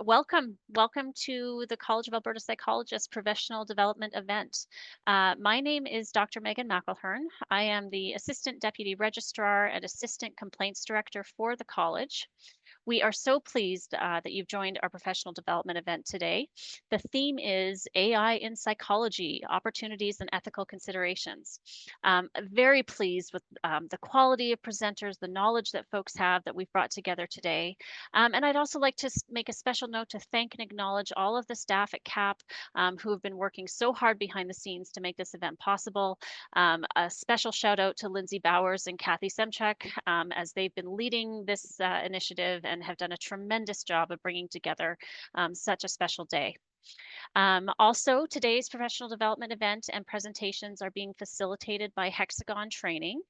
Welcome to the College of Alberta Psychologists Professional Development event. My name is Dr. Megan McElhern. I am the Assistant Deputy Registrar and Assistant Complaints Director for the college. We are so pleased that you've joined our professional development event today. The theme is AI in Psychology, Opportunities and Ethical Considerations. Very pleased with the quality of presenters, the knowledge that folks have that we've brought together today. And I'd also like to make a special note to thank and acknowledge all of the staff at CAP who have been working so hard behind the scenes to make this event possible. A special shout out to Lindsay Bowers and Kathy Semchuk as they've been leading this initiative and have done a tremendous job of bringing together such a special day. Also, today's professional development event and presentations are being facilitated by Hexagon Training.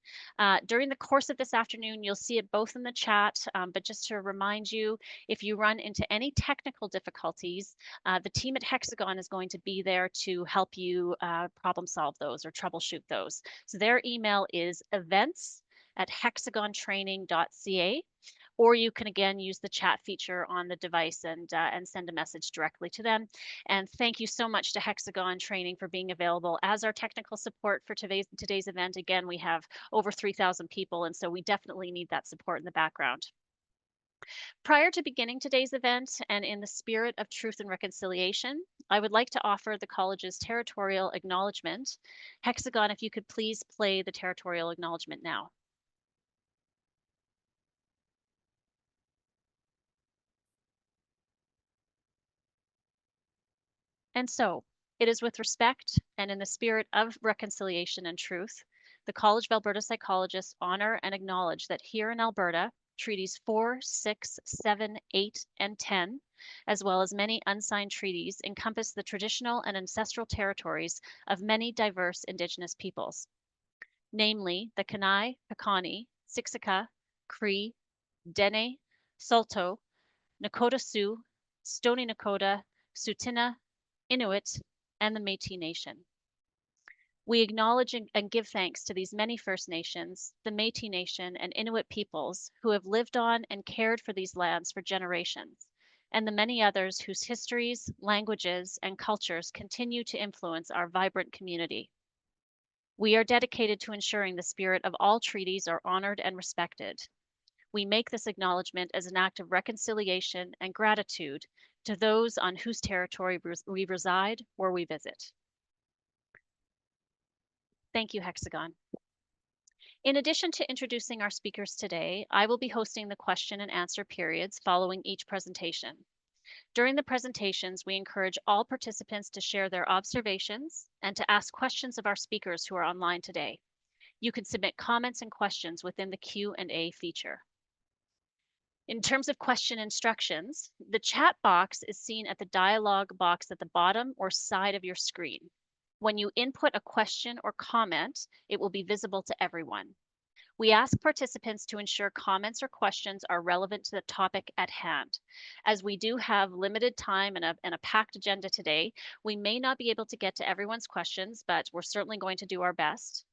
During the course of this afternoon, you'll see it both in the chat, but just to remind you, if you run into any technical difficulties, the team at Hexagon is going to be there to help you problem solve those or troubleshoot those. So their email is events@hexagontraining.ca. Or you can again use the chat feature on the device and send a message directly to them. And thank you so much to Hexagon Training for being available as our technical support for today's event. Again, we have over 3,000 people, and so we definitely need that support in the background. Prior to beginning today's event, and in the spirit of truth and reconciliation, I would like to offer the college's territorial acknowledgement. Hexagon, if you could please play the territorial acknowledgement now. And so, it is with respect and in the spirit of reconciliation and truth, the College of Alberta Psychologists honor and acknowledge that here in Alberta, Treaties 4, 6, 7, 8, and 10, as well as many unsigned treaties, encompass the traditional and ancestral territories of many diverse Indigenous peoples, namely the Kainai, Piikani, Siksika, Cree, Dene, Saulteaux, Nakota Sioux, Stoney Nakoda, Tsuut'ina, Inuit, and the Métis Nation. We acknowledge and give thanks to these many First Nations, the Métis Nation, and Inuit peoples who have lived on and cared for these lands for generations, and the many others whose histories, languages, and cultures continue to influence our vibrant community. We are dedicated to ensuring the spirit of all treaties are honored and respected. We make this acknowledgement as an act of reconciliation and gratitude to those on whose territory we reside or we visit. Thank you, Hexagon. In addition to introducing our speakers today, I will be hosting the question and answer periods following each presentation. During the presentations, we encourage all participants to share their observations and to ask questions of our speakers who are online today. You can submit comments and questions within the Q&A feature. In terms of question instructions, the chat box is seen at the dialog box at the bottom or side of your screen. When you input a question or comment, it will be visible to everyone. We ask participants to ensure comments or questions are relevant to the topic at hand. As we do have limited time and a packed agenda today, we may not be able to get to everyone's questions, but we're certainly going to do our best.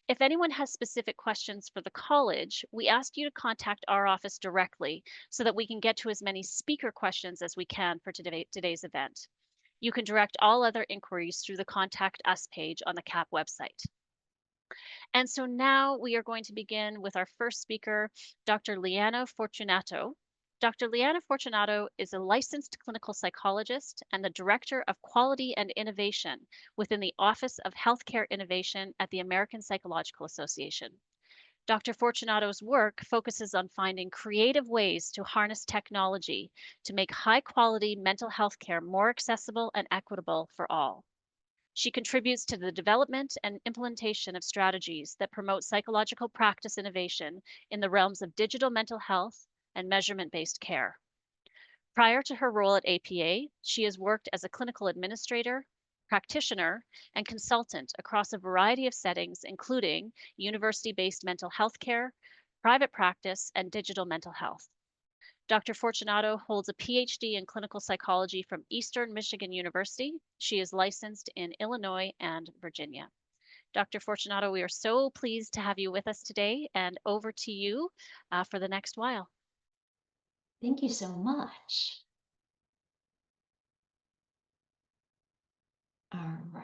If anyone has specific questions for the college, we ask you to contact our office directly so that we can get to as many speaker questions as we can for today's event. You can direct all other inquiries through the Contact Us page on the CAP website. And so now we are going to begin with our first speaker, Dr. Liana Fortunato. Dr. Liana Fortunato is a licensed clinical psychologist and the Director of Quality and Innovation within the Office of Healthcare Innovation at the American Psychological Association. Dr. Fortunato's work focuses on finding creative ways to harness technology to make high-quality mental health care more accessible and equitable for all. She contributes to the development and implementation of strategies that promote psychological practice innovation in the realms of digital mental health and measurement-based care. Prior to her role at APA, she has worked as a clinical administrator, practitioner, and consultant across a variety of settings, including university-based mental health care, private practice, and digital mental health. Dr. Fortunato holds a PhD in clinical psychology from Eastern Michigan University. She is licensed in Illinois and Virginia. Dr. Fortunato, we are so pleased to have you with us today, and over to you for the next while. Thank you so much. All right.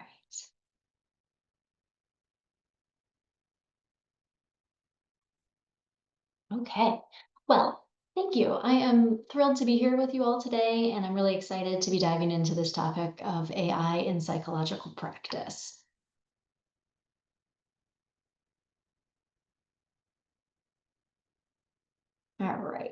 Okay. Well, thank you. I am thrilled to be here with you all today, and I'm really excited to be diving into this topic of AI in psychological practice. All right.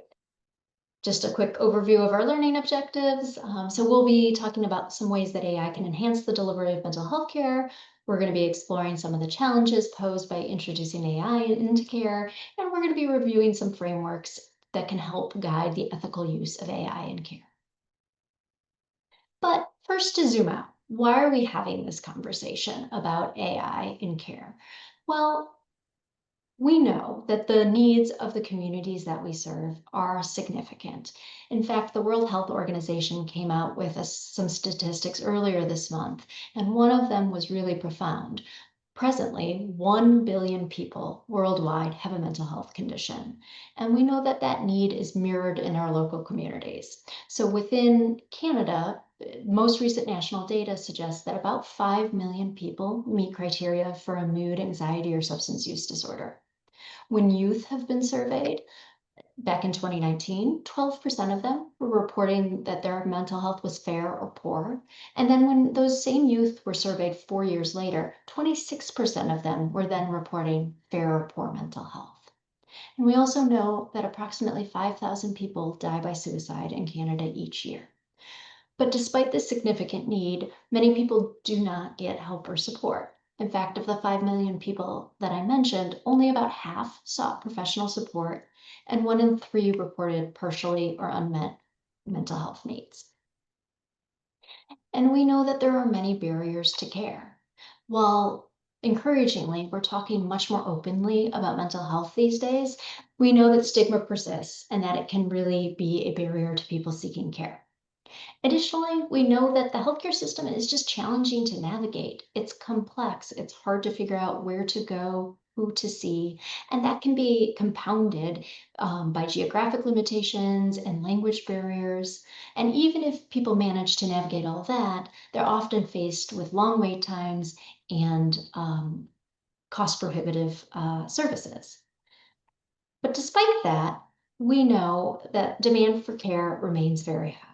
Just a quick overview of our learning objectives. So we'll be talking about some ways that AI can enhance the delivery of mental health care. We're going to be exploring some of the challenges posed by introducing AI into care, and we're going to be reviewing some frameworks that can help guide the ethical use of AI in care. But first, to zoom out, why are we having this conversation about AI in care? Well, we know that the needs of the communities that we serve are significant. In fact, the World Health Organization came out with some statistics earlier this month, and one of them was really profound. Presently, 1 billion people worldwide have a mental health condition, and we know that that need is mirrored in our local communities. So within Canada, most recent national data suggests that about 5 million people meet criteria for a mood, anxiety, or substance use disorder. When youth have been surveyed back in 2019, 12% of them were reporting that their mental health was fair or poor. And then when those same youth were surveyed 4 years later, 26% of them were then reporting fair or poor mental health. And we also know that approximately 5,000 people die by suicide in Canada each year. But despite this significant need, many people do not get help or support. In fact, of the 5 million people that I mentioned, only about half sought professional support, and 1 in 3 reported partially or unmet mental health needs. And we know that there are many barriers to care. While encouragingly, we're talking much more openly about mental health these days, we know that stigma persists and that it can really be a barrier to people seeking care. Additionally, we know that the healthcare system is just challenging to navigate. It's complex, it's hard to figure out where to go, who to see, and that can be compounded by geographic limitations and language barriers. And even if people manage to navigate all that, they're often faced with long wait times and cost prohibitive services. But despite that, we know that demand for care remains very high.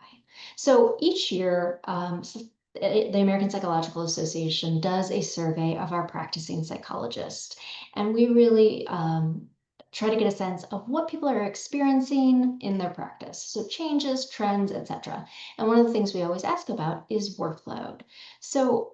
So each year, the American Psychological Association does a survey of our practicing psychologists, and we really try to get a sense of what people are experiencing in their practice. So changes, trends, etc. And one of the things we always ask about is workload. So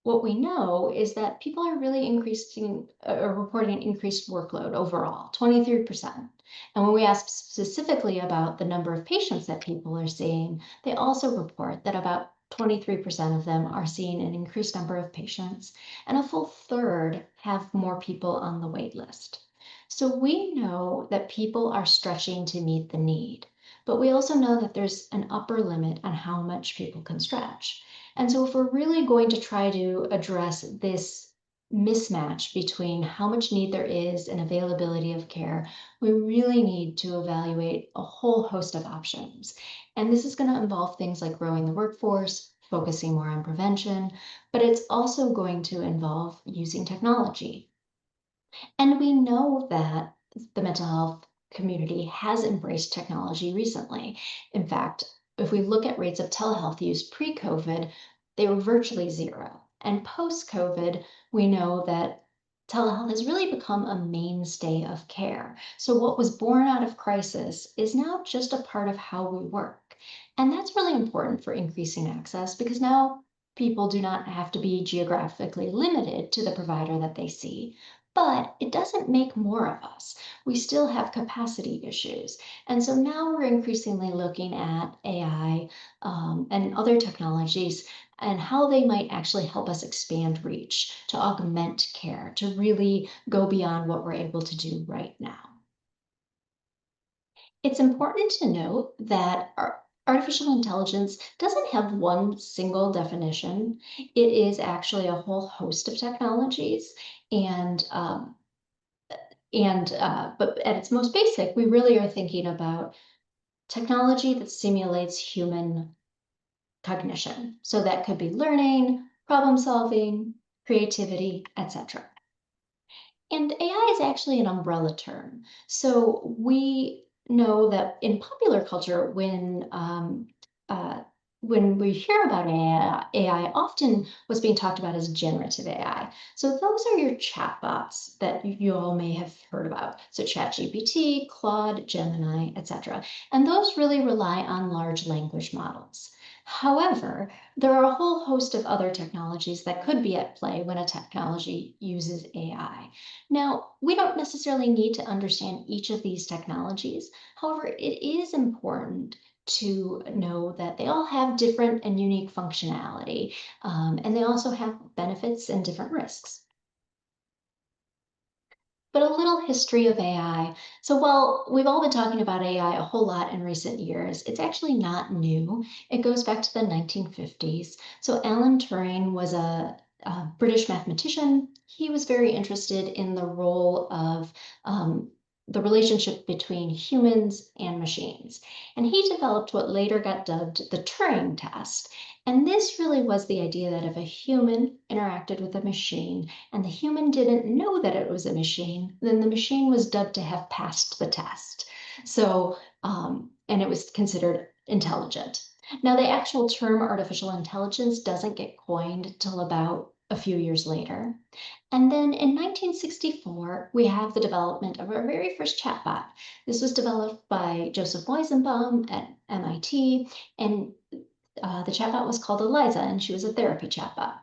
what we know is that people are really increasing or reporting increased workload overall, 23%. And when we ask specifically about the number of patients that people are seeing, they also report that about 23% of them are seeing an increased number of patients, and a full third have more people on the wait list. So we know that people are stretching to meet the need, but we also know that there's an upper limit on how much people can stretch. And so if we're really going to try to address this mismatch between how much need there is and availability of care, we really need to evaluate a whole host of options. And this is going to involve things like growing the workforce, focusing more on prevention, but it's also going to involve using technology. And we know that the mental health community has embraced technology recently. In fact, if we look at rates of telehealth use pre-COVID, they were virtually zero. And post-COVID, we know that telehealth has really become a mainstay of care. So what was born out of crisis is now just a part of how we work. And that's really important for increasing access because now people do not have to be geographically limited to the provider that they see, but it doesn't make more of us. We still have capacity issues. And so now we're increasingly looking at AI and other technologies and how they might actually help us expand reach, to augment care, to really go beyond what we're able to do right now. It's important to note that artificial intelligence doesn't have one single definition. It is actually a whole host of technologies, and but at its most basic, we really are thinking about technology that simulates human cognition. So that could be learning, problem solving, creativity, etc. And AI is actually an umbrella term. So we know that in popular culture, when we hear about AI often what's being talked about as generative AI. So those are your chatbots that you all may have heard about. So ChatGPT, Claude, Gemini, etc. And those really rely on large language models. However, there are a whole host of other technologies that could be at play when a technology uses AI. Now, we don't necessarily need to understand each of these technologies. However, it is important to know that they all have different and unique functionality, and they also have benefits and different risks. But a little history of AI. So while we've all been talking about AI a whole lot in recent years, it's actually not new. It goes back to the 1950s. So Alan Turing was a British mathematician. He was very interested in the role of the relationship between humans and machines. And he developed what later got dubbed the Turing test. And this really was the idea that if a human interacted with a machine, and the human didn't know that it was a machine, then the machine was dubbed to have passed the test. So, and it was considered intelligent. Now, the actual term artificial intelligence doesn't get coined till about a few years later. And then in 1964, we have the development of our very first chatbot. This was developed by Joseph Weizenbaum at MIT, and the chatbot was called Eliza, and she was a therapy chatbot.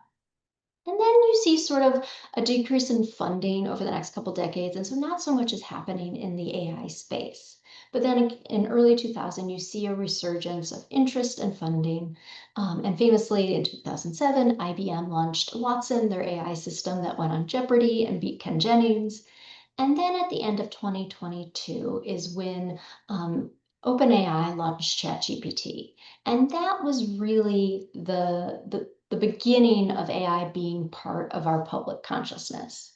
And then you see sort of a decrease in funding over the next couple decades, and so not so much is happening in the AI space. But then in early 2000, you see a resurgence of interest and funding. And famously, in 2007, IBM launched Watson, their AI system that went on Jeopardy and beat Ken Jennings. And then at the end of 2022 is when OpenAI launched ChatGPT. And that was really the beginning of AI being part of our public consciousness.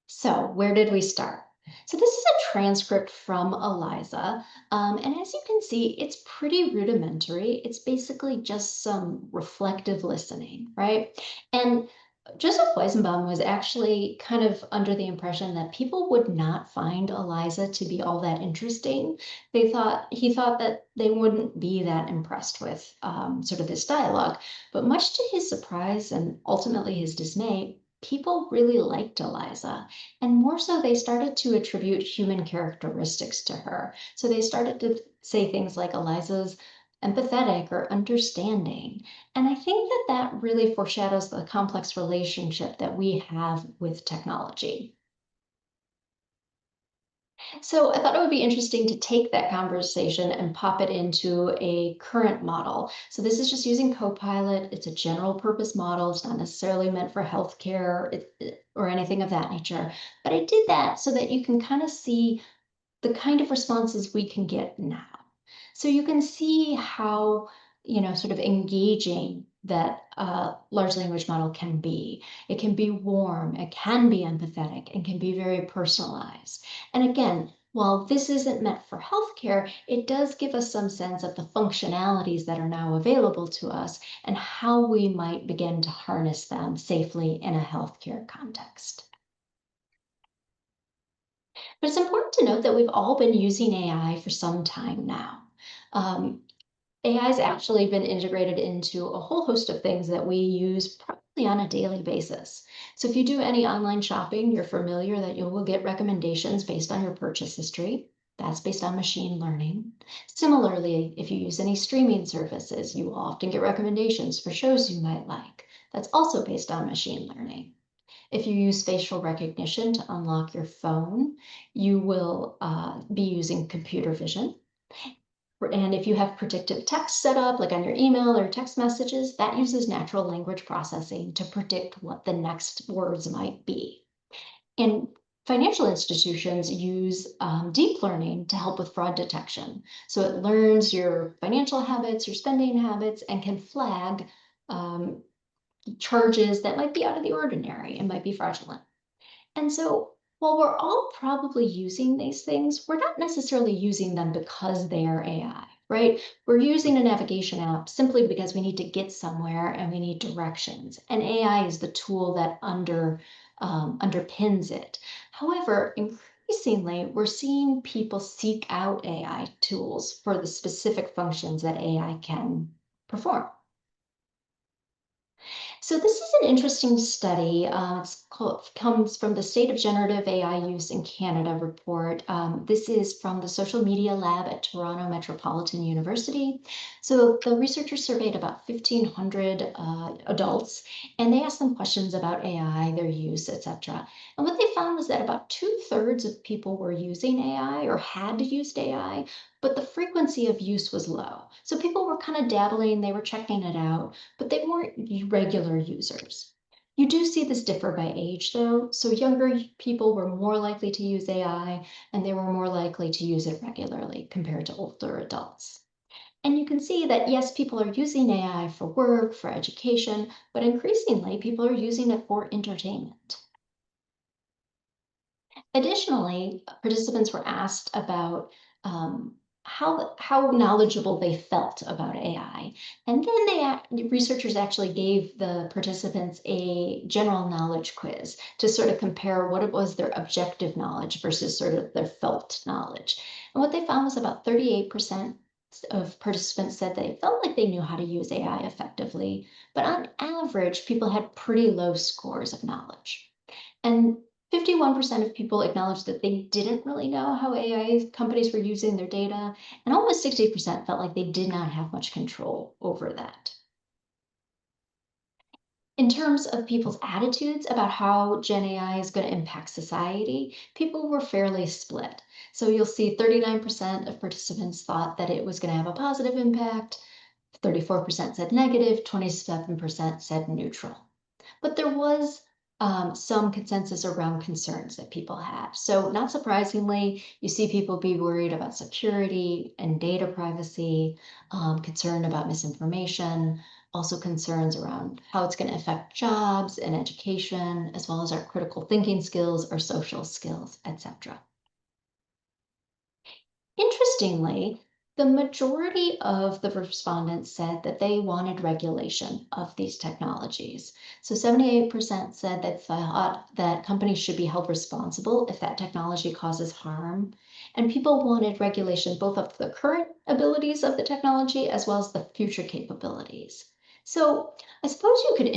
So where did we start? So this is a transcript from Eliza, and as you can see, it's pretty rudimentary. It's basically just some reflective listening, right? And Joseph Weizenbaum was actually kind of under the impression that people would not find Eliza to be all that interesting. He thought that they wouldn't be that impressed with sort of this dialogue. But much to his surprise and ultimately his dismay, people really liked Eliza. And more so, they started to attribute human characteristics to her. So they started to say things like Eliza's empathetic or understanding. And I think that that really foreshadows the complex relationship that we have with technology. So I thought it would be interesting to take that conversation and pop it into a current model. So this is just using Copilot. It's a general purpose model. It's not necessarily meant for healthcare or anything of that nature. But I did that so that you can kind of see the kind of responses we can get now. So you can see how, sort of engaging that large language model can be. It can be warm, it can be empathetic, and can be very personalized. And again, while this isn't meant for healthcare, it does give us some sense of the functionalities that are now available to us and how we might begin to harness them safely in a healthcare context. But it's important to note that we've all been using AI for some time now. AI has actually been integrated into a whole host of things that we use probably on a daily basis. So if you do any online shopping, you're familiar that you will get recommendations based on your purchase history. That's based on machine learning. Similarly, if you use any streaming services, you will often get recommendations for shows you might like. That's also based on machine learning. If you use facial recognition to unlock your phone, you will be using computer vision. And if you have predictive text set up, like on your email or text messages, that uses natural language processing to predict what the next words might be. And financial institutions use deep learning to help with fraud detection. So it learns your financial habits, your spending habits, and can flag charges that might be out of the ordinary and might be fraudulent. And so while we're all probably using these things, we're not necessarily using them because they are AI. right? We're using a navigation app simply because we need to get somewhere and we need directions. And AI is the tool that underpins it. However, increasingly, we're seeing people seek out AI tools for the specific functions that AI can perform. So this is an interesting study. Comes from the State of Generative AI Use in Canada report. This is from the Social Media Lab at Toronto Metropolitan University. So the researchers surveyed about 1,500 adults, and they asked them questions about AI, their use, etc. And what they found was that about 2/3 of people were using AI or had used AI, but the frequency of use was low. So people were kind of dabbling, they were checking it out, but they weren't regular users. You do see this differ by age, though. So younger people were more likely to use AI, and they were more likely to use it regularly compared to older adults. And you can see that, yes, people are using AI for work, for education, but increasingly people are using it for entertainment. Additionally, participants were asked about how knowledgeable they felt about AI. And then researchers actually gave the participants a general knowledge quiz to sort of compare what it was their objective knowledge versus sort of their felt knowledge. And what they found was about 38% of participants said they felt like they knew how to use AI effectively, but on average, people had pretty low scores of knowledge. And 51% of people acknowledged that they didn't really know how AI companies were using their data, and almost 60% felt like they did not have much control over that. In terms of people's attitudes about how Gen AI is going to impact society, people were fairly split. So you'll see 39% of participants thought that it was going to have a positive impact, 34% said negative, 27% said neutral. But there was some consensus around concerns that people had. So not surprisingly, you see people be worried about security and data privacy, concerned about misinformation, also concerns around how it's going to affect jobs and education, as well as our critical thinking skills, our social skills, etc. Interestingly, the majority of the respondents said that they wanted regulation of these technologies. So 78% said they thought that companies should be held responsible if that technology causes harm. And people wanted regulation both of the current abilities of the technology as well as the future capabilities. So I suppose you could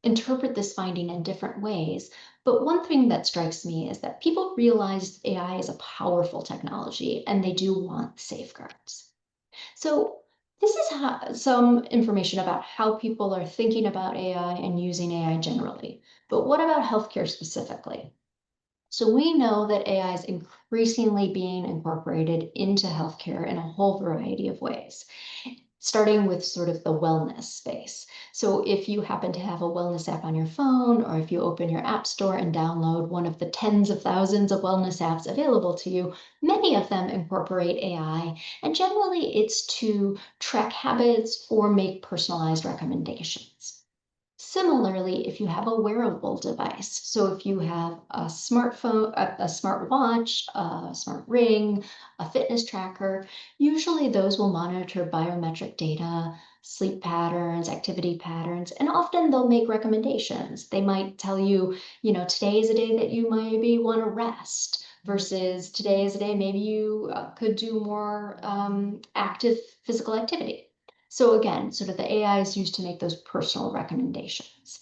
interpret this finding in different ways. But one thing that strikes me is that people realize AI is a powerful technology and they do want safeguards. So this is some information about how people are thinking about AI and using AI generally. But what about healthcare specifically? So we know that AI is increasingly being incorporated into healthcare in a whole variety of ways, starting with sort of the wellness space. So if you happen to have a wellness app on your phone, or if you open your app store and download one of the tens of thousands of wellness apps available to you, many of them incorporate AI, and generally it's to track habits or make personalized recommendations. Similarly, if you have a wearable device, so if you have a smartphone, a smartwatch, a smart ring, a fitness tracker, usually those will monitor biometric data, sleep patterns, activity patterns, and often they'll make recommendations. They might tell you, today is a day that you maybe want to rest versus today is a day maybe you could do more active physical activity. So again, sort of the AI is used to make those personal recommendations.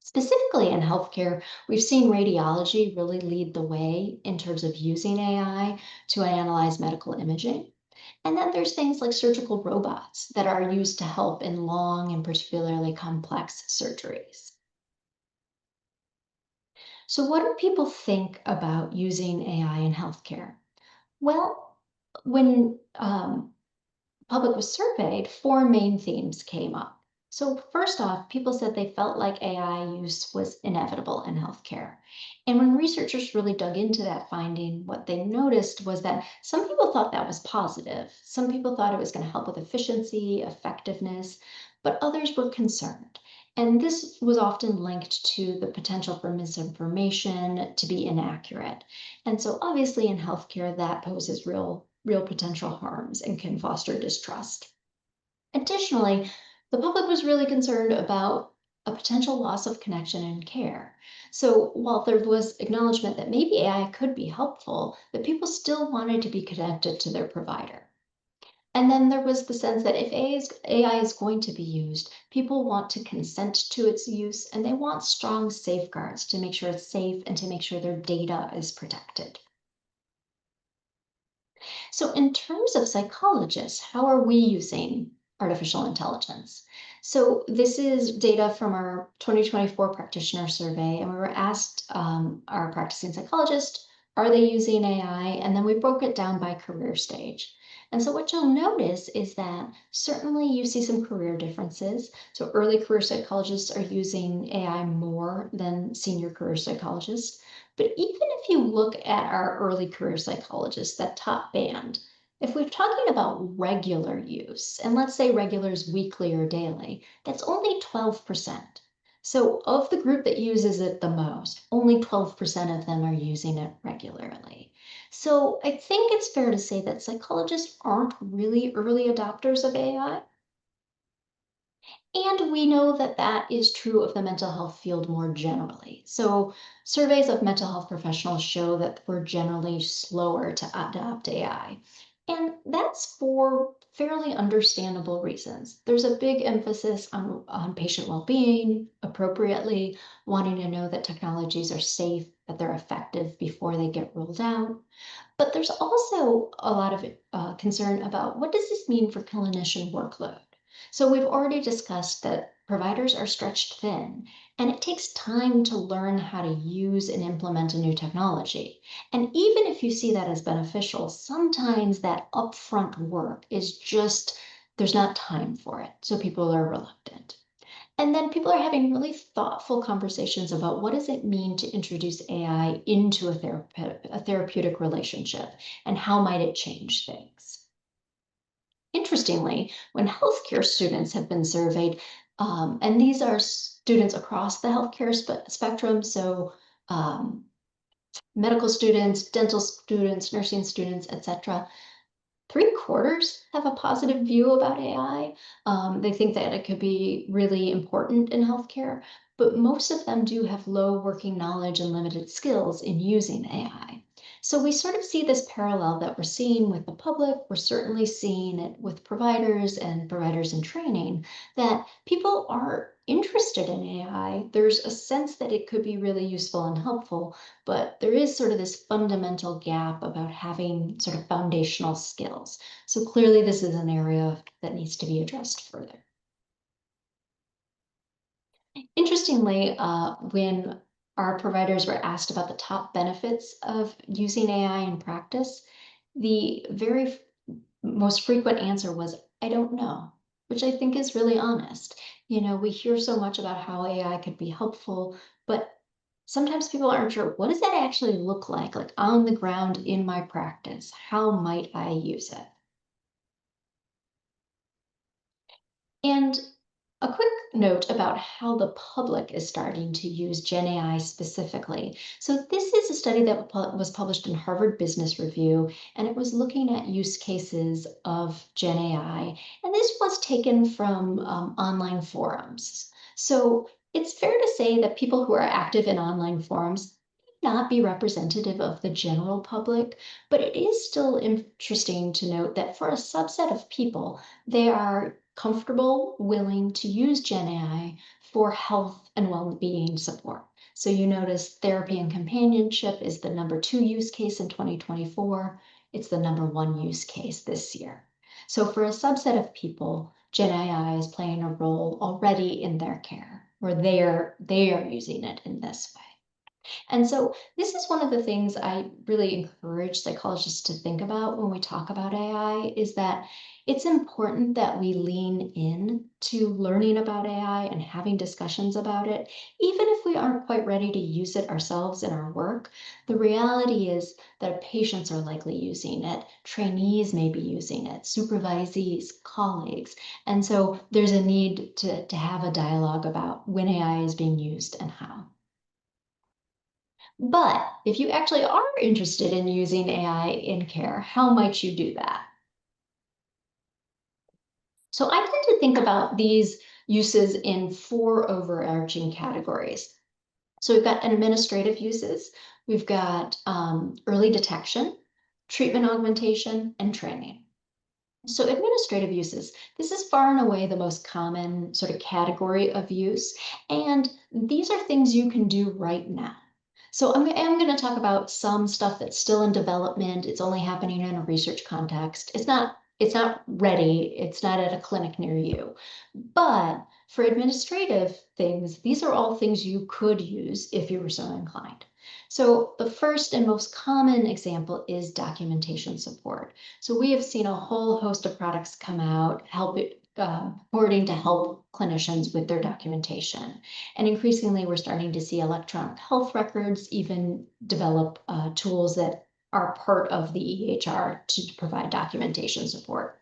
Specifically in healthcare, we've seen radiology really lead the way in terms of using AI to analyze medical imaging. And then there's things like surgical robots that are used to help in long and particularly complex surgeries. So what do people think about using AI in healthcare? Well, when public was surveyed, four main themes came up. So first off, people said they felt like AI use was inevitable in healthcare. And when researchers really dug into that finding, what they noticed was that some people thought that was positive. Some people thought it was going to help with efficiency, effectiveness, but others were concerned. And this was often linked to the potential for misinformation, to be inaccurate. And so obviously in healthcare, that poses real real potential harms and can foster distrust. Additionally, the public was really concerned about a potential loss of connection and care. So while there was acknowledgement that maybe AI could be helpful, that people still wanted to be connected to their provider. And then there was the sense that if AI is going to be used, people want to consent to its use and they want strong safeguards to make sure it's safe and to make sure their data is protected. So, in terms of psychologists, how are we using artificial intelligence? So, this is data from our 2024 practitioner survey, and we were asked our practicing psychologists, are they using AI? And then we broke it down by career stage. And so, what you'll notice is that certainly you see some career differences. So, early career psychologists are using AI more than senior career psychologists. But even if you look at our early career psychologists, that top band, if we're talking about regular use, and let's say regular is weekly or daily, that's only 12%. So of the group that uses it the most, only 12% of them are using it regularly. So I think it's fair to say that psychologists aren't really early adopters of AI. And we know that that is true of the mental health field more generally. So, surveys of mental health professionals show that we're generally slower to adopt AI. And that's for fairly understandable reasons. There's a big emphasis on patient well being, appropriately, wanting to know that technologies are safe, that they're effective before they get rolled out. But there's also a lot of concern about what does this mean for clinician workload? So we've already discussed that providers are stretched thin, and it takes time to learn how to use and implement a new technology. And even if you see that as beneficial, sometimes that upfront work is just, there's not time for it. So people are reluctant. And then people are having really thoughtful conversations about what does it mean to introduce AI into a therapeutic relationship and how might it change things. Interestingly, when healthcare students have been surveyed, and these are students across the healthcare spectrum, so um, medical students, dental students, nursing students, etc., 3/4 have a positive view about AI. They think that it could be really important in healthcare, but most of them do have low working knowledge and limited skills in using AI. So we sort of see this parallel that we're seeing with the public. We're certainly seeing it with providers and providers in training, that people are interested in AI. There's a sense that it could be really useful and helpful, but there is sort of this fundamental gap about having sort of foundational skills. So clearly this is an area that needs to be addressed further. Interestingly, when our providers were asked about the top benefits of using AI in practice, the very most frequent answer was, I don't know, which I think is really honest. You know, we hear so much about how AI could be helpful, but sometimes people aren't sure, what does that actually look like on the ground in my practice? How might I use it? And a quick note about how the public is starting to use Gen AI specifically. So, this is a study that was published in Harvard Business Review, and it was looking at use cases of Gen AI. And this was taken from online forums. So, it's fair to say that people who are active in online forums may not be representative of the general public, but it is still interesting to note that for a subset of people, they are comfortable, willing to use Gen AI for health and well-being support. So you notice therapy and companionship is the number 2 use case in 2024. It's the number 1 use case this year. So for a subset of people, Gen AI is playing a role already in their care, or they are using it in this way. And so this is one of the things I really encourage psychologists to think about when we talk about AI is that it's important that we lean in to learning about AI and having discussions about it, even if we aren't quite ready to use it ourselves in our work. The reality is that patients are likely using it, trainees may be using it, supervisees, colleagues. And so there's a need to have a dialogue about when AI is being used and how. But if you actually are interested in using AI in care, how might you do that? So I tend to think about these uses in four overarching categories. So we've got administrative uses, we've got early detection, treatment augmentation, and training. So administrative uses, this is far and away the most common sort of category of use. And these are things you can do right now. So I'm going to talk about some stuff that's still in development. It's only happening in a research context. It's not ready. It's not at a clinic near you. But for administrative things, these are all things you could use if you were so inclined. So the first and most common example is documentation support. So we have seen a whole host of products come out, purporting to help clinicians with their documentation. And increasingly, we're starting to see electronic health records even develop tools that are part of the EHR to provide documentation support.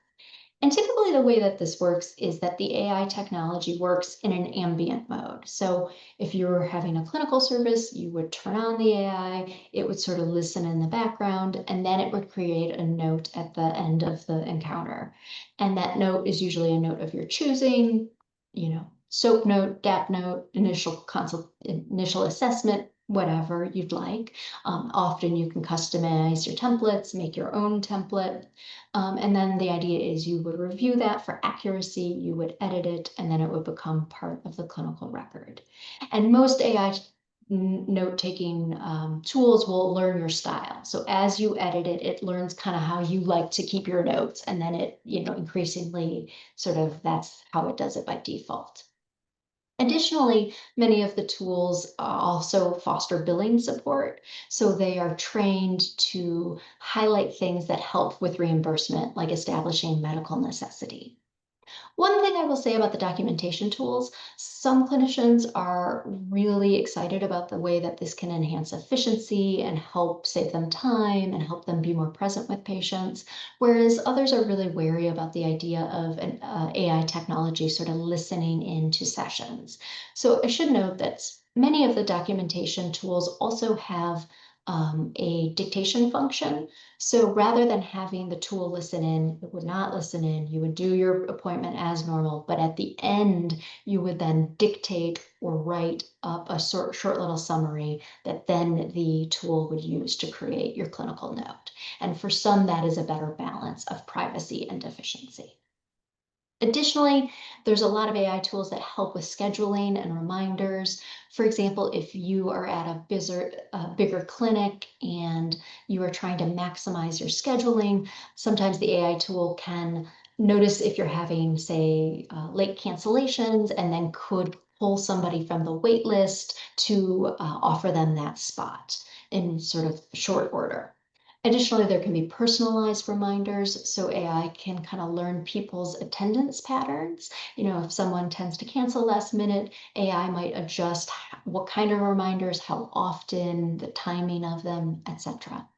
And typically the way that this works is that the AI technology works in an ambient mode. So if you were having a clinical service, you would turn on the AI, it would sort of listen in the background, and then it would create a note at the end of the encounter. And that note is usually a note of your choosing, SOAP note, DAP note, initial assessment, whatever you'd like. Often you can customize your templates, make your own template. And then the idea is you would review that for accuracy, you would edit it, and then it would become part of the clinical record. And most AI note-taking tools will learn your style. So as you edit it, it learns kind of how you like to keep your notes, and then it, increasingly sort of that's how it does it by default. Additionally, many of the tools also foster billing support. So they are trained to highlight things that help with reimbursement, like establishing medical necessity. One thing I will say about the documentation tools, some clinicians are really excited about the way that this can enhance efficiency and help save them time and help them be more present with patients, whereas others are really wary about the idea of an AI technology sort of listening into sessions. So I should note that many of the documentation tools also have a dictation function. So rather than having the tool listen in, it would not listen in. You would do your appointment as normal, but at the end, you would then dictate or write up a short little summary that then the tool would use to create your clinical note. And for some, that is a better balance of privacy and efficiency. Additionally, there's a lot of AI tools that help with scheduling and reminders. For example, if you are at a bigger clinic and you are trying to maximize your scheduling, sometimes the AI tool can notice if you're having, say, late cancellations and then could pull somebody from the wait list to offer them that spot in sort of short order. Additionally, there can be personalized reminders, so AI can kind of learn people's attendance patterns. If someone tends to cancel last minute, AI might adjust what kind of reminders, how often, the timing of them, etc.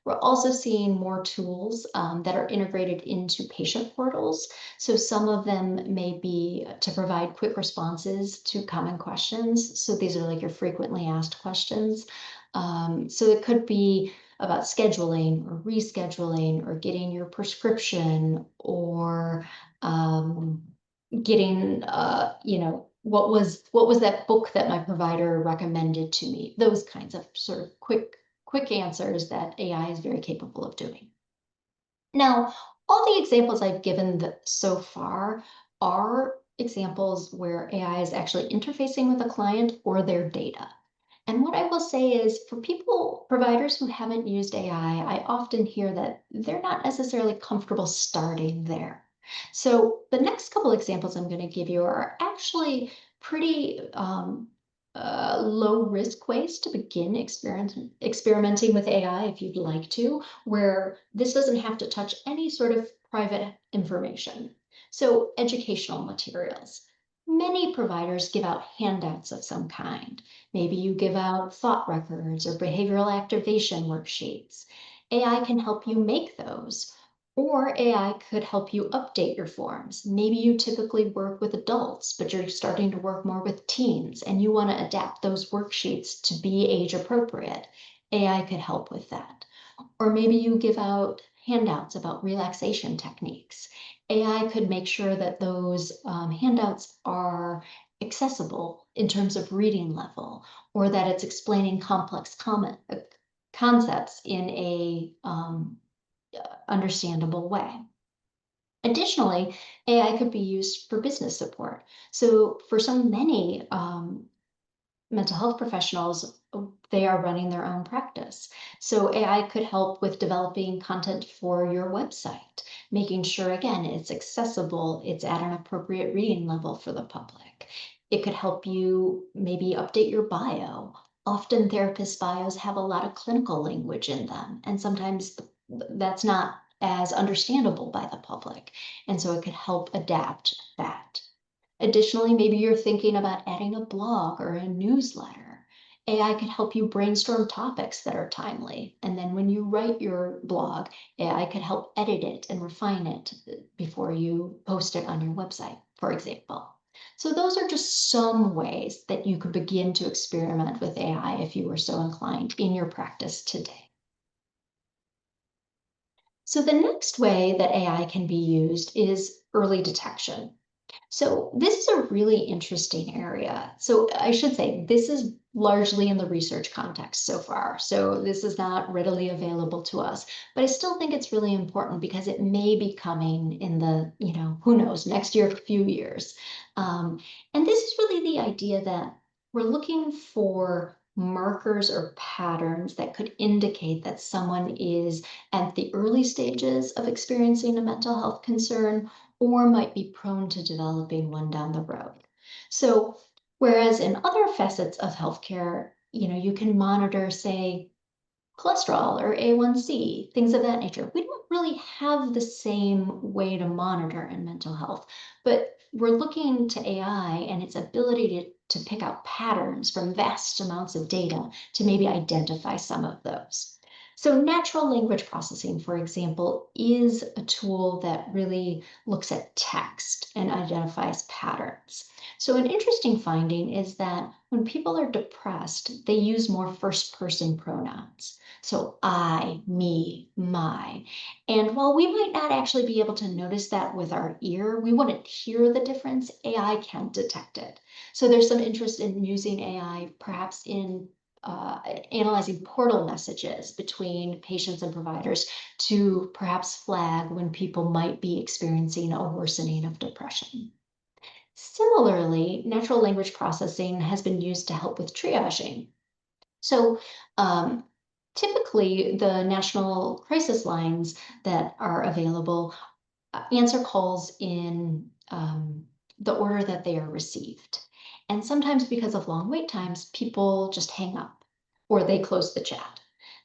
We're also seeing more tools that are integrated into patient portals. So some of them may be to provide quick responses to common questions. So these are like your frequently asked questions. So it could be about scheduling or rescheduling or getting your prescription or getting, what was that book that my provider recommended to me? Those kinds of sort of quick answers that AI is very capable of doing. Now, all the examples I've given so far are examples where AI is actually interfacing with a client or their data. And what I will say is for providers who haven't used AI, I often hear that they're not necessarily comfortable starting there. So the next couple examples I'm going to give you are actually pretty low risk ways to begin experimenting with AI if you'd like to, where this doesn't have to touch any sort of private information. So educational materials. Many providers give out handouts of some kind. Maybe you give out thought records or behavioral activation worksheets. AI can help you make those. Or AI could help you update your forms. Maybe you typically work with adults, but you're starting to work more with teens and you want to adapt those worksheets to be age appropriate. AI could help with that. Or maybe you give out handouts about relaxation techniques. AI could make sure that those handouts are accessible in terms of reading level, or that it's explaining complex concepts in a understandable way. Additionally, AI could be used for business support. So for so many mental health professionals, they are running their own practice. So AI could help with developing content for your website, making sure, again, it's accessible, it's at an appropriate reading level for the public. It could help you maybe update your bio. Often therapist bios have a lot of clinical language in them, and sometimes that's not as understandable by the public. And so it could help adapt that. Additionally, maybe you're thinking about adding a blog or a newsletter. AI could help you brainstorm topics that are timely. And then when you write your blog, AI could help edit it and refine it before you post it on your website, for example. So those are just some ways that you could begin to experiment with AI if you were so inclined in your practice today. So the next way that AI can be used is early detection. So this is a really interesting area. So I should say this is largely in the research context so far. So this is not readily available to us, but I still think it's really important because it may be coming in the, who knows, next year, few years. And this is really the idea that we're looking for markers or patterns that could indicate that someone is at the early stages of experiencing a mental health concern or might be prone to developing one down the road. So, whereas in other facets of healthcare, you can monitor, say, cholesterol or A1C, things of that nature. We don't really have the same way to monitor in mental health, but we're looking to AI and its ability to pick out patterns from vast amounts of data to maybe identify some of those. So natural language processing, for example, is a tool that really looks at text and identifies patterns. So an interesting finding is that when people are depressed, they use more first-person pronouns. So I, me, my. And while we might not actually be able to notice that with our ear, we wouldn't hear the difference, AI can detect it. So there's some interest in using AI perhaps in analyzing portal messages between patients and providers to perhaps flag when people might be experiencing a worsening of depression. Similarly, natural language processing has been used to help with triaging. So um, typically, the national crisis lines that are available answer calls in the order that they are received. And sometimes because of long wait times, people just hang up or they close the chat.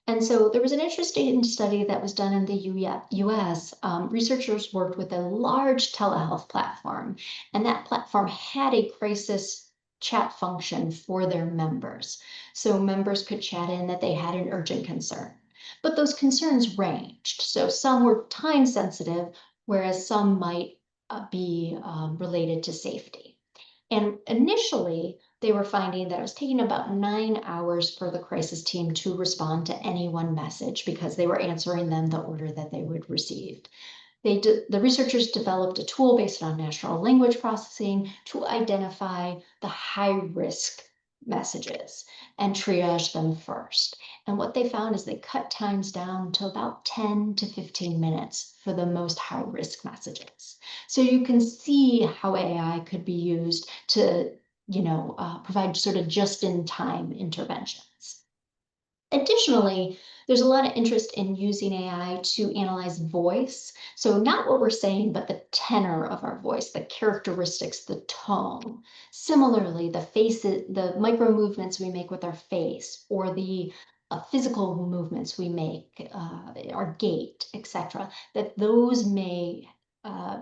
And so there was an interesting study that was done in the US. Researchers worked with a large telehealth platform, and that platform had a crisis chat function for their members. So members could chat in that they had an urgent concern. But those concerns ranged. So some were time sensitive, whereas some might be related to safety. And initially, they were finding that it was taking about 9 hours for the crisis team to respond to any one message because they were answering them the order that they would receive. The researchers developed a tool based on natural language processing to identify the high risk messages and triage them first. And what they found is they cut times down to about 10 to 15 minutes for the most high risk messages. So you can see how AI could be used to, provide sort of just in time interventions. Additionally, there's a lot of interest in using AI to analyze voice. So not what we're saying, but the tenor of our voice, the characteristics, the tone. Similarly, the micro movements we make with our face, or the physical movements we make, our gait, etc., that those may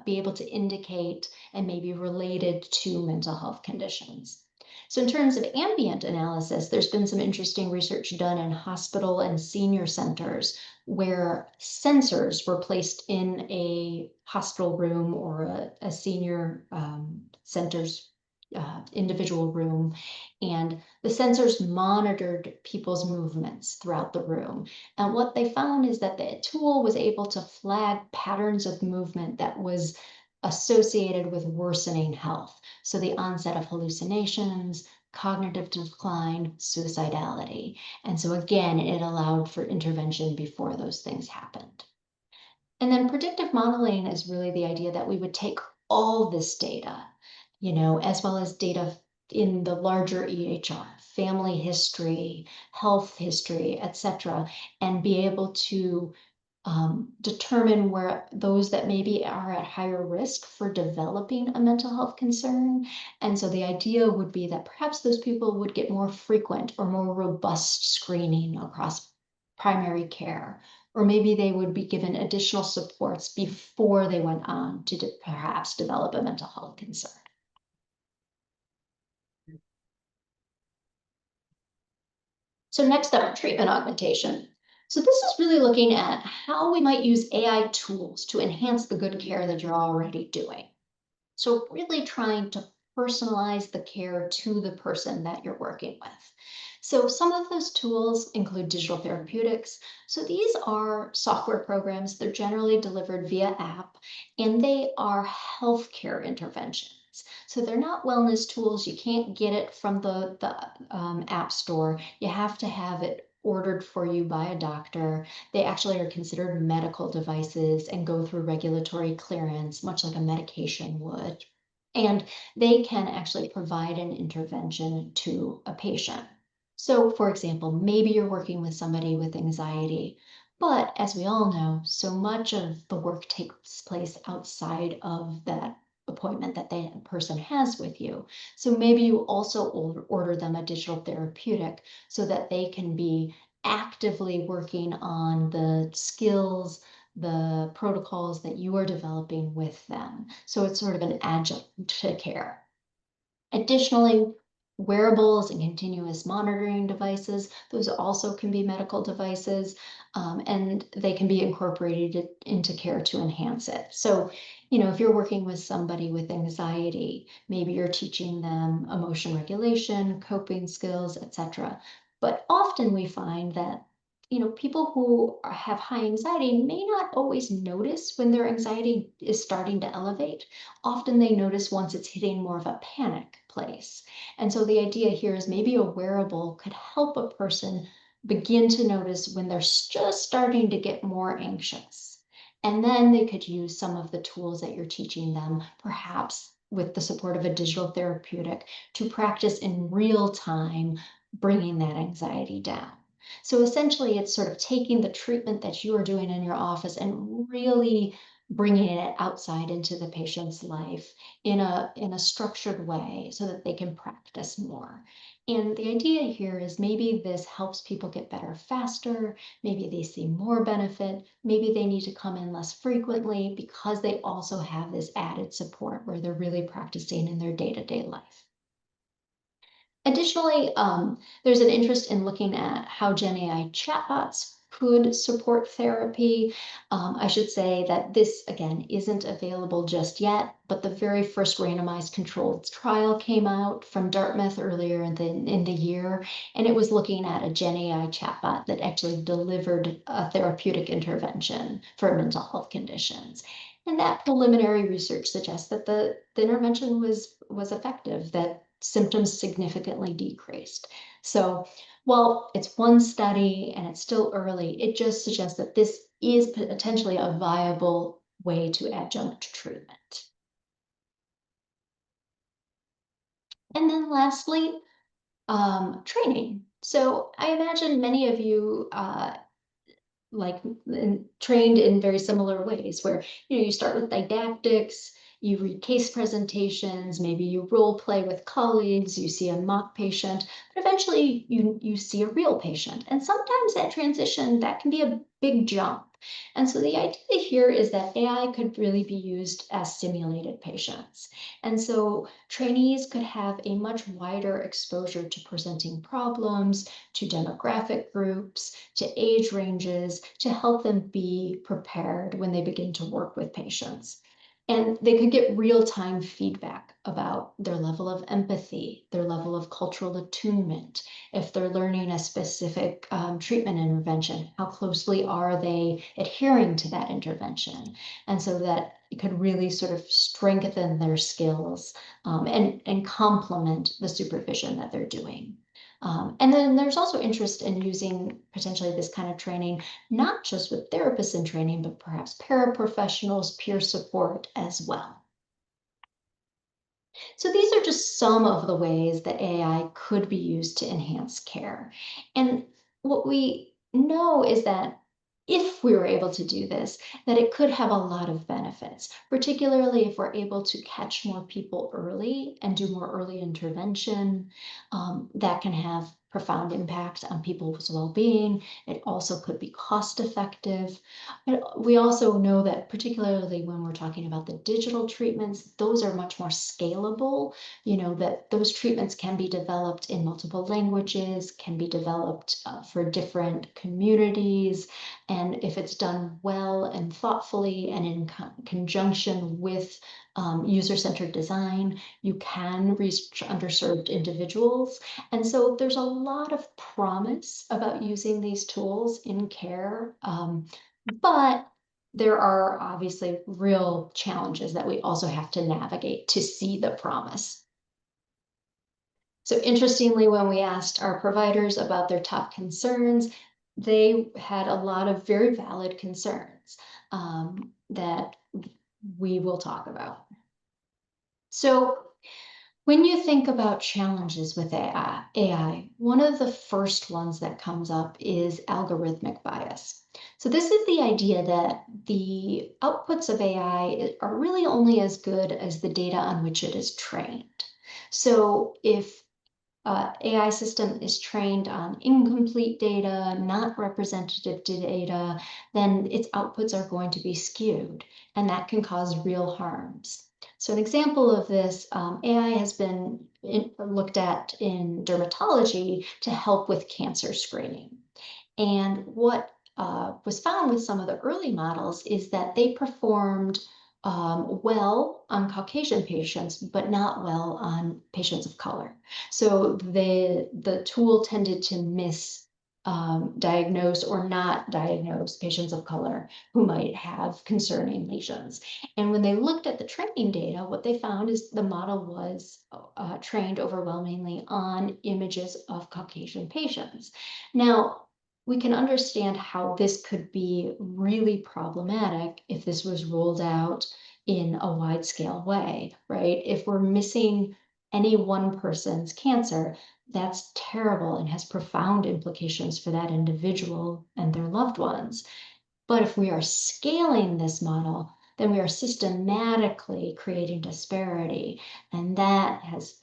be able to indicate and may be related to mental health conditions. So in terms of ambient analysis, there's been some interesting research done in hospital and senior centers where sensors were placed in a hospital room or a senior center's individual room, and the sensors monitored people's movements throughout the room. And what they found is that the tool was able to flag patterns of movement that was associated with worsening health. So the onset of hallucinations, cognitive decline, suicidality. And so again, it allowed for intervention before those things happened. And then predictive modeling is really the idea that we would take all this data, as well as data in the larger EHR, family history, health history, etc., and be able to determine where those that maybe are at higher risk for developing a mental health concern. And so the idea would be that perhaps those people would get more frequent or more robust screening across primary care, or maybe they would be given additional supports before they went on to perhaps develop a mental health concern. So next up, treatment augmentation. So this is really looking at how we might use AI tools to enhance the good care that you're already doing. So really trying to personalize the care to the person that you're working with. So some of those tools include digital therapeutics. So these are software programs. They're generally delivered via app, and they are healthcare interventions. So they're not wellness tools. You can't get it from the app store. You have to have it ordered for you by a doctor. They actually are considered medical devices and go through regulatory clearance, much like a medication would. And they can actually provide an intervention to a patient. So, for example, maybe you're working with somebody with anxiety, but as we all know, so much of the work takes place outside of that appointment that that person has with you. So maybe you also order them a digital therapeutic so that they can be actively working on the skills, the protocols that you are developing with them. So it's sort of an adjunct to care. Additionally, wearables and continuous monitoring devices, those also can be medical devices, and they can be incorporated into care to enhance it. So, if you're working with somebody with anxiety, maybe you're teaching them emotion regulation, coping skills, etc. But often we find that people who have high anxiety may not always notice when their anxiety is starting to elevate. Often they notice once it's hitting more of a panic place. And so the idea here is maybe a wearable could help a person begin to notice when they're just starting to get more anxious. And then they could use some of the tools that you're teaching them, perhaps with the support of a digital therapeutic, to practice in real time, bringing that anxiety down. So essentially, it's sort of taking the treatment that you are doing in your office and really bringing it outside into the patient's life in a structured way so that they can practice more. And the idea here is maybe this helps people get better faster, maybe they see more benefit, maybe they need to come in less frequently because they also have this added support where they're really practicing in their day-to-day life. Additionally, there's an interest in looking at how Gen AI chatbots could support therapy. I should say that this, again, isn't available just yet, but the very first randomized controlled trial came out from Dartmouth earlier in the year, and it was looking at a Gen AI chatbot that actually delivered a therapeutic intervention for mental health conditions. And that preliminary research suggests that the intervention was effective, that symptoms significantly decreased. So while it's one study and it's still early, it just suggests that this is potentially a viable way to adjunct treatment. And then lastly, training. So I imagine many of you trained in very similar ways where you start with didactics, You read case presentations, maybe you role play with colleagues, you see a mock patient, but eventually you see a real patient. And sometimes that transition, that can be a big jump. And so the idea here is that AI could really be used as simulated patients. And so trainees could have a much wider exposure to presenting problems, to demographic groups, to age ranges, to help them be prepared when they begin to work with patients. And they could get real-time feedback about their level of empathy, their level of cultural attunement, if they're learning a specific treatment intervention, how closely are they adhering to that intervention? And so that it could really sort of strengthen their skills and complement the supervision that they're doing. And then there's also interest in using potentially this kind of training, not just with therapists in training, but perhaps paraprofessionals, peer support as well. So these are just some of the ways that AI could be used to enhance care. And what we know is that if we were able to do this, that it could have a lot of benefits, particularly if we're able to catch more people early and do more early intervention. That can have profound impact on people's well-being. It also could be cost effective. We also know that particularly when we're talking about the digital treatments, those are much more scalable, that those treatments can be developed in multiple languages, can be developed for different communities. And if it's done well and thoughtfully and in conjunction with user-centered design, you can reach underserved individuals. And so there's a lot of promise about using these tools in care. But there are obviously real challenges that we also have to navigate to see the promise. So interestingly, when we asked our providers about their top concerns, they had a lot of very valid concerns that we will talk about. So when you think about challenges with AI, one of the first ones that comes up is algorithmic bias. So this is the idea that the outputs of AI are really only as good as the data on which it is trained. So if AI system is trained on incomplete data, not representative data, then its outputs are going to be skewed, and that can cause real harms. So an example of this, AI has been looked at in dermatology to help with cancer screening. And what was found with some of the early models is that they performed well on Caucasian patients, but not well on patients of color. So the tool tended to diagnose or not diagnose patients of color who might have concerning lesions. And when they looked at the training data, what they found is the model was trained overwhelmingly on images of Caucasian patients. Now, we can understand how this could be really problematic if this was rolled out in a wide scale way, right? If we're missing any one person's cancer, that's terrible and has profound implications for that individual and their loved ones. But if we are scaling this model, then we are systematically creating disparity, and that has,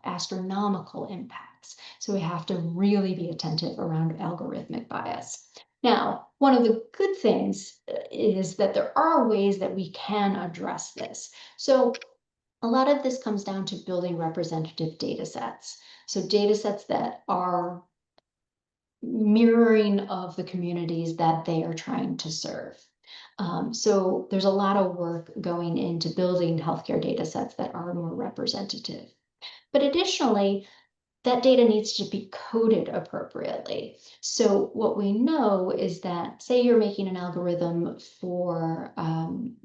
astronomical impacts. So we have to really be attentive around algorithmic bias. Now, one of the good things is that there are ways that we can address this. So a lot of this comes down to building representative data sets. So data sets that are mirroring of the communities that they are trying to serve. So there's a lot of work going into building healthcare data sets that are more representative. But additionally, that data needs to be coded appropriately. So what we know is that, say you're making an algorithm for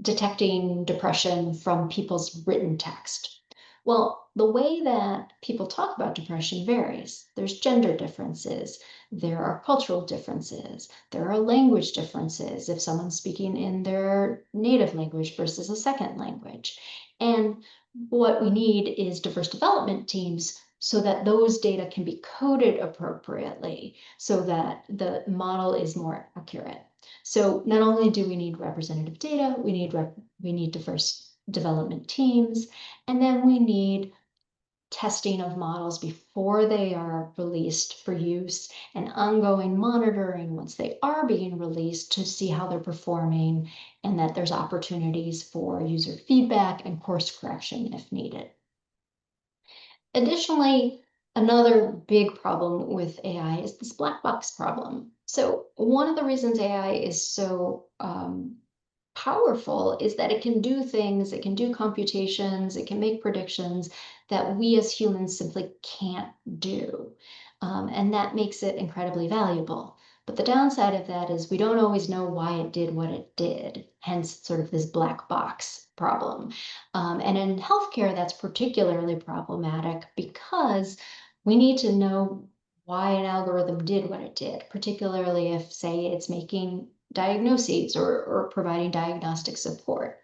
detecting depression from people's written text. Well, the way that people talk about depression varies. There's gender differences, there are cultural differences, there are language differences if someone's speaking in their native language versus a second language. And what we need is diverse development teams so that those data can be coded appropriately so that the model is more accurate. So not only do we need representative data, we need diverse development teams, and then we need testing of models before they are released for use and ongoing monitoring once they are being released to see how they're performing and that there's opportunities for user feedback and course correction if needed. Additionally, another big problem with AI is this black box problem. So one of the reasons AI is so powerful is that it can do things, it can do computations, it can make predictions that we as humans simply can't do. And that makes it incredibly valuable. But the downside of that is we don't always know why it did what it did, hence sort of this black box problem. And in healthcare, that's particularly problematic because we need to know why an algorithm did what it did, particularly if, say, it's making diagnoses or providing diagnostic support.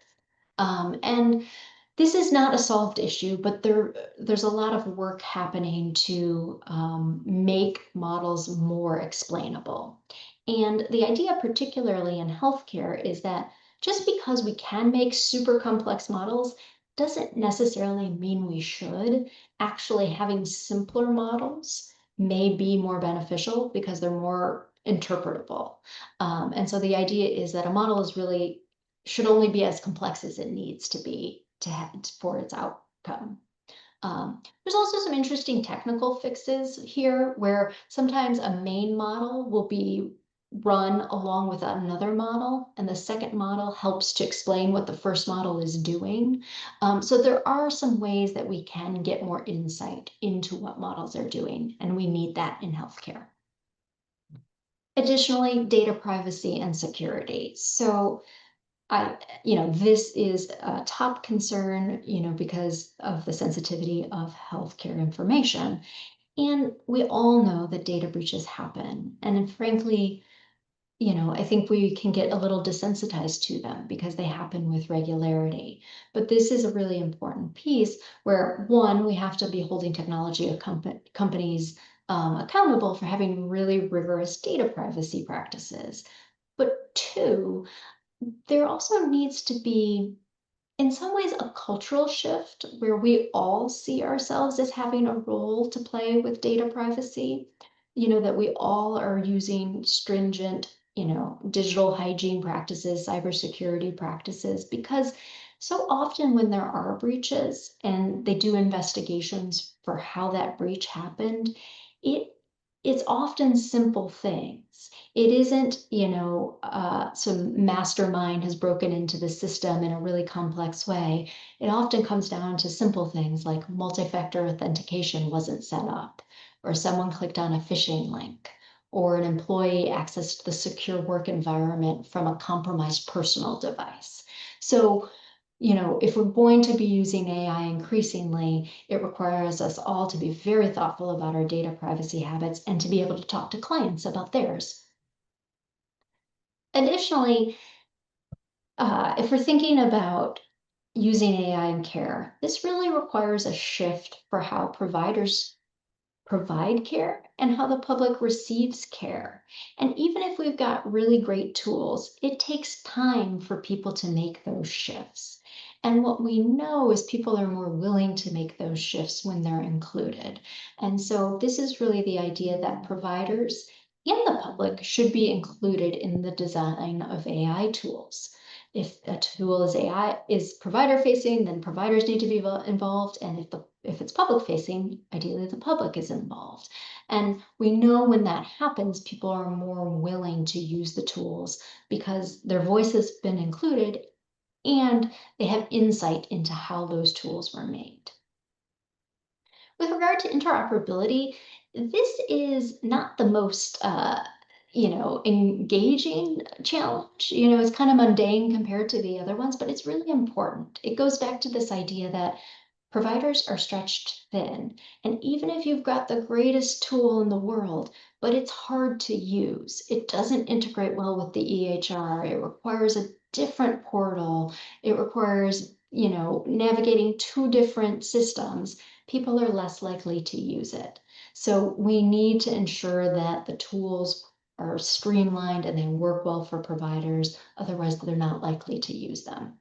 And this is not a solved issue, but there's a lot of work happening to make models more explainable. And the idea, particularly in healthcare, is that just because we can make super complex models doesn't necessarily mean we should. Actually, having simpler models may be more beneficial because they're more interpretable. And so the idea is that a model is really should only be as complex as it needs to be for its outcome. There's also some interesting technical fixes here where sometimes a main model will be run along with another model, and the second model helps to explain what the first model is doing. So there are some ways that we can get more insight into what models are doing, and we need that in healthcare. Additionally, data privacy and security. So this is a top concern, because of the sensitivity of healthcare information. And we all know that data breaches happen. And frankly, I think we can get a little desensitized to them because they happen with regularity. But this is a really important piece where, one, we have to be holding technology companies accountable for having really rigorous data privacy practices. But two, there also needs to be, in some ways, a cultural shift where we all see ourselves as having a role to play with data privacy, that we all are using stringent, digital hygiene practices, cybersecurity practices, because so often when there are breaches and they do investigations for how that breach happened, it it's often simple things. It isn't, some mastermind has broken into the system in a really complex way. It often comes down to simple things like multi-factor authentication wasn't set up, or someone clicked on a phishing link, or an employee accessed the secure work environment from a compromised personal device. So, if we're going to be using AI increasingly, it requires us all to be very thoughtful about our data privacy habits and to be able to talk to clients about theirs. Additionally, if we're thinking about using AI in care, this really requires a shift for how providers provide care and how the public receives care. And even if we've got really great tools, it takes time for people to make those shifts. And what we know is people are more willing to make those shifts when they're included. And so this is really the idea that providers and the public should be included in the design of AI tools. If a tool is provider facing, then providers need to be involved. And if it's public facing, ideally the public is involved. And we know when that happens, people are more willing to use the tools because their voice has been included and they have insight into how those tools were made. With regard to interoperability, this is not the most engaging challenge. It's kind of mundane compared to the other ones, but it's really important. It goes back to this idea that providers are stretched thin. And even if you've got the greatest tool in the world, but it's hard to use, it doesn't integrate well with the EHR, it requires a different portal, it requires, navigating two different systems, people are less likely to use it. So we need to ensure that the tools are streamlined and they work well for providers, otherwise they're not likely to use them.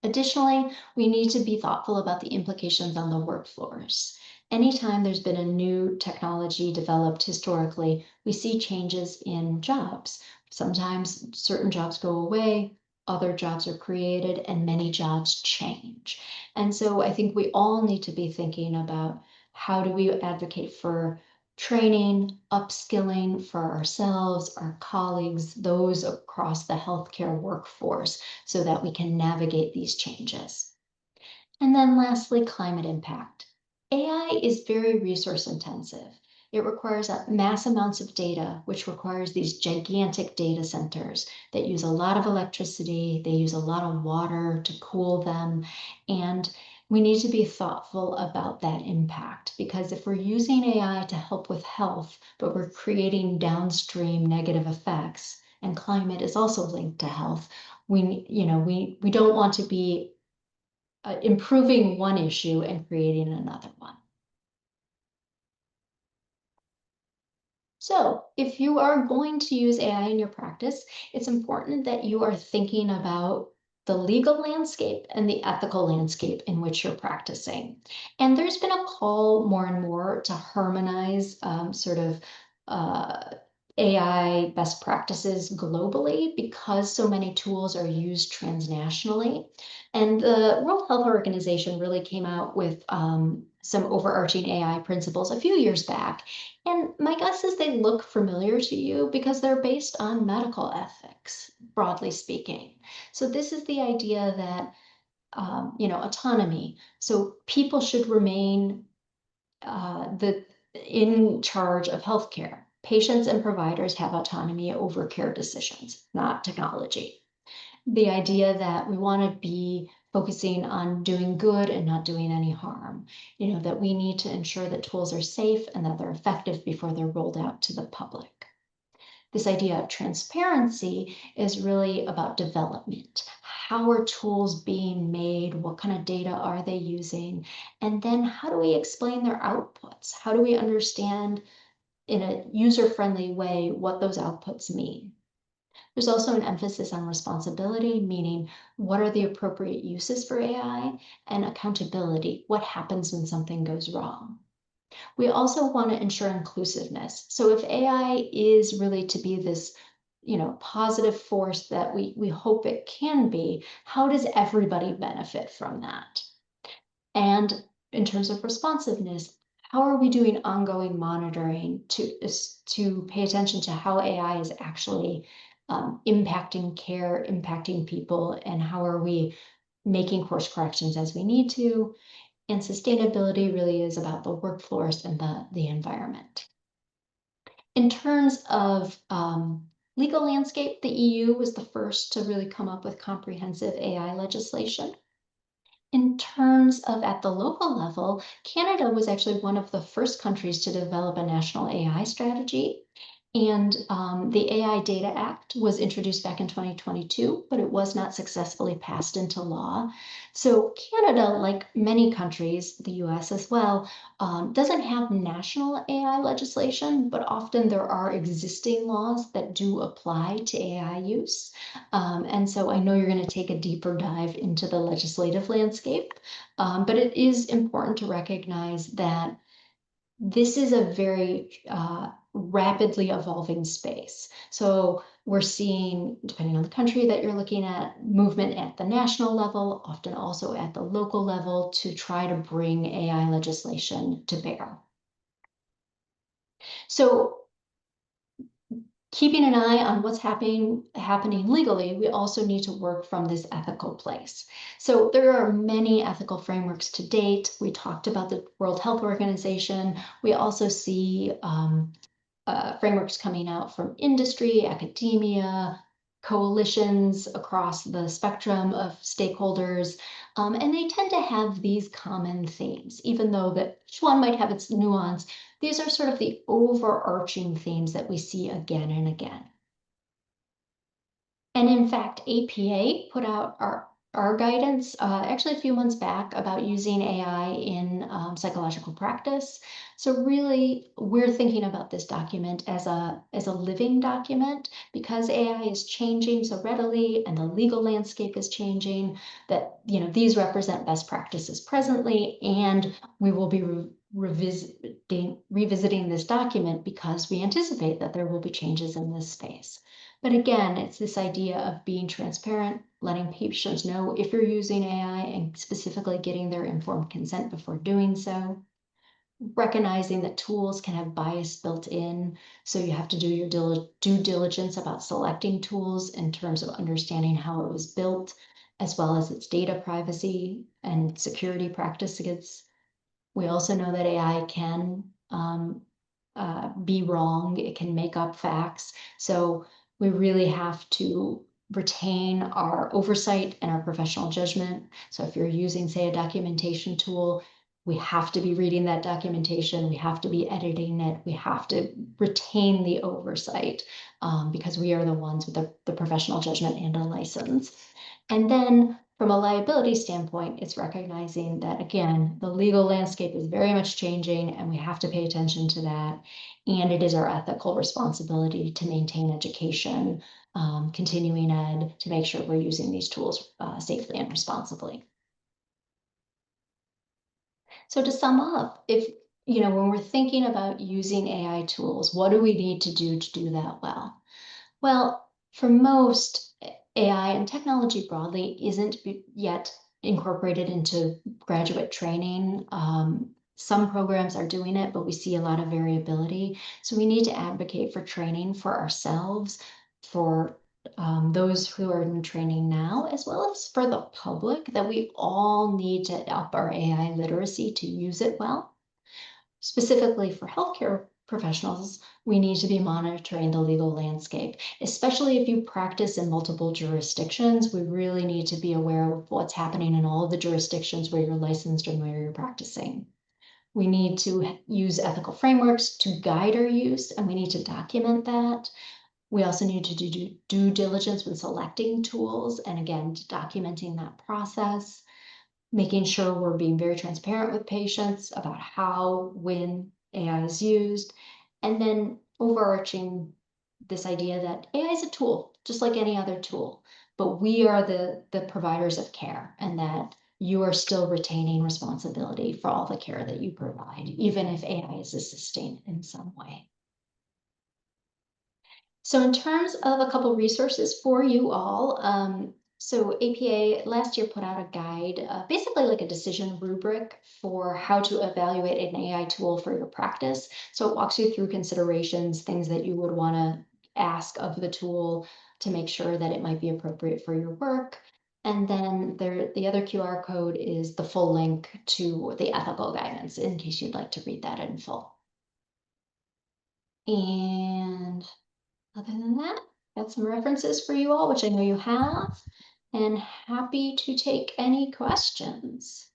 Additionally, we need to be thoughtful about the implications on the workforce. Anytime there's been a new technology developed historically, we see changes in jobs. Sometimes certain jobs go away, other jobs are created, and many jobs change. And so I think we all need to be thinking about how do we advocate for training, upskilling for ourselves, our colleagues, those across the healthcare workforce, so that we can navigate these changes. And then lastly, climate impact. AI is very resource intensive. It requires mass amounts of data, which requires these gigantic data centers that use a lot of electricity, they use a lot of water to cool them, and we need to be thoughtful about that impact, because if we're using AI to help with health, but we're creating downstream negative effects, and climate is also linked to health, we don't want to be improving one issue and creating another one. So if you are going to use AI in your practice, it's important that you are thinking about the legal landscape and the ethical landscape in which you're practicing. And there's been a call more and more to harmonize uh, AI best practices globally, because so many tools are used transnationally. And the World Health Organization really came out with some overarching AI principles a few years back. And my guess is they look familiar to you because they're based on medical ethics, broadly speaking. So this is the idea that, autonomy. So people should remain in charge of healthcare. Patients and providers have autonomy over care decisions, not technology. The idea that we want to be focusing on doing good and not doing any harm, that we need to ensure that tools are safe and that they're effective before they're rolled out to the public. This idea of transparency is really about development. How are tools being made? What kind of data are they using? And then how do we explain their outputs? How do we understand in a user-friendly way what those outputs mean? There's also an emphasis on responsibility, meaning what are the appropriate uses for AI, and accountability, what happens when something goes wrong. We also want to ensure inclusiveness. So if AI is really to be this, positive force that we hope it can be, how does everybody benefit from that? And in terms of responsiveness, how are we doing ongoing monitoring to pay attention to how AI is actually impacting care, impacting people, and how are we making course corrections as we need to? And sustainability really is about the workforce and the environment. In terms of legal landscape, the EU was the first to really come up with comprehensive AI legislation. In terms of at the local level, Canada was actually one of the first countries to develop a national AI strategy. And the AI Data Act was introduced back in 2022, but it was not successfully passed into law. So Canada, like many countries, the US as well, doesn't have national AI legislation, but often there are existing laws that do apply to AI use. And so I know you're going to take a deeper dive into the legislative landscape, but it is important to recognize that this is a very rapidly evolving space. So we're seeing, depending on the country that you're looking at, movement at the national level, often also at the local level, to try to bring AI legislation to bear. So keeping an eye on what's happening legally, we also need to work from this ethical place. So there are many ethical frameworks to date. We talked about the World Health Organization. We also see frameworks coming out from industry, academia, coalitions across the spectrum of stakeholders, and they tend to have these common themes, even though that each one might have its nuance. These are sort of the overarching themes that we see again and again. And in fact, APA put out our guidance actually a few months back about using AI in psychological practice. So really, we're thinking about this document as a living document because AI is changing so readily and the legal landscape is changing. That these represent best practices presently, and we will be revisiting this document because we anticipate that there will be changes in this space. But again, it's this idea of being transparent, letting patients know if you're using AI and specifically getting their informed consent before doing so. Recognizing that tools can have bias built in, so you have to do your due diligence about selecting tools in terms of understanding how it was built, as well as its data privacy and security practices. We also know that AI can be wrong. It can make up facts. So we really have to retain our oversight and our professional judgment. So if you're using, say, a documentation tool, we have to be reading that documentation. We have to be editing it. We have to retain the oversight because we are the ones with the professional judgment and a license. And then from a liability standpoint, it's recognizing that, again, the legal landscape is very much changing and we have to pay attention to that. And it is our ethical responsibility to maintain education, continuing ed, to make sure we're using these tools safely and responsibly. So to sum up, when we're thinking about using AI tools, what do we need to do that well? Well, for most, AI and technology broadly isn't yet incorporated into graduate training. Some programs are doing it, but we see a lot of variability. So we need to advocate for training for ourselves, for those who are in training now, as well as for the public, that we all need to up our AI literacy to use it well. Specifically for healthcare professionals, we need to be monitoring the legal landscape, especially if you practice in multiple jurisdictions. We really need to be aware of what's happening in all of the jurisdictions where you're licensed and where you're practicing. We need to use ethical frameworks to guide our use, and we need to document that. We also need to do due diligence when selecting tools, and again, documenting that process, making sure we're being very transparent with patients about how, when AI is used, and then overarching this idea that AI is a tool, just like any other tool, but we are the providers of care, and that you are still retaining responsibility for all the care that you provide, even if AI is assisting in some way. So in terms of a couple resources for you all, so APA last year put out a guide, basically like a decision rubric for how to evaluate an AI tool for your practice. So it walks you through considerations, things that you would want to ask of the tool to make sure that it might be appropriate for your work. And then the other QR code is the full link to the ethical guidance in case you'd like to read that in full. And other than that, got some references for you all, which I know you have, and happy to take any questions.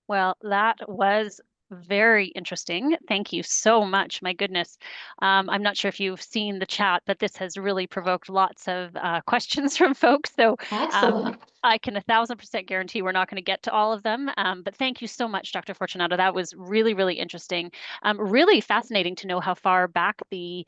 Well, that was very interesting. Thank you so much. My goodness. I'm not sure if you've seen the chat, but this has really provoked lots of questions from folks. So Excellent. I can 1,000% guarantee we're not going to get to all of them. But thank you so much, Dr. Fortunato. That was really, really interesting. Really fascinating to know how far back the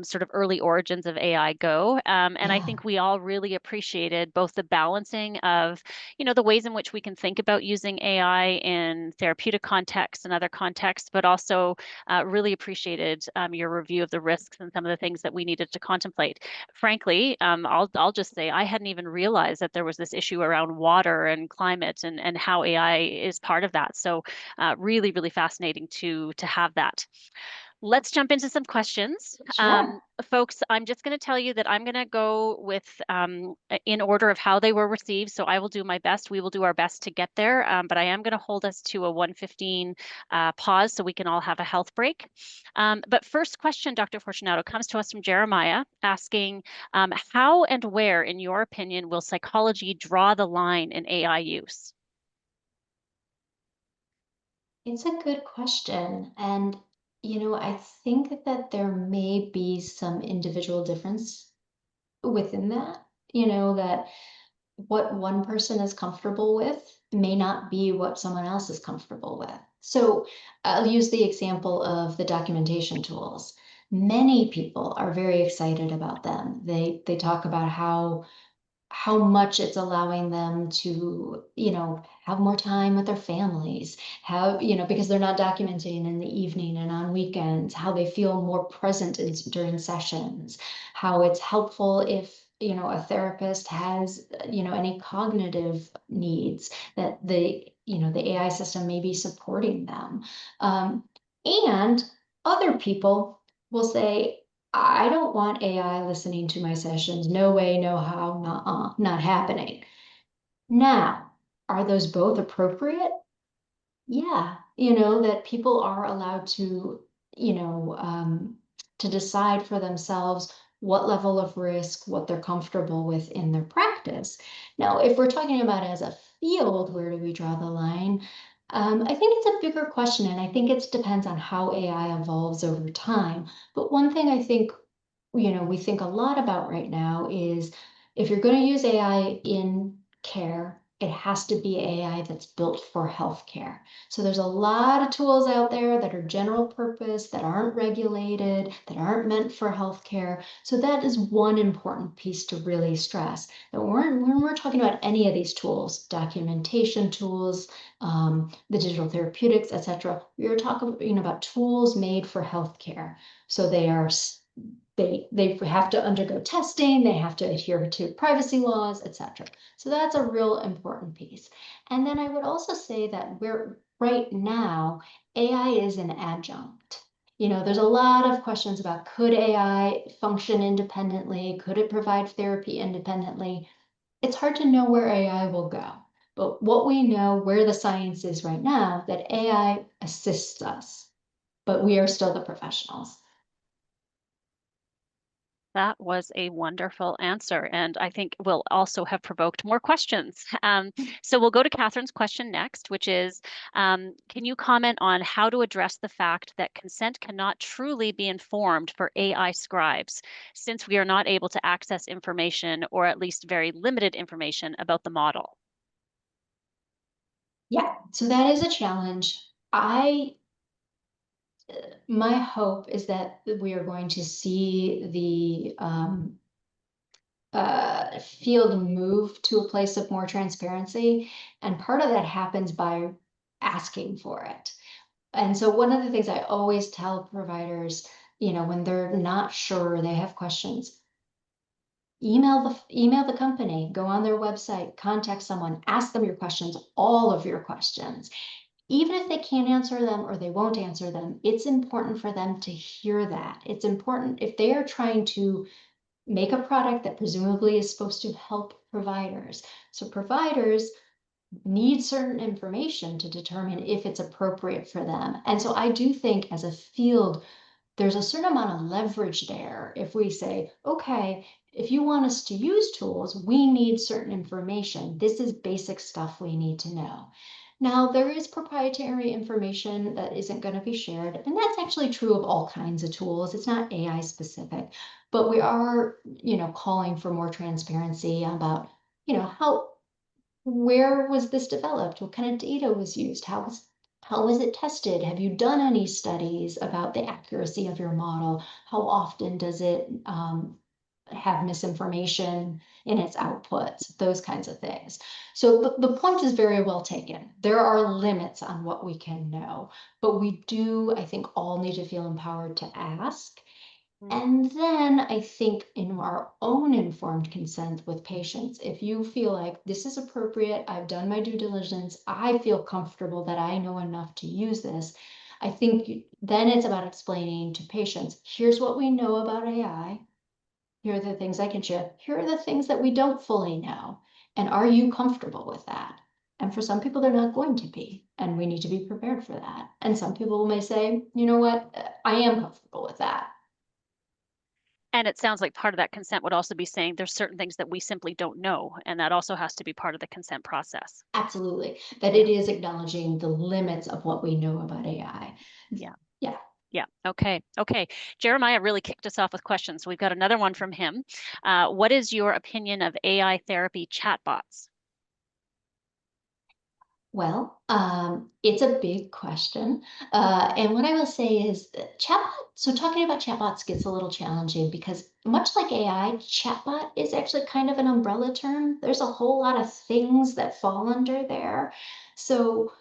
sort of early origins of AI go. And I Yeah. think we all really appreciated both the balancing of, the ways in which we can think about using AI in therapeutic contexts and other contexts, but also really appreciated your review of the risks and some of the things that we needed to contemplate. Frankly, I'll just say I hadn't even realized that there was this issue around water and climate and how AI is part of that. So really, really fascinating to have that. Let's jump into some questions. Sure. Folks, I'm just going to tell you that I'm going to go with in order of how they were received. So I will do my best. We will do our best to get there. But I am going to hold us to a 1:15 pause so we can all have a health break. But first question, Dr. Fortunato, comes to us from Jeremiah asking, how and where, in your opinion, will psychology draw the line in AI use? It's a good question. And, I think that there may be some individual difference within that, you know, that what one person is comfortable with may not be what someone else is comfortable with. So I'll use the example of the documentation tools. Many people are very excited about them. They talk about how much it's allowing them to, you know, have more time with their families, have, you know, because they're not documenting in the evening and on weekends, how they feel more present during sessions, how it's helpful if, you know, a therapist has, you know, any cognitive needs that you know, the AI system may be supporting them. And other people will say, I don't want AI listening to my sessions. No way, no how, not happening. Now, are those both appropriate? Yeah, you know, that people are allowed to, you know, to decide for themselves what level of risk, what they're comfortable with in their practice. Now, if we're talking about as a field, where do we draw the line? I think it's a bigger question, and I think it depends on how AI evolves over time. But one thing I think, you know, we think a lot about right now is if you're going to use AI in care, it has to be AI that's built for healthcare. So there's a lot of tools out there that are general purpose, that aren't regulated, that aren't meant for healthcare. So that is one important piece to really stress. That when we're talking about any of these tools, documentation tools, the digital therapeutics, etc., we are talking, you know, about tools made for healthcare. So they have to undergo testing, they have to adhere to privacy laws, etc. So that's a real important piece. And then I would also say that right now, AI is an adjunct. You know, there's a lot of questions about, could AI function independently? Could it provide therapy independently? It's hard to know where AI will go. But what we know, where the science is right now, that AI assists us, but we are still the professionals. That was a wonderful answer, and I think will also have provoked more questions. So we'll go to Catherine's question next, which is, can you comment on how to address the fact that consent cannot truly be informed for AI scribes, since we are not able to access information, or at least very limited information, about the model? Yeah, so that is a challenge. My hope is that we are going to see the field move to a place of more transparency. And part of that happens by asking for it. And so one of the things I always tell providers, you know, when they're not sure, they have questions, email the company, go on their website, contact someone, ask them your questions, all of your questions. Even if they can't answer them or they won't answer them, it's important for them to hear that. It's important if they are trying to make a product that presumably is supposed to help providers. So providers need certain information to determine if it's appropriate for them. And so I do think as a field, there's a certain amount of leverage there. If we say, okay, if you want us to use tools, we need certain information. This is basic stuff we need to know. Now, there is proprietary information that isn't going to be shared, and that's actually true of all kinds of tools. It's not AI specific, but we are, you know, calling for more transparency about, you know, where was this developed? What kind of data was used? How was it tested? Have you done any studies about the accuracy of your model? How often does it have misinformation in its outputs? Those kinds of things. So the point is very well taken. There are limits on what we can know, but we do, I think, all need to feel empowered to ask. And then I think in our own informed consent with patients, if you feel like this is appropriate, I've done my due diligence, I feel comfortable that I know enough to use this, I think then it's about explaining to patients, here's what we know about AI, here are the things I can share, here are the things that we don't fully know, and are you comfortable with that? And for some people, they're not going to be, and we need to be prepared for that. And some people may say, you know what, I am comfortable with that. And it sounds like part of that consent would also be saying there's certain things that we simply don't know, and that also has to be part of the consent process. Absolutely. That Yeah. it is acknowledging the limits of what we know about AI. Yeah. Yeah. Yeah. Okay. Okay. Jeremiah really kicked us off with questions. So we've got another one from him. What is your opinion of AI therapy chatbots? Well, it's a big question. And what I will say is that so talking about chatbots gets a little challenging because much like AI, chatbot is actually kind of an umbrella term. There's a whole lot of things that fall under there. So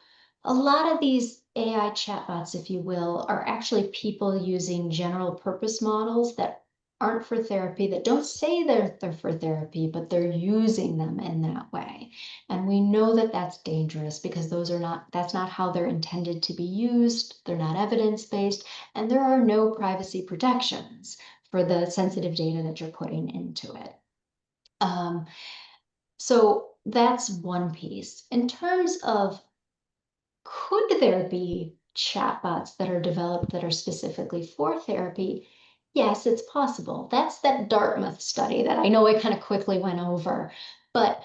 a lot of these AI chatbots, if you will, are actually people using general purpose models that aren't for therapy, that don't say they're for therapy, but they're using them in that way. And we know that that's dangerous because that's not how they're intended to be used. They're not evidence-based, and there are no privacy protections for the sensitive data that you're putting into it. Um, so that's one piece. In terms of could there be chatbots that are developed that are specifically for therapy? Yes, it's possible. That's that Dartmouth study that I know I kind of quickly went over, but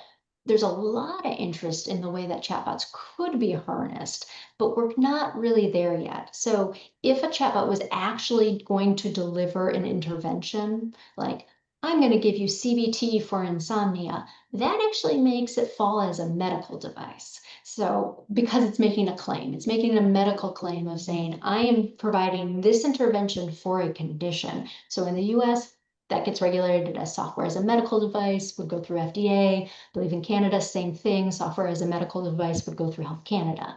there's a lot of interest in the way that chatbots could be harnessed, but we're not really there yet. So if a chatbot was actually going to deliver an intervention, like I'm going to give you CBT for insomnia, that actually makes it fall as a medical device. So, because it's making a claim, it's making a medical claim of saying, I am providing this intervention for a condition. So, in the US, that gets regulated as software as a medical device, would go through FDA. I believe in Canada, same thing. Software as a medical device would go through Health Canada.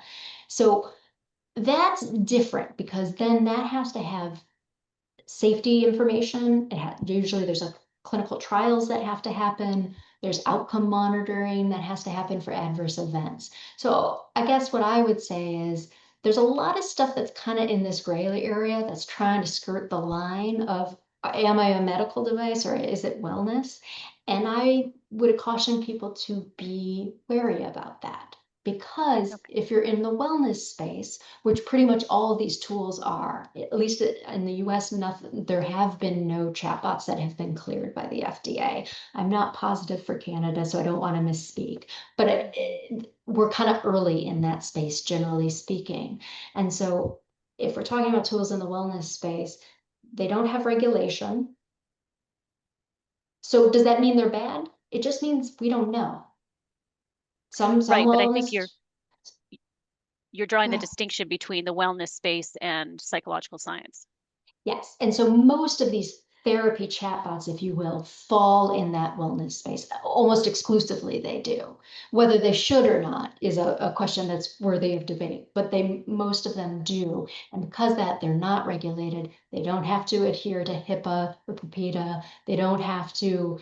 So, that's different because then that has to have safety information. Usually there's a clinical trials that have to happen. There's outcome monitoring that has to happen for adverse events. So I guess what I would say is there's a lot of stuff that's kind of in this gray area that's trying to skirt the line of am I a medical device or is it wellness? And I would caution people to be wary about that. Because Okay. if you're in the wellness space, which pretty much all of these tools are, at least in the US, nothing, there have been no chatbots that have been cleared by the FDA. I'm not positive for Canada, so I don't want to misspeak, but we're kind of early in that space, generally speaking. And so if we're talking about tools in the wellness space, they don't have regulation. So does that mean they're bad? It just means we don't know. Some Right, but I think wellness. you're drawing the Well, distinction between the wellness space and psychological science. yes. And so most of these therapy chatbots, if you will, fall in that wellness space. Almost exclusively they do. Whether they should or not is a question that's worthy of debate, but most of them do. And because that they're not regulated, they don't have to adhere to HIPAA or PIPEDA. They don't have to,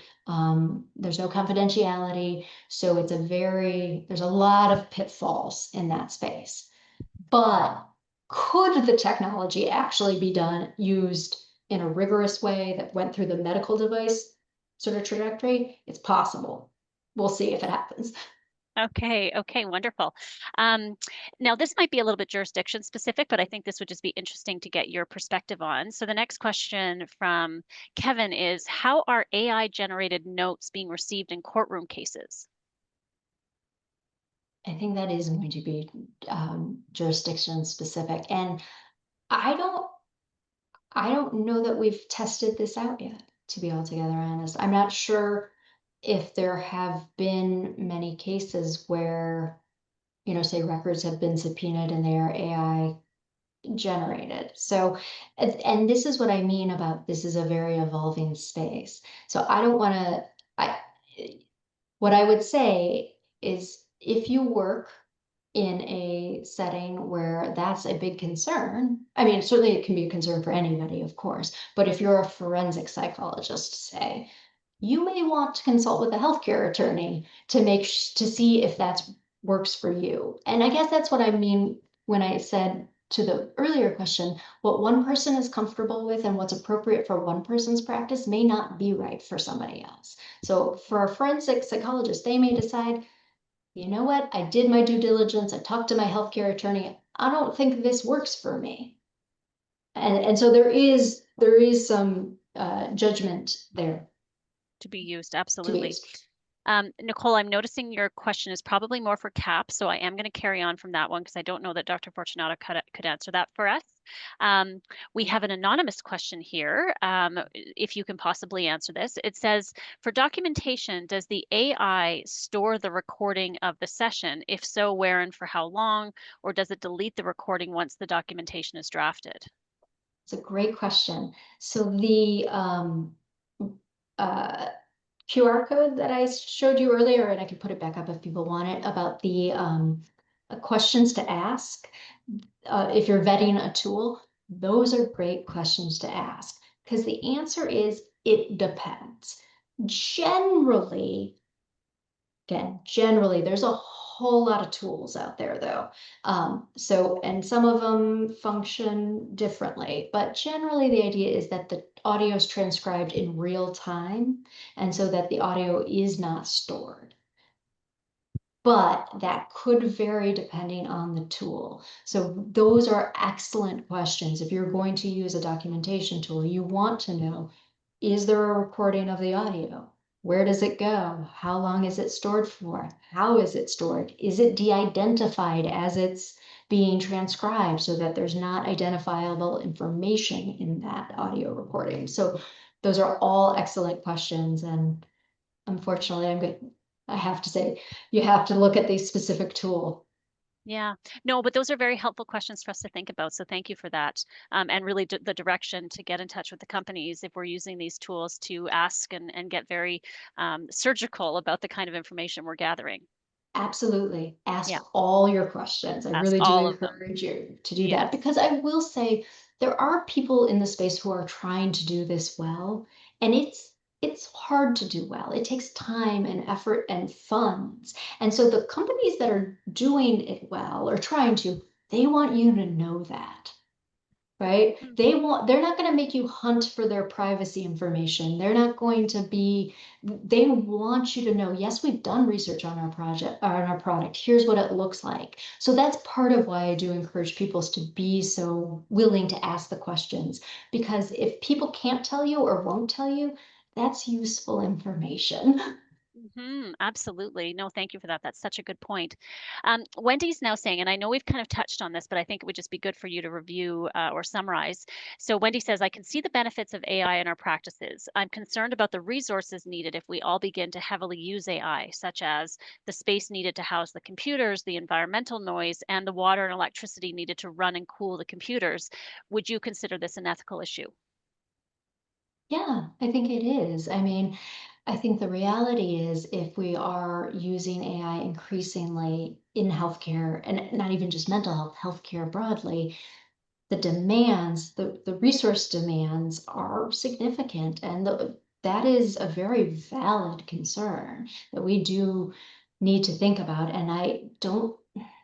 there's no confidentiality. So there's a lot of pitfalls in that space. But could the technology actually be used in a rigorous way that went through the medical device sort of trajectory? It's possible. We'll see if it happens. Okay, okay, wonderful. Um, Now, this might be a little bit jurisdiction specific, but I think this would just be interesting to get your perspective on. So the next question from Kevin is, how are AI generated notes being received in courtroom cases? I think that is going to be jurisdiction specific, and I don't I don't know that we've tested this out yet. To be altogether honest, I'm not sure if there have been many cases where say records have been subpoenaed and they are AI generated. So, and this is what I mean about this is a very evolving space. So I don't want to, I, what I would say is if you work in a setting where that's a big concern, I mean, certainly it can be a concern for anybody, of course, but if you're a forensic psychologist, say, you may want to consult with a healthcare attorney to to see if that works for you. And I guess that's what I mean when I said to the earlier question, what one person is comfortable with and what's appropriate for one person's practice may not be right for somebody else. So for a forensic psychologist, they may decide, you know what, I did my due diligence, I talked to my healthcare attorney, I don't think this works for me. And so there is some judgment there To be used, to be absolutely. used. Nicole, I'm noticing your question is probably more for CAP, so I am going to carry on from that one because I don't know that Dr. Fortunato could answer that for us. We have an anonymous question here, if you can possibly answer this. It says, for documentation, does the AI store the recording of the session? If so, where and for how long? Or does it delete the recording once the documentation is drafted? It's a great question. So the QR code that I showed you earlier, and I can put it back up if people want it, about the questions to ask. If you're vetting a tool, those are great questions to ask because the answer is it depends. Generally, again, generally, there's a whole lot of tools out there though. And some of them function differently, but generally the idea is that the audio is transcribed in real time, and so that the audio is not stored. But that could vary depending on the tool. So those are excellent questions. If you're going to use a documentation tool, you want to know, is there a recording of the audio? Where does it go? How long is it stored for? How is it stored? Is it de-identified as it's being transcribed so that there's not identifiable information in that audio recording? So those are all excellent questions. And unfortunately, I have to say, you have to look at the specific tool. Yeah, no, but those are very helpful questions for us to think about. So thank you for that. And really the direction to get in touch with the companies if we're using these tools to ask and get very surgical about the kind of information we're gathering. Absolutely. Yeah, Ask all your questions. I ask really do all of them. encourage you to do Yeah. that because I will say there are people in the space who are trying to do this well, and it's hard to do well. It takes time and effort and funds. And so the companies that are doing it well or trying to, they want you to know that. Right? Mhm. They're not going to make you hunt for their privacy information. They're not going to be, they want you to know, yes, we've done research on our project or on our product. Here's what it looks like. So that's part of why I do encourage people to be so willing to ask the questions, because if people can't tell you or won't tell you, that's useful information. Absolutely. No, thank you for that. That's such a good point. Wendy's now saying, and I know we've kind of touched on this, but I think it would just be good for you to review or summarize. So Wendy says, I can see the benefits of AI in our practices. I'm concerned about the resources needed if we all begin to heavily use AI, such as the space needed to house the computers, the environmental noise, and the water and electricity needed to run and cool the computers. Would you consider this an ethical issue? Yeah, I think it is. I mean, I think the reality is if we are using AI increasingly in healthcare, and not even just mental health, healthcare broadly, the demands, the resource demands are significant. And that is a very valid concern that we do need to think about. And I don't,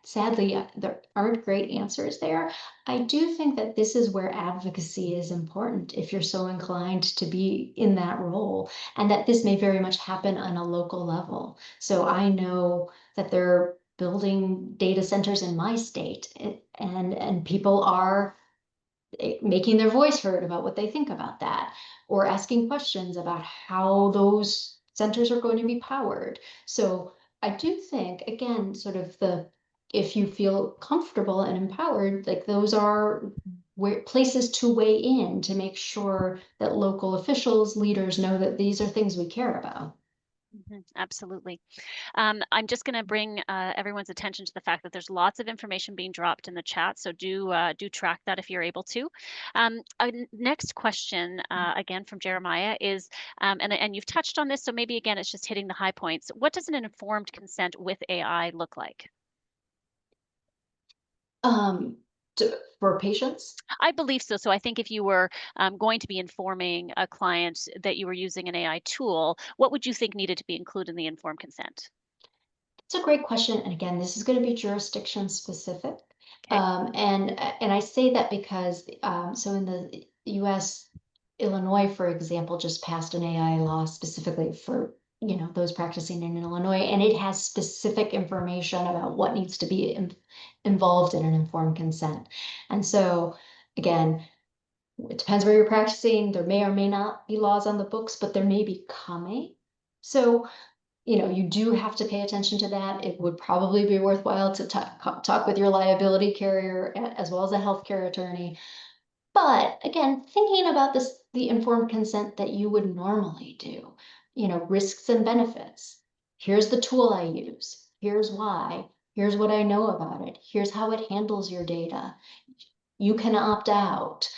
sadly, there aren't great answers there. I do think that this is where advocacy is important if you're so inclined to be in that role, and that this may very much happen on a local level. So I know that they're building data centers in my state, and people are making their voice heard about what they think about that, or asking questions about how those centers are going to be powered. So I do think, again, sort of if you feel comfortable and empowered, like those are places to weigh in to make sure that local officials, leaders know that these are things we care about. Absolutely. I'm just going to bring everyone's attention to the fact that there's lots of information being dropped in the chat, so do track that if you're able to. Next question, again from Jeremiah, is, and you've touched on this, so maybe again it's just hitting the high points. What does an informed consent with AI look like? Um, for patients. I believe so. So I think if you were going to be informing a client that you were using an AI tool, what would you think needed to be included in the informed consent? It's a great question. And again, this is going to be jurisdiction specific. Okay. And I say that because so in the US, Illinois, for example, just passed an AI law specifically for those practicing in Illinois, and it has specific information about what needs to be involved in an informed consent. And so again, it depends where you're practicing. There may or may not be laws on the books, but there may be coming. So you do have to pay attention to that. It would probably be worthwhile to talk with your liability carrier as well as a healthcare attorney. But again, thinking about the informed consent that you would normally do, risks and benefits. Here's the tool I use. Here's why. Here's what I know about it. Here's how it handles your data. You can opt out.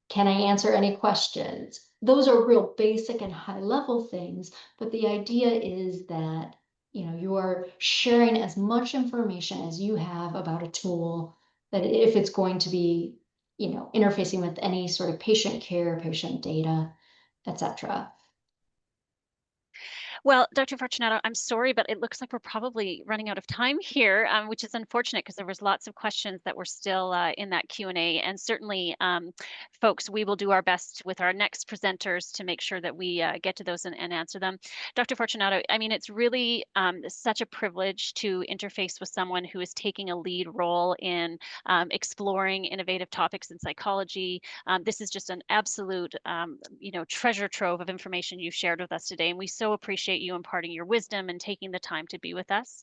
Can I answer any questions? Those are real basic and high level things, but the idea is that you are sharing as much information as you have about a tool, that if it's going to be interfacing with any sort of patient care, patient data, etc. Well, Dr. Fortunato, I'm sorry, but it looks like we're probably running out of time here, which is unfortunate because there was lots of questions that were still in that Q&A. And certainly, folks, we will do our best with our next presenters to make sure that we get to those and answer them. Dr. Fortunato, I mean, it's really such a privilege to interface with someone who is taking a lead role in exploring innovative topics in psychology. This is just an absolute, treasure trove of information you've shared with us today. And we so appreciate you imparting your wisdom and taking the time to be with us.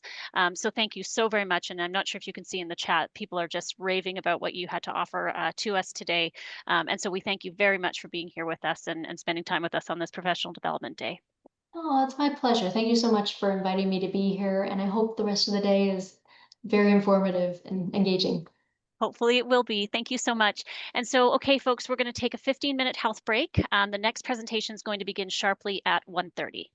So thank you so very much. And I'm not sure if you can see in the chat, people are just raving about what you had to offer to us today. And so we thank you very much for being here with us and spending time with us on this Professional Development Day. Oh, it's my pleasure. Thank you so much for inviting me to be here. And I hope the rest of the day is very informative and engaging. Hopefully it will be. Thank you so much. And so, okay, folks, we're going to take a 15-minute health break. The next presentation is going to begin sharply at 1:30.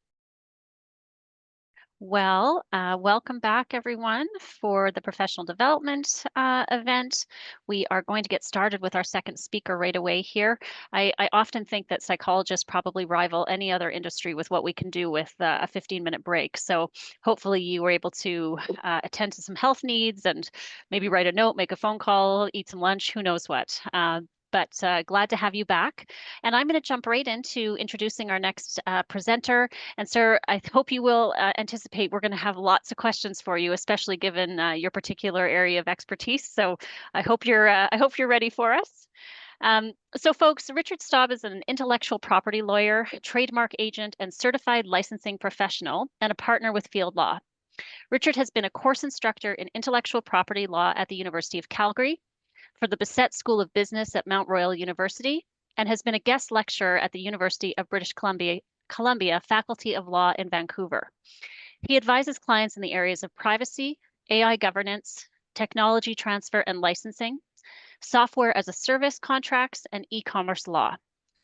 Well, welcome back, everyone, for the professional development event. We are going to get started with our second speaker right away here. I often think that psychologists probably rival any other industry with what we can do with a 15-minute break. So hopefully you were able to attend to some health needs and maybe write a note, make a phone call, eat some lunch, who knows what. But glad to have you back. And I'm going to jump right into introducing our next presenter. And sir, I hope you will anticipate we're going to have lots of questions for you, especially given your particular area of expertise. So I hope you're ready for us. So folks, Richard Stobbe is an intellectual property lawyer, trademark agent, and certified licensing professional, and a partner with Field Law. Richard has been a course instructor in intellectual property law at the University of Calgary, for the Bissett School of Business at Mount Royal University, and has been a guest lecturer at the University of British Columbia Faculty of Law in Vancouver. He advises clients in the areas of privacy, AI governance, technology transfer and licensing, software as a service contracts, and e-commerce law.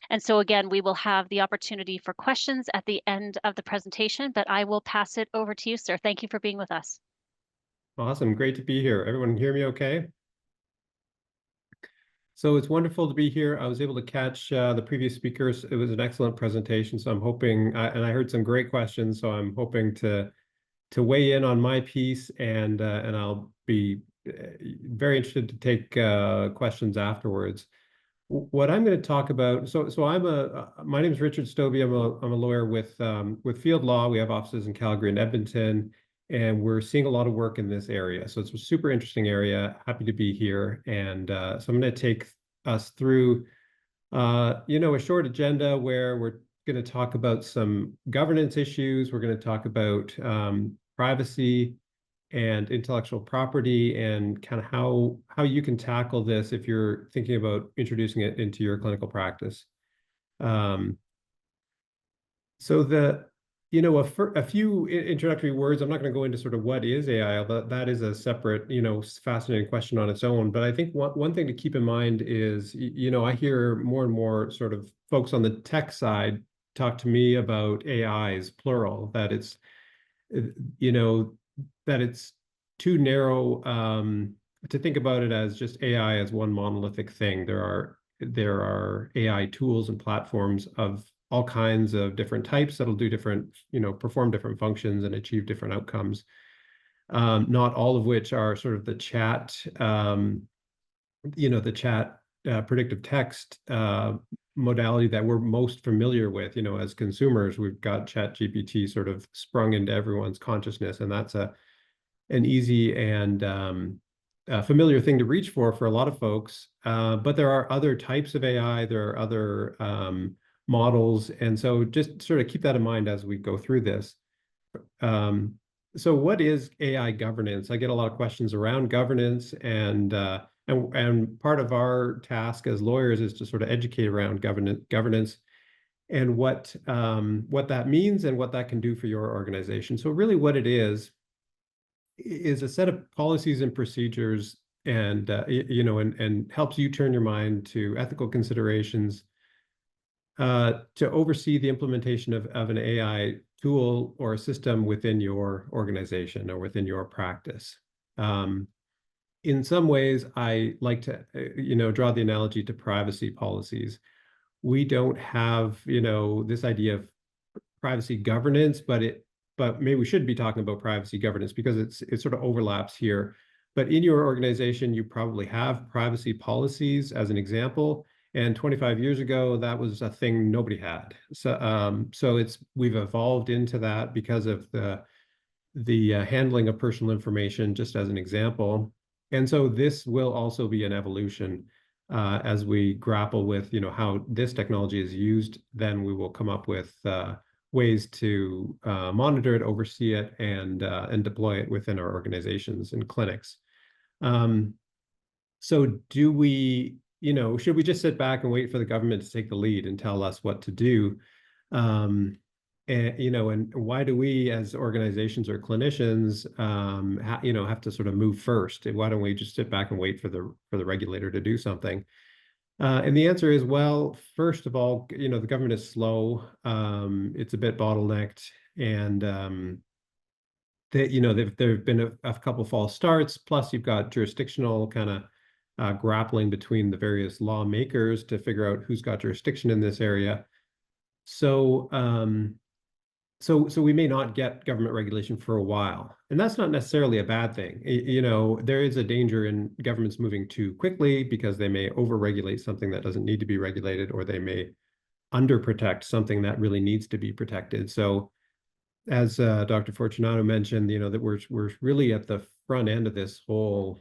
And so again, we will have the opportunity for questions at the end of the presentation, but I will pass it over to you, sir. Thank you for being with us. Awesome. Great to be here. Everyone hear me okay? So it's wonderful to be here. I was able to catch the previous speakers. It was an excellent presentation. So I'm hoping, and I heard some great questions. So I'm hoping to weigh in on my piece, and I'll be very interested to take questions afterwards. What I'm going to talk about. So my name is Richard Stobbe. I'm a lawyer with Field Law. We have offices in Calgary and Edmonton, and we're seeing a lot of work in this area. So it's a super interesting area. Happy to be here. And so I'm going to take us through, a short agenda where we're going to talk about some governance issues. We're going to talk about privacy and intellectual property, and kind of how you can tackle this if you're thinking about introducing it into your clinical practice. So a few introductory words. I'm not going to go into sort of what is AI. That is a separate, fascinating question on its own. But I think one thing to keep in mind is, I hear more and more sort of folks on the tech side talk to me about AIs, plural, that it's, that it's too narrow to think about it as just AI as one monolithic thing. There are AI tools and platforms of all kinds of different types that'll do different, perform different functions and achieve different outcomes. Not all of which are sort of the chat, predictive text modality that we're most familiar with. As consumers, we've got ChatGPT sort of sprung into everyone's consciousness, and that's an easy and familiar thing to reach for a lot of folks. But there are other types of AI. There are other models. And so just sort of keep that in mind as we go through this. So what is AI governance? I get a lot of questions around governance, and part of our task as lawyers is to sort of educate around governance and what that means and what that can do for your organization. So really what it is a set of policies and procedures, and and helps you turn your mind to ethical considerations to oversee the implementation of an AI tool or a system within your organization or within your practice. In some ways, I like to, draw the analogy to privacy policies. We don't have, this idea of privacy governance, but maybe we should be talking about privacy governance because it sort of overlaps here. But in your organization, you probably have privacy policies as an example. And 25 years ago, that was a thing nobody had. So we've evolved into that because of the handling of personal information, just as an example. And so this will also be an evolution as we grapple with, how this technology is used. Then we will come up with ways to monitor it, oversee it, and deploy it within our organizations and clinics. So do we, should we just sit back and wait for the government to take the lead and tell us what to do? And why do we as organizations or clinicians, have to sort of move first? Why don't we just sit back and wait for the regulator to do something? And the answer is, well, first of all, the government is slow. It's a bit bottlenecked, and there've been a couple false starts. Plus, you've got jurisdictional kind of grappling between the various lawmakers to figure out who's got jurisdiction in this area. So we may not get government regulation for a while, and that's not necessarily a bad thing. There is a danger in governments moving too quickly because they may overregulate something that doesn't need to be regulated, or they may underprotect something that really needs to be protected. So as Dr. Fortunato mentioned, that we're really at the front end of this whole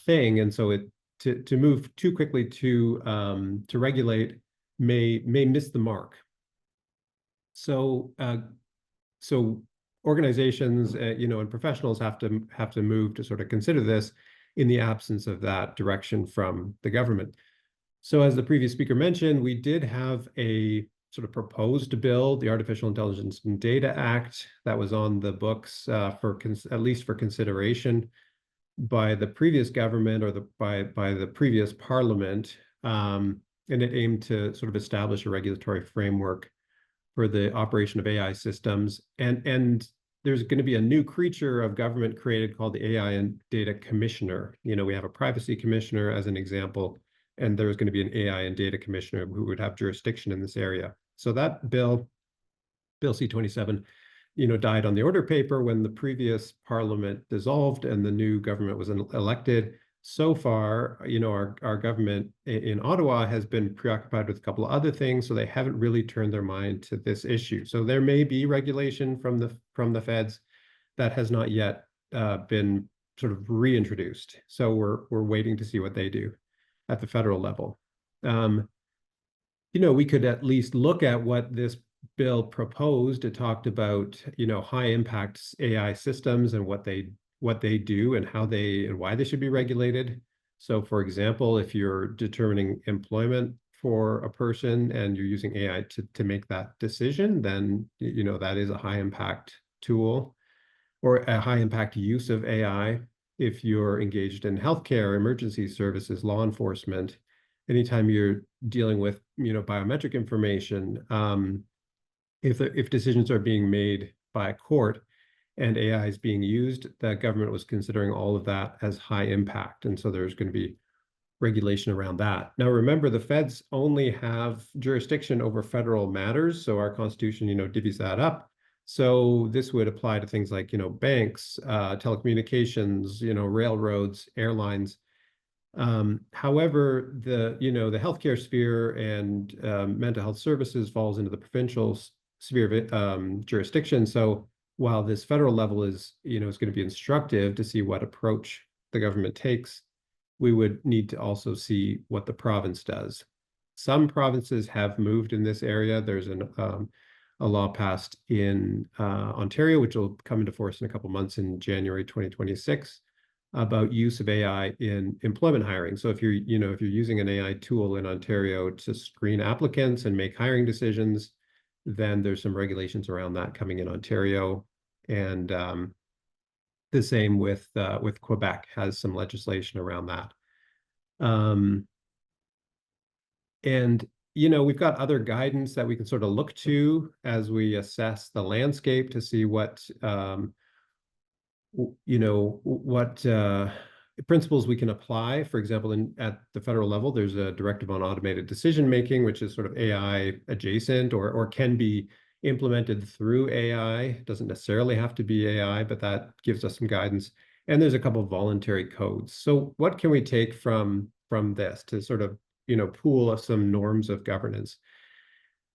thing, and so to move too quickly to regulate may miss the mark. So organizations, and professionals have to move to sort of consider this in the absence of that direction from the government. So as the previous speaker mentioned, we did have a sort of proposed bill, the Artificial Intelligence and Data Act, that was on the books at least for consideration by the previous government or by the previous parliament, and it aimed to sort of establish a regulatory framework for the operation of AI systems. And there's going to be a new creature of government created called the AI and Data Commissioner. We have a privacy commissioner as an example, and there's going to be an AI and Data Commissioner who would have jurisdiction in this area. So that bill C-27, died on the order paper when the previous parliament dissolved and the new government was elected. So far, our government in Ottawa has been preoccupied with a couple of other things, so they haven't really turned their mind to this issue. So there may be regulation from the feds that has not yet been sort of reintroduced. So we're waiting to see what they do at the federal level. We could at least look at what this bill proposed. It talked about, high impact AI systems and what they do and how and why they should be regulated. So for example, if you're determining employment for a person and you're using AI to make that decision, then, that is a high impact tool or a high impact use of AI. If you're engaged in healthcare, emergency services, law enforcement, anytime you're dealing with, biometric information, if decisions are being made by a court and AI is being used, the government was considering all of that as high impact. And so there's going to be regulation around that. Now, remember, the feds only have jurisdiction over federal matters. So our Constitution, divvies that up. So this would apply to things like, banks, telecommunications, railroads, airlines. However, the healthcare sphere and mental health services falls into the provincial sphere of jurisdiction. So while this federal level is going to be instructive to see what approach the government takes, we would need to also see what the province does. Some provinces have moved in this area. There's a law passed in Ontario, which will come into force in a couple months in January 2026, about use of AI in employment hiring. So if you're using an AI tool in Ontario to screen applicants and make hiring decisions, then there's some regulations around that coming in Ontario. And the same with Quebec has some legislation around that. And we've got other guidance that we can sort of look to as we assess the landscape to see what principles we can apply. For example, at the federal level, there's a directive on automated decision making, which is sort of AI adjacent or can be implemented through AI. It doesn't necessarily have to be AI, but that gives us some guidance. And there's a couple of voluntary codes. So what can we take from this to sort of pool of some norms of governance?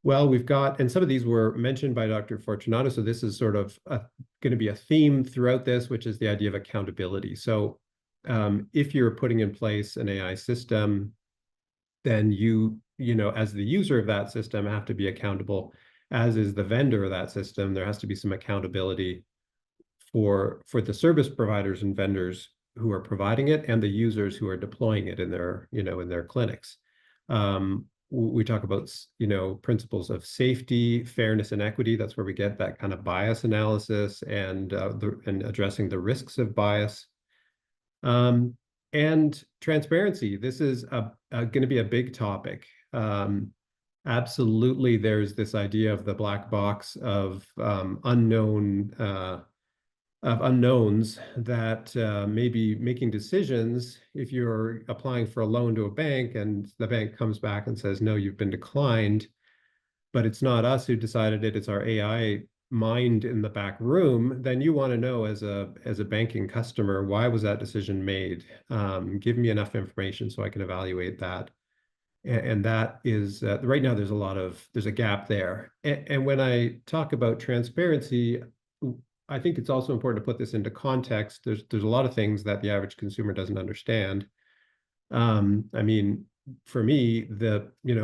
Well, we've got, and some of these were mentioned by Dr. Fortunato, so this is sort of going to be a theme throughout this, which is the idea of accountability. So if you're putting in place an AI system, then you as the user of that system have to be accountable, as is the vendor of that system. There has to be some accountability for the service providers and vendors who are providing it and the users who are deploying it in their clinics. We talk about principles of safety, fairness, and equity. That's where we get that kind of bias analysis and addressing the risks of bias. And transparency. This is going to be a big topic. Absolutely, there's this idea of the black box of unknowns that may be making decisions. If you're applying for a loan to a bank and the bank comes back and says, no, you've been declined, but it's not us who decided it, it's our AI mind in the back room, then you want to know as a banking customer, why was that decision made? Give me enough information so I can evaluate that. And that is right now there's a gap there. And when I talk about transparency, I think it's also important to put this into context. There's a lot of things that the average consumer doesn't understand. I mean, for me,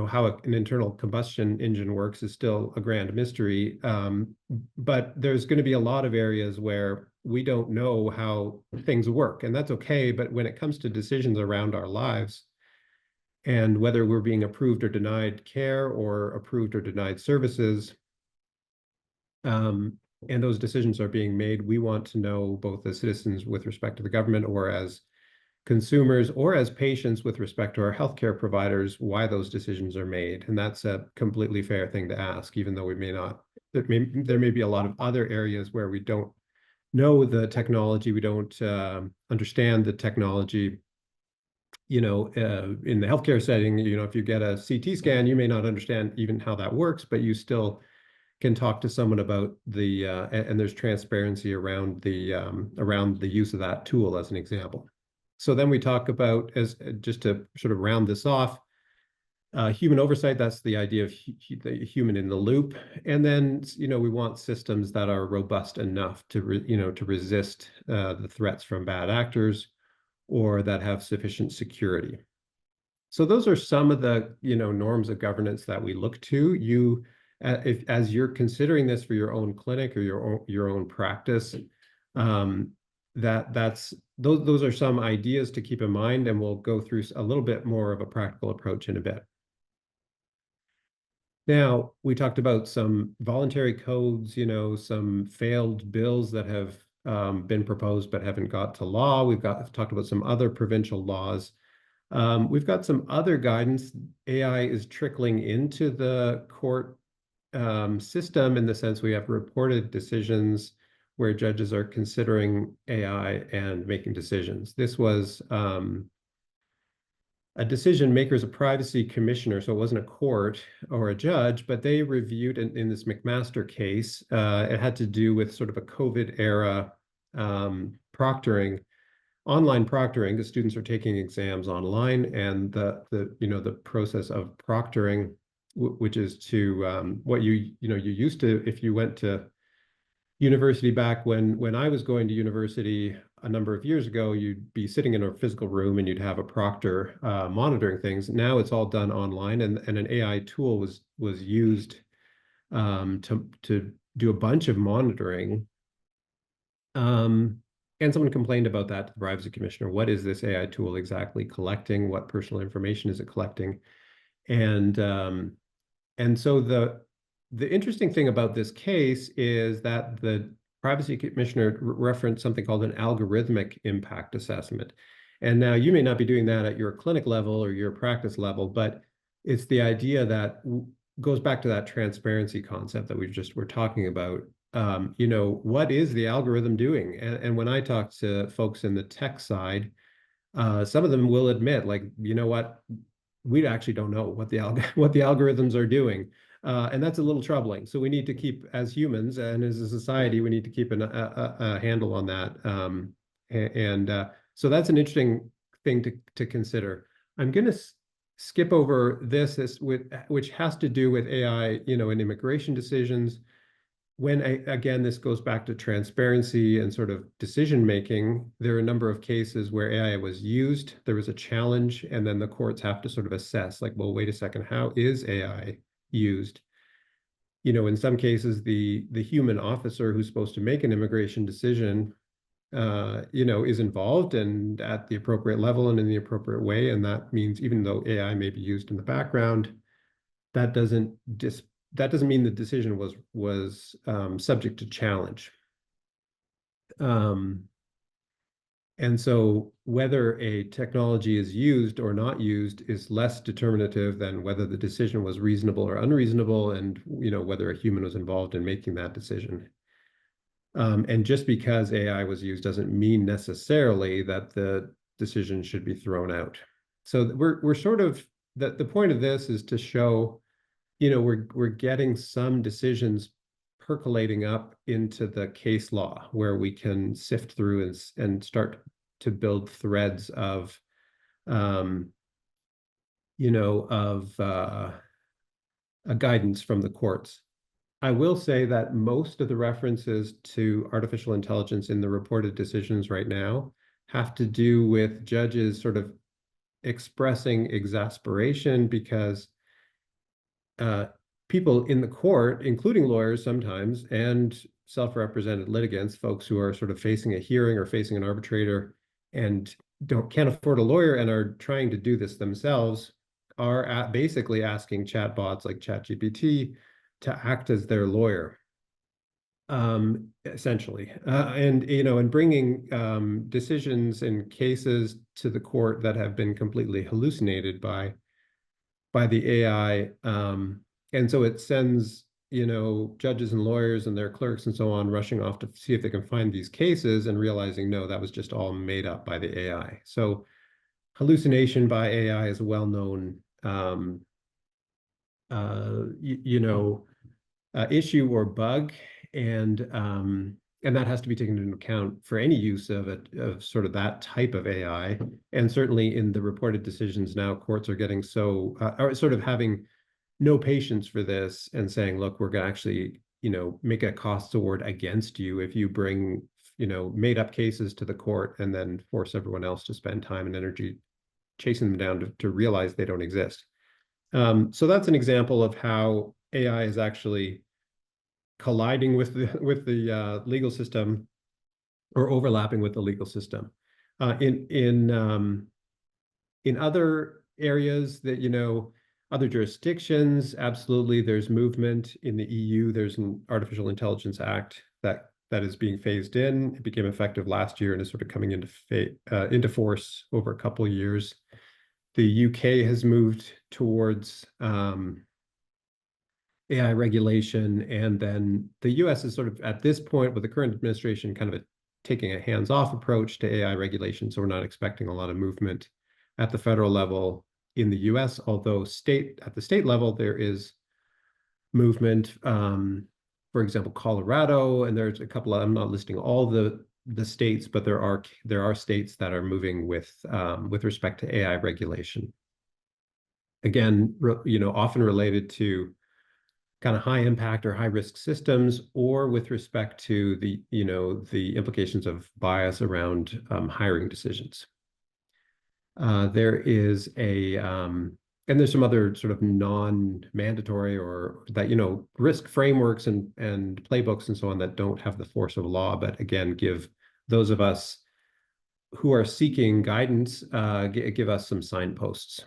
how an internal combustion engine works is still a grand mystery. But there's going to be a lot of areas where we don't know how things work, and that's okay. But when it comes to decisions around our lives and whether we're being approved or denied care or approved or denied services, and those decisions are being made, we want to know, both as citizens with respect to the government or as consumers or as patients with respect to our healthcare providers, why those decisions are made. And that's a completely fair thing to ask, even though there may be a lot of other areas where we don't know the technology, we don't understand the technology. In the healthcare setting, if you get a CT scan, you may not understand even how that works, but you still can talk to someone about and there's transparency around the use of that tool as an example. So then we talk about, just to sort of round this off, human oversight. That's the idea of the human in the loop. And then, we want systems that are robust enough to resist the threats from bad actors, or that have sufficient security. So those are some of the, norms of governance that we look to. As you're considering this for your own clinic or your own practice, those are some ideas to keep in mind, and we'll go through a little bit more of a practical approach in a bit. Now, we talked about some voluntary codes, some failed bills that have been proposed but haven't got to law. We've talked about some other provincial laws. We've got some other guidance. AI is trickling into the court system, in the sense we have reported decisions where judges are considering AI and making decisions. This was a decision maker is a privacy commissioner, so it wasn't a court or a judge, but they reviewed in this McMaster case. It had to do with sort of a COVID era proctoring, online proctoring. The students are taking exams online, and the process of proctoring, which is to what you used to, if you went to university back when I was going to university a number of years ago, you'd be sitting in a physical room and you'd have a proctor monitoring things. Now it's all done online, and an AI tool was used to do a bunch of monitoring. And someone complained about that to the privacy commissioner. What is this AI tool exactly collecting? What personal information is it collecting? And so the interesting thing about this case is that the privacy commissioner referenced something called an algorithmic impact assessment. And now you may not be doing that at your clinic level or your practice level, but it's the idea that goes back to that transparency concept that we're talking about. What is the algorithm doing? And when I talk to folks in the tech side, some of them will admit, like, you know what, we actually don't know what the algorithms are doing. And that's a little troubling. So we need to keep, as humans and as a society, we need to keep a handle on that. So that's an interesting thing to consider. I'm going to skip over which has to do with AI, in immigration decisions. Again, this goes back to transparency and sort of decision making. There are a number of cases where AI was used, there was a challenge, and then the courts have to sort of assess, like, well, wait a second, how is AI used? In some cases, the human officer who's supposed to make an immigration decision, is involved and at the appropriate level and in the appropriate way. And that means even though AI may be used in the background, that doesn't mean the decision was subject to challenge. And so whether a technology is used or not used is less determinative than whether the decision was reasonable or unreasonable, and whether a human was involved in making that decision. And just because AI was used doesn't mean necessarily that the decision should be thrown out. So we're sort of, the point of this is to show, we're getting some decisions percolating up into the case law where we can sift through and start to build threads of, a guidance from the courts. I will say that most of the references to artificial intelligence in the reported decisions right now have to do with judges sort of expressing exasperation because people in the court, including lawyers sometimes, and self-represented litigants, folks who are sort of facing a hearing or facing an arbitrator and can't afford a lawyer and are trying to do this themselves, are basically asking chatbots like ChatGPT to act as their lawyer, essentially, and bringing decisions and cases to the court that have been completely hallucinated by the AI. And so it sends, judges and lawyers and their clerks and so on rushing off to see if they can find these cases and realizing, no, that was just all made up by the AI. So hallucination by AI is a well-known issue or bug, and that has to be taken into account for any use of sort of that type of AI. And certainly in the reported decisions now, courts are getting are sort of having no patience for this and saying, look, we're going to actually, make a costs award against you if you bring, made up cases to the court and then force everyone else to spend time and energy chasing them down to realize they don't exist. So that's an example of how AI is actually colliding with the legal system or overlapping with the legal system. In other areas that, other jurisdictions, absolutely, there's movement. In the EU, there's an Artificial Intelligence Act that is being phased in. It became effective last year and is sort of coming into force over a couple of years. The UK has moved towards AI regulation, and then the US is sort of at this point with the current administration kind of taking a hands-off approach to AI regulation. So we're not expecting a lot of movement at the federal level in the US, although at the state level, there is movement. For example, Colorado, and there's a couple of, I'm not listing all the states, but there are states that are moving with respect to AI regulation. Again, often related to kind of high impact or high risk systems, or with respect to the implications of bias around hiring decisions. There is a And there's some other sort of non-mandatory or that, risk frameworks and playbooks and so on that don't have the force of law, but again, give those of us who are seeking guidance, give us some signposts.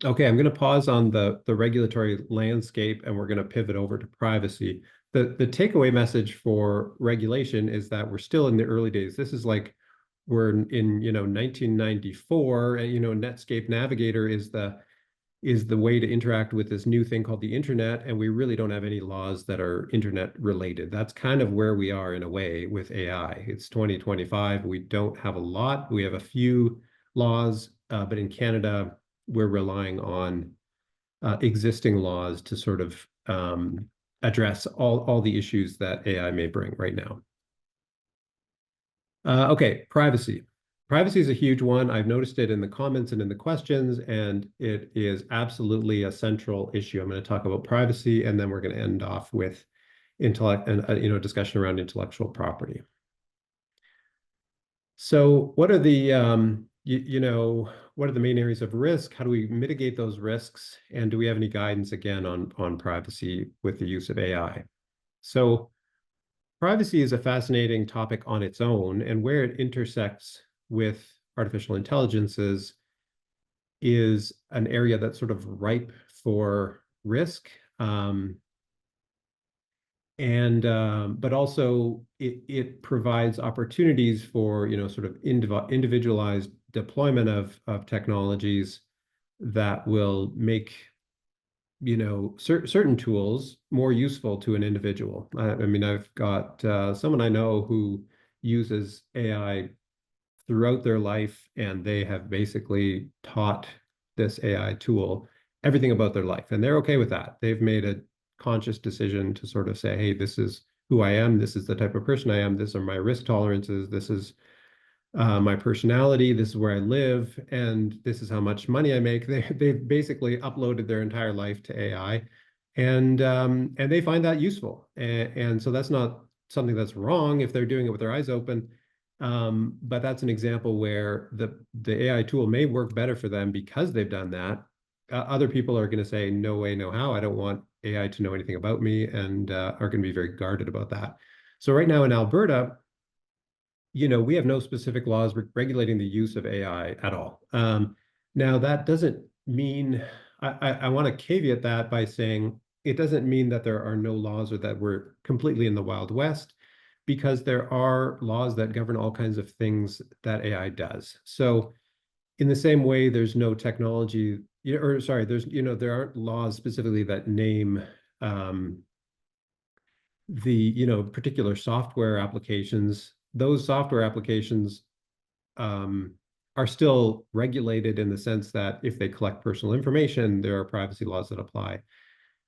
Okay, I'm going to pause on the regulatory landscape, and we're going to pivot over to privacy. The takeaway message for regulation is that we're still in the early days. This is like we're in 1994, and Netscape Navigator is the way to interact with this new thing called the internet, and we really don't have any laws that are internet related. That's kind of where we are in a way with AI. It's 2025. We don't have a lot. We have a few laws, but in Canada, we're relying on existing laws to sort of address all the issues that AI may bring right now. Okay, privacy. Privacy is a huge one. I've noticed it in the comments and in the questions, and it is absolutely a central issue. I'm going to talk about privacy, and then we're going to end off with discussion around intellectual property. So what are the what are the main areas of risk? How do we mitigate those risks? And do we have any guidance again on privacy with the use of AI? So privacy is a fascinating topic on its own, and where it intersects with artificial intelligences is an area that's sort of ripe for risk. But also it provides opportunities for sort of individualized deployment of technologies that will make certain tools more useful to an individual. I mean, I've got someone I know who uses AI throughout their life, and they have basically taught this AI tool everything about their life, and they're okay with that. They've made a conscious decision to sort of say, hey, this is who I am, this is the type of person I am, these are my risk tolerances, this is my personality, this is where I live, and this is how much money I make. They've basically uploaded their entire life to AI, and they find that useful. And so that's not something that's wrong if they're doing it with their eyes open. But that's an example where the AI tool may work better for them because they've done that. Other people are going to say, no way, no how, I don't want AI to know anything about me, and are going to be very guarded about that. So right now in Alberta, we have no specific laws regulating the use of AI at all. Now, that doesn't mean, I want to caveat that by saying it doesn't mean that there are no laws or that we're completely in the Wild West, because there are laws that govern all kinds of things that AI does. So in the same way, there's no technology, there aren't laws specifically that name particular software applications. Those software applications are still regulated in the sense that if they collect personal information, there are privacy laws that apply.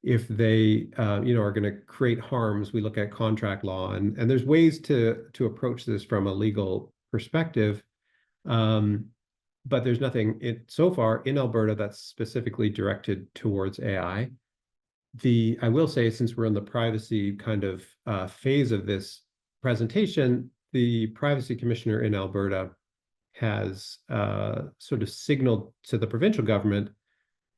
If they are going to create harms, we look at contract law, and there's ways to approach this from a legal perspective. But there's nothing so far in Alberta that's specifically directed towards AI. I will say, since we're in the privacy kind of phase of this presentation, the privacy commissioner in Alberta has sort of signaled to the provincial government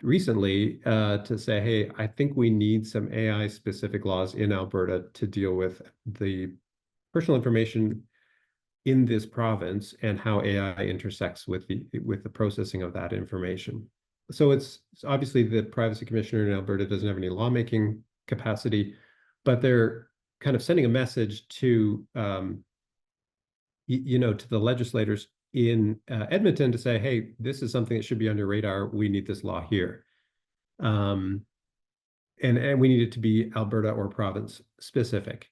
recently to say, hey, I think we need some AI specific laws in Alberta to deal with the personal information in this province and how AI intersects with the processing of that information. So it's obviously the privacy commissioner in Alberta doesn't have any lawmaking capacity, but they're kind of sending a message to to the legislators in Edmonton to say, hey, this is something that should be on your radar. We need this law here. And we need it to be Alberta or province specific.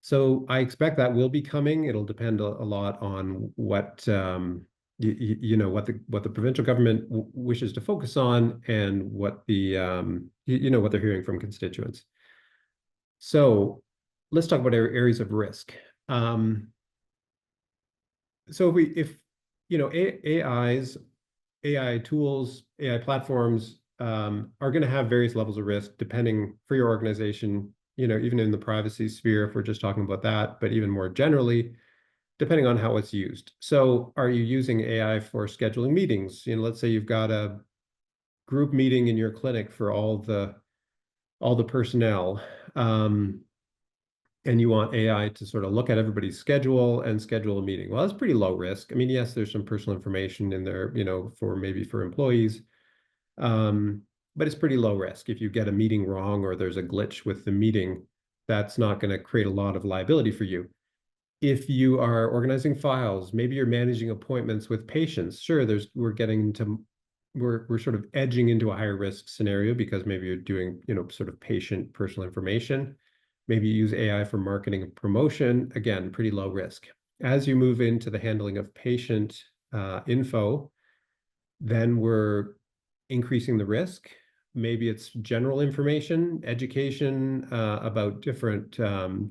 So I expect that will be coming. It'll depend a lot on what what the provincial government wishes to focus on, and what the what they're hearing from constituents. So let's talk about areas of risk. So if AI tools, AI platforms are going to have various levels of risk depending for your organization, even in the privacy sphere, if we're just talking about that, but even more generally, depending on how it's used. So are you using AI for scheduling meetings? Let's say you've got a group meeting in your clinic for all the personnel, and you want AI to sort of look at everybody's schedule and schedule a meeting. Well, that's pretty low risk. I mean, yes, there's some personal information in there, for employees, but it's pretty low risk. If you get a meeting wrong or there's a glitch with the meeting, that's not going to create a lot of liability for you. If you are organizing files, maybe you're managing appointments with patients. Sure, we're sort of edging into a higher risk scenario because maybe you're doing, sort of patient personal information. Maybe you use AI for marketing and promotion. Again, pretty low risk. As you move into the handling of patient info, then we're increasing the risk. Maybe it's general information, education about different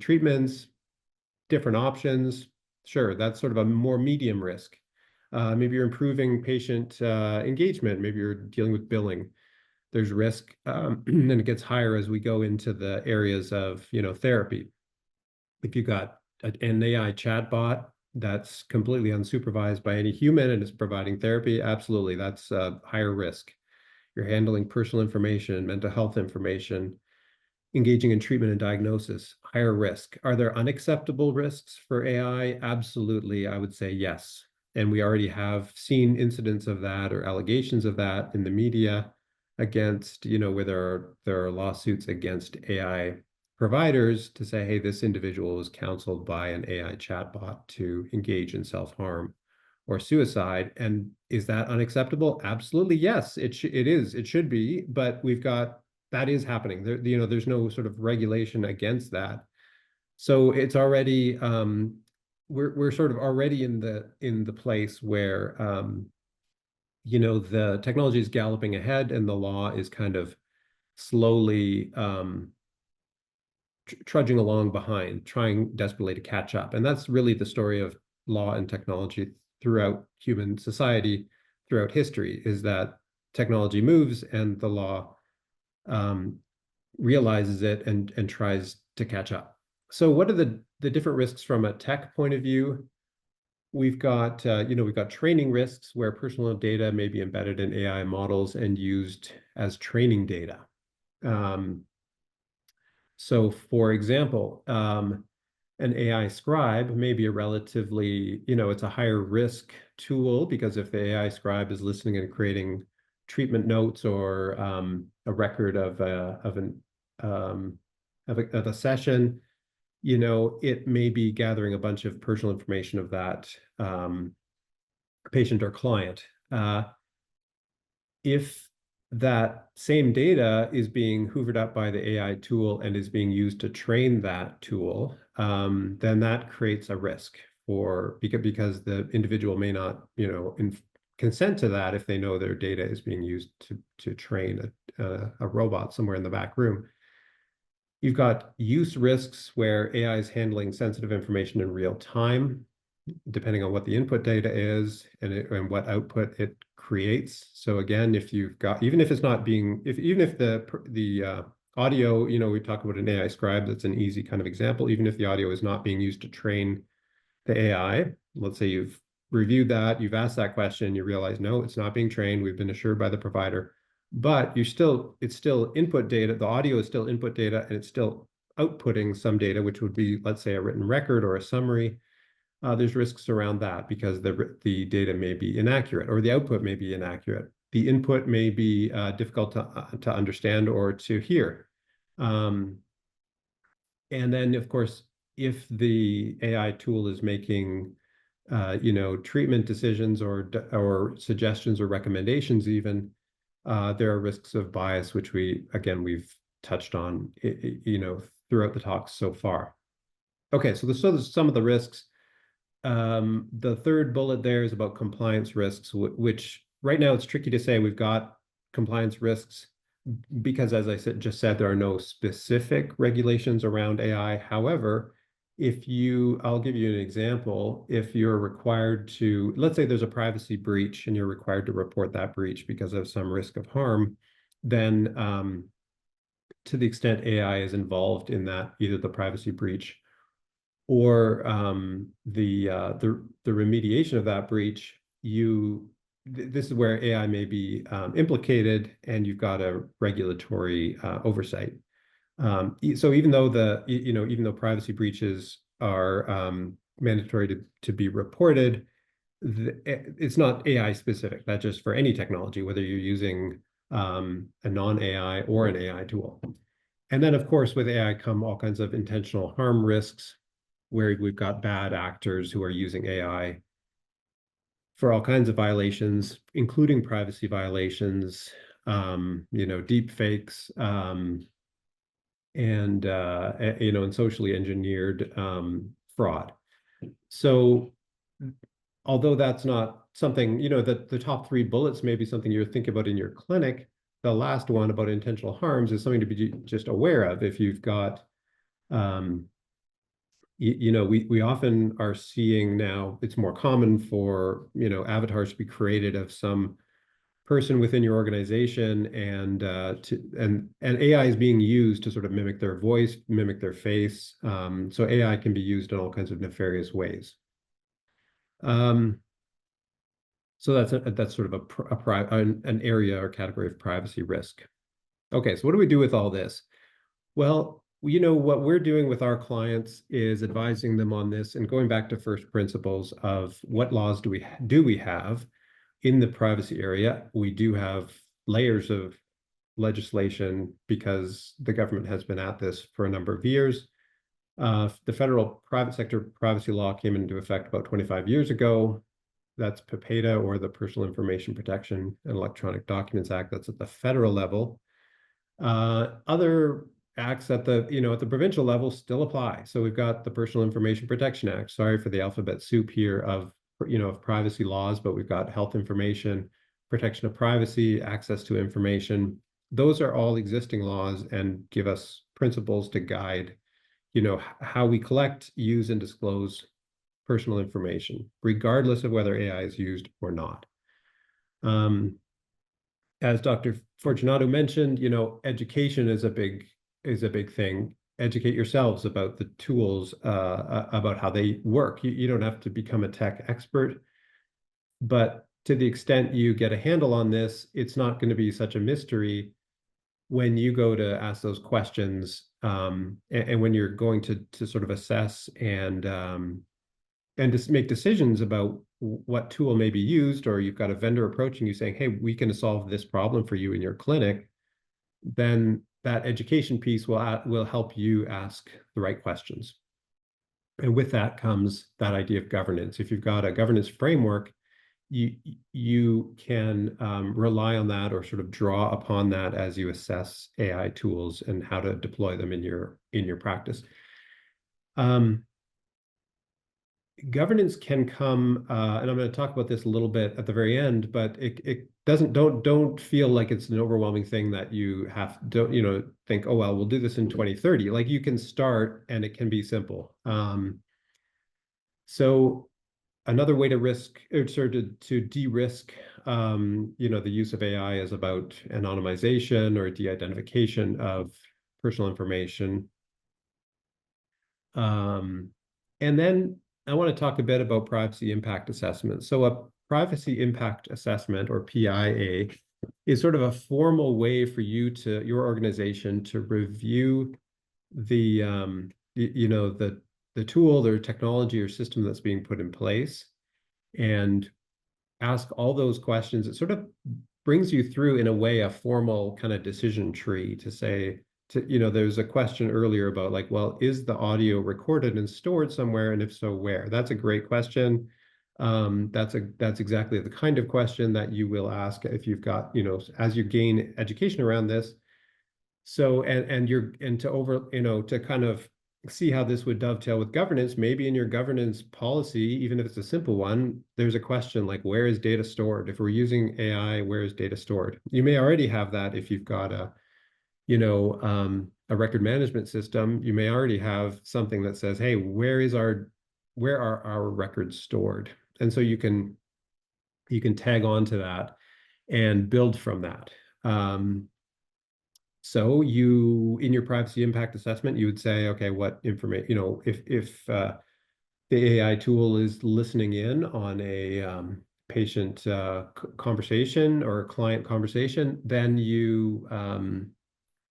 treatments, different options. Sure, that's sort of a more medium risk. Maybe you're improving patient engagement. Maybe you're dealing with billing. There's risk, and it gets higher as we go into the areas of, therapy. If you've got an AI chatbot that's completely unsupervised by any human and is providing therapy, absolutely, that's a higher risk. You're handling personal information, mental health information, engaging in treatment and diagnosis, higher risk. Are there unacceptable risks for AI? Absolutely, I would say yes. And we already have seen incidents of that or allegations of that in the media against, where there are lawsuits against AI providers to say, hey, this individual was counseled by an AI chatbot to engage in self-harm or suicide. And is that unacceptable? Absolutely, yes, it is. It should be, but that is happening. There's no sort of regulation against that. So it's already, we're sort of already in the place where, the technology is galloping ahead and the law is kind of slowly trudging along behind, trying desperately to catch up. And that's really the story of law and technology throughout human society, throughout history, is that technology moves and the law realizes it and tries to catch up. So what are the different risks from a tech point of view? We've got training risks where personal data may be embedded in AI models and used as training data. So for example, an AI scribe may be a relatively, it's a higher risk tool because if the AI scribe is listening and creating treatment notes or a record of a session, it may be gathering a bunch of personal information of that patient or client. If that same data is being hoovered up by the AI tool and is being used to train that tool, then that creates a risk because the individual may not, consent to that if they know their data is being used to train a robot somewhere in the back room. You've got use risks where AI is handling sensitive information in real time, depending on what the input data is and what output it creates. So again, even if the audio, we talk about an AI scribe, that's an easy kind of example. Even if the audio is not being used to train the AI, let's say you've reviewed that, you've asked that question, you realize, no, it's not being trained, we've been assured by the provider, but it's still input data, the audio is still input data, and it's still outputting some data, which would be, let's say, a written record or a summary. There's risks around that because the data may be inaccurate or the output may be inaccurate. The input may be difficult to understand or to hear. And then, of course, if the AI tool is making treatment decisions or suggestions or recommendations even, there are risks of bias, which we've touched on, throughout the talks so far. Okay, so there's some of the risks. The third bullet there is about compliance risks, which right now it's tricky to say we've got compliance risks because, as I just said, there are no specific regulations around AI. However, I'll give you an example. If you're required to, let's say there's a privacy breach and you're required to report that breach because of some risk of harm, then to the extent AI is involved in that, either the privacy breach or the remediation of that breach, this is where AI may be implicated, and you've got a regulatory oversight. So even though even though privacy breaches are mandatory to be reported, it's not AI specific. That's just for any technology, whether you're using a non-AI or an AI tool. And then, of course, with AI come all kinds of intentional harm risks, where we've got bad actors who are using AI for all kinds of violations, including privacy violations, deep fakes, and and socially engineered fraud. So although that's not something, the top 3 bullets may be something you're thinking about in your clinic, the last one about intentional harms is something to be just aware of. If you've got, we often are seeing now, it's more common for, avatars to be created of some person within your organization, and AI is being used to sort of mimic their voice, mimic their face. So AI can be used in all kinds of nefarious ways. So that's sort of an area or category of privacy risk. Okay, so what do we do with all this? Well, what we're doing with our clients is advising them on this and going back to first principles of what laws do we have in the privacy area. We do have layers of legislation because the government has been at this for a number of years. The federal private sector privacy law came into effect about 25 years ago. That's PIPEDA, or the Personal Information Protection and Electronic Documents Act. That's at the federal level. Other acts at the provincial level still apply. So we've got the Personal Information Protection Act. Sorry for the alphabet soup here of privacy laws, but we've got health information, protection of privacy, access to information. Those are all existing laws and give us principles to guide, how we collect, use, and disclose personal information, regardless of whether AI is used or not. As Dr. Fortunato mentioned, education is a big thing. Educate yourselves about the tools, about how they work. You don't have to become a tech expert, but to the extent you get a handle on this, it's not going to be such a mystery when you go to ask those questions, and when you're going to sort of assess and just make decisions about what tool may be used, or you've got a vendor approaching you saying, hey, we can solve this problem for you in your clinic, then that education piece will help you ask the right questions. And with that comes that idea of governance. If you've got a governance framework, you can rely on that, or sort of draw upon that as you assess AI tools and how to deploy them in your practice. Governance can come, and I'm going to talk about this a little bit at the very end, but it don't feel like it's an overwhelming thing that you have to, think, oh, well, we'll do this in 2030. Like, you can start and it can be simple. So another way to de-risk, the use of AI is about anonymization or de-identification of personal information. And then I want to talk a bit about privacy impact assessment. So a privacy impact assessment, or PIA, is sort of a formal way for your organization to review the tool, or technology or system that's being put in place, and ask all those questions. It sort of brings you through, in a way, a formal kind of decision tree to say, there's a question earlier about, like, well, is the audio recorded and stored somewhere? And if so, where? That's a great question. That's exactly the kind of question that you will ask if you've got, as you gain education around this. So, to kind of see how this would dovetail with governance, maybe in your governance policy, even if it's a simple one, there's a question like, where is data stored? If we're using AI, where is data stored? You may already have that if you've got a record management system. You may already have something that says, hey, where are our records stored? And so you can tag on to that and build from that. So you, in your privacy impact assessment, you would say, okay, what information, you know, if the AI tool is listening in on a patient conversation or a client conversation, then you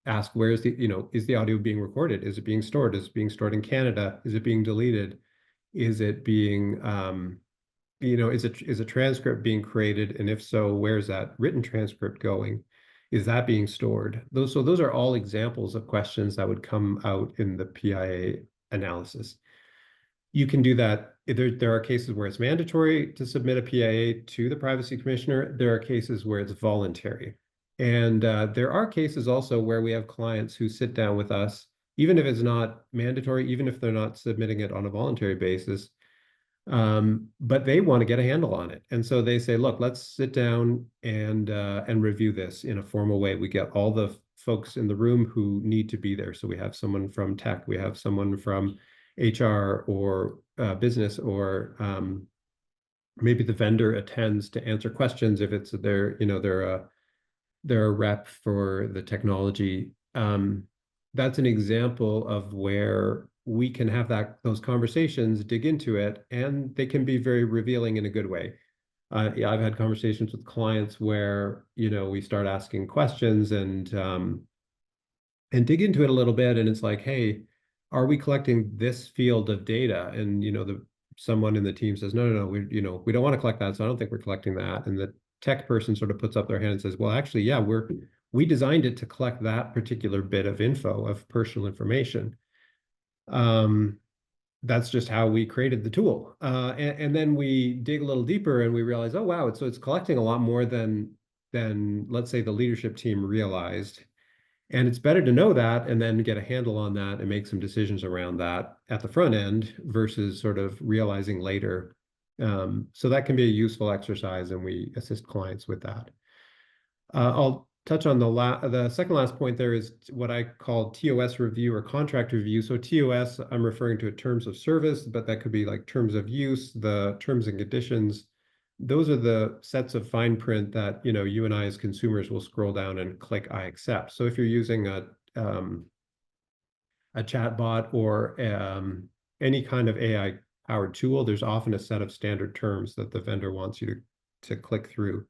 ask, where's the, you know, is the audio being recorded? Is it being stored? Is it being stored in Canada? Is it being deleted? Is it being, you know, is a transcript being created? And if so, where's that written transcript going? Is that being stored? So those are all examples of questions that would come out in the PIA analysis. You can do that. There are cases where it's mandatory to submit a PIA to the privacy commissioner. There are cases where it's voluntary. And there are cases also where we have clients who sit down with us, even if it's not mandatory, even if they're not submitting it on a voluntary basis, but they want to get a handle on it. And so they say, look, let's sit down and review this in a formal way. We get all the folks in the room who need to be there. So we have someone from tech, we have someone from HR or business, or maybe the vendor attends to answer questions if it's their, you know, they're a rep for the technology. That's an example of where we can have those conversations, dig into it, and they can be very revealing in a good way. Yeah, I've had conversations with clients where, you know, we start asking questions and dig into it a little bit, and it's like, hey, are we collecting this field of data? And, you know, someone in the team says, no, we don't want to collect that, so I don't think we're collecting that. And the tech person sort of puts up their hand and says, well, actually, yeah, we designed it to collect that particular bit of info, of personal information. That's just how we created the tool. And then we dig a little deeper and we realize, oh, wow, so it's collecting a lot more than let's say the leadership team realized. And it's better to know that and then get a handle on that and make some decisions around that at the front end versus sort of realizing later. So that can be a useful exercise, and we assist clients with that. I'll touch on the second last point. There is what I call TOS review or contract review. So TOS, I'm referring to terms of service, but that could be like terms of use, the terms and conditions. Those are the sets of fine print that, you know, you and I as consumers will scroll down and click I accept. So if you're using a chat bot or any kind of AI powered tool, there's often a set of standard terms that the vendor wants you to click through.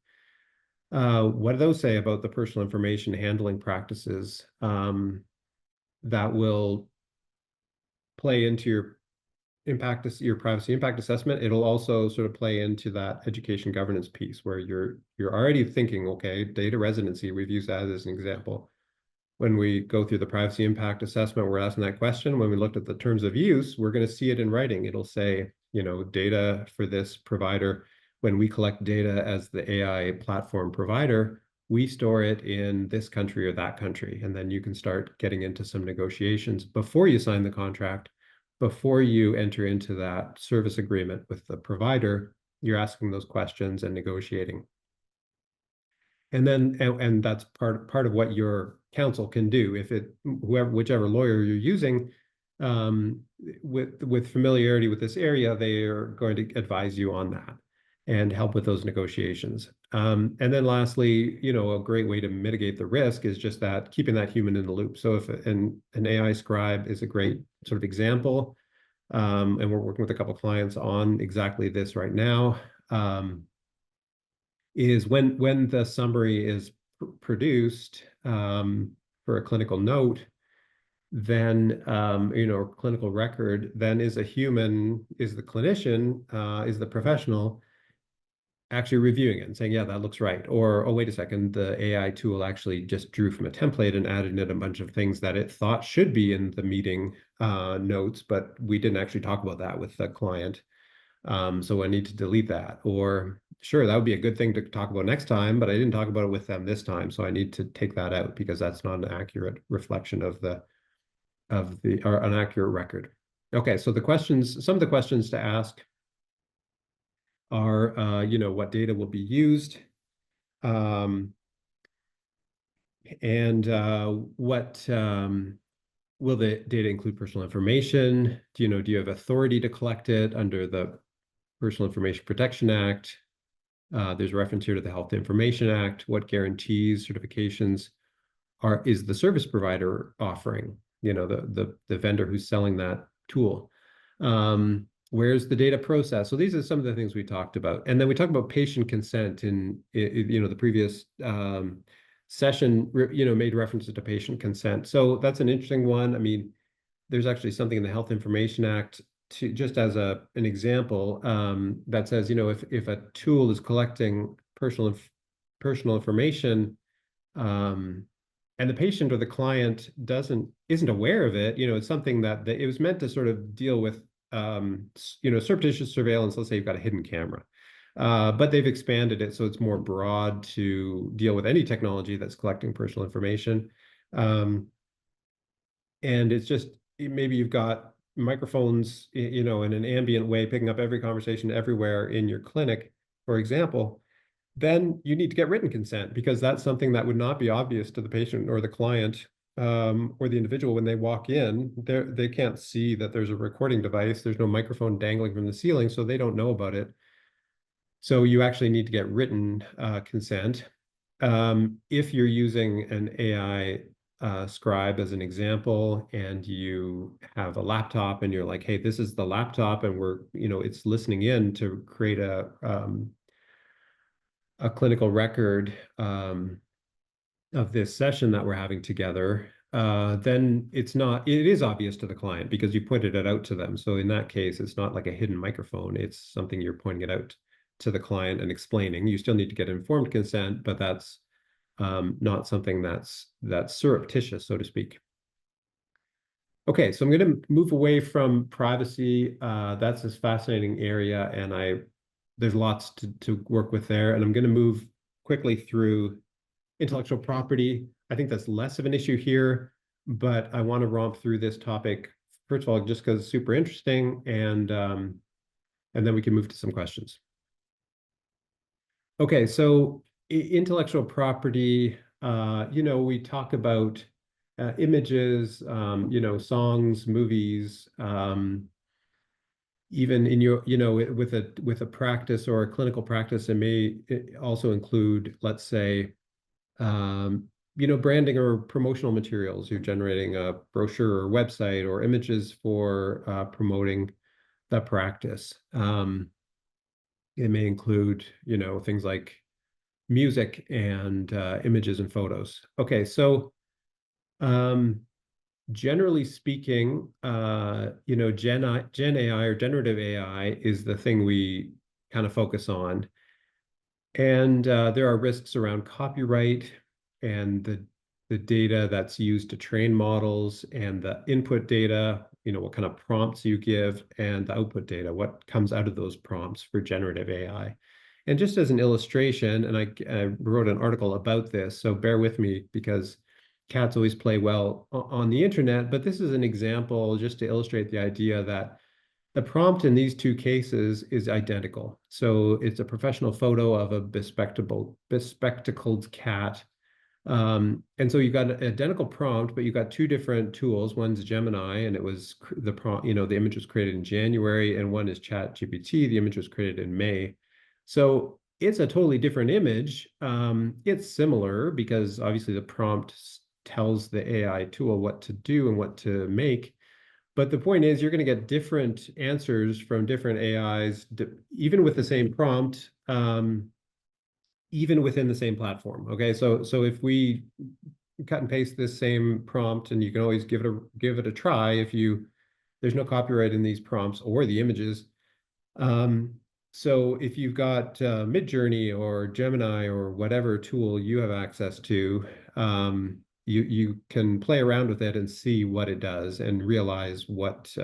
What do those say about the personal information handling practices that will play into your privacy impact assessment? It'll also sort of play into that education governance piece where you're already thinking, okay, data residency, we've used that as an example. When we go through the privacy impact assessment, we're asking that question. When we looked at the terms of use, we're going to see it in writing. It'll say, you know, data for this provider. When we collect data as the AI platform provider, we store it in this country or that country. And then you can start getting into some negotiations before you sign the contract. Before you enter into that service agreement with the provider, you're asking those questions and negotiating. And then, and that's part of what your counsel can do. If whichever lawyer you're using, with familiarity with this area, they are going to advise you on that and help with those negotiations. And then lastly, you know, a great way to mitigate the risk is just that keeping that human in the loop. So if an AI scribe is a great sort of example, and we're working with a couple of clients on exactly this right now, is when the summary is produced for a clinical note, then you know, clinical record, then is the clinician, is the professional actually reviewing it and saying, yeah, that looks right. Or, oh, wait a second, the AI tool actually just drew from a template and added in a bunch of things that it thought should be in the meeting notes, but we didn't actually talk about that with the client. So I need to delete that. Or sure, that would be a good thing to talk about next time, but I didn't talk about it with them this time. So I need to take that out because that's not an accurate reflection of or an accurate record. Okay, so some of the questions to ask are, you know, what data will be used, and what will the data include personal information? Do you have authority to collect it under the Personal Information Protection Act? There's reference here to the Health Information Act. What guarantees, certifications is the service provider offering, the vendor who's selling that tool. Where's the data process? So these are some of the things we talked about. And then we talked about patient consent in the previous session, made references to patient consent. So that's an interesting one. I mean, there's actually something in the Health Information Act, to just as an example, that says, if a tool is collecting personal information, and the patient or the client isn't aware of it, it's something that it was meant to sort of deal with, surreptitious surveillance. Let's say you've got a hidden camera, but they've expanded it so it's more broad to deal with any technology that's collecting personal information. And it's just, maybe you've got microphones, in an ambient way, picking up every conversation everywhere in your clinic, for example. Then you need to get written consent, because that's something that would not be obvious to the patient or the client, or the individual when they walk in. They can't see that there's a recording device. There's no microphone dangling from the ceiling, so they don't know about it. So you actually need to get written consent. If you're using an AI scribe as an example, and you have a laptop and you're like, hey, this is the laptop, and it's listening in to create a clinical record of this session that we're having together, then it is obvious to the client because you pointed it out to them. So in that case, it's not like a hidden microphone. It's something you're pointing it out to the client and explaining. You still need to get informed consent, but that's not something that's surreptitious, so to speak. Okay, so I'm going to move away from privacy. That's this fascinating area, and there's lots to work with there. And I'm going to move quickly through intellectual property. I think that's less of an issue here, but I want to romp through this topic, first of all, just because it's super interesting, and then we can move to some questions. Okay, so intellectual property, we talk about images, songs, movies, even in your, with a practice or a clinical practice, it may also include, let's say, branding or promotional materials. You're generating a brochure or website or images for promoting the practice. It may include, things like music and images and photos. Okay, so generally speaking, Gen AI or generative AI is the thing we kind of focus on. And there are risks around copyright and the data that's used to train models, and the input data, what kind of prompts you give, and the output data, what comes out of those prompts for generative AI. And just as an illustration, and I wrote an article about this, so bear with me because cats always play well on the internet, but this is an example just to illustrate the idea that the prompt in these two cases is identical. So it's a professional photo of a bespectacled cat. And so you've got an identical prompt, but you've got two different tools. One's Gemini, and it was the prompt, the image was created in January, and one is ChatGPT, the image was created in May. So it's a totally different image. It's similar because obviously the prompt tells the AI tool what to do and what to make. But the point is, you're going to get different answers from different AIs, even with the same prompt, even within the same platform. Okay, so if we cut and paste this same prompt, and you can always give it a try if there's no copyright in these prompts or the images. So if you've got Midjourney or Gemini or whatever tool you have access to, you can play around with it and see what it does and realize what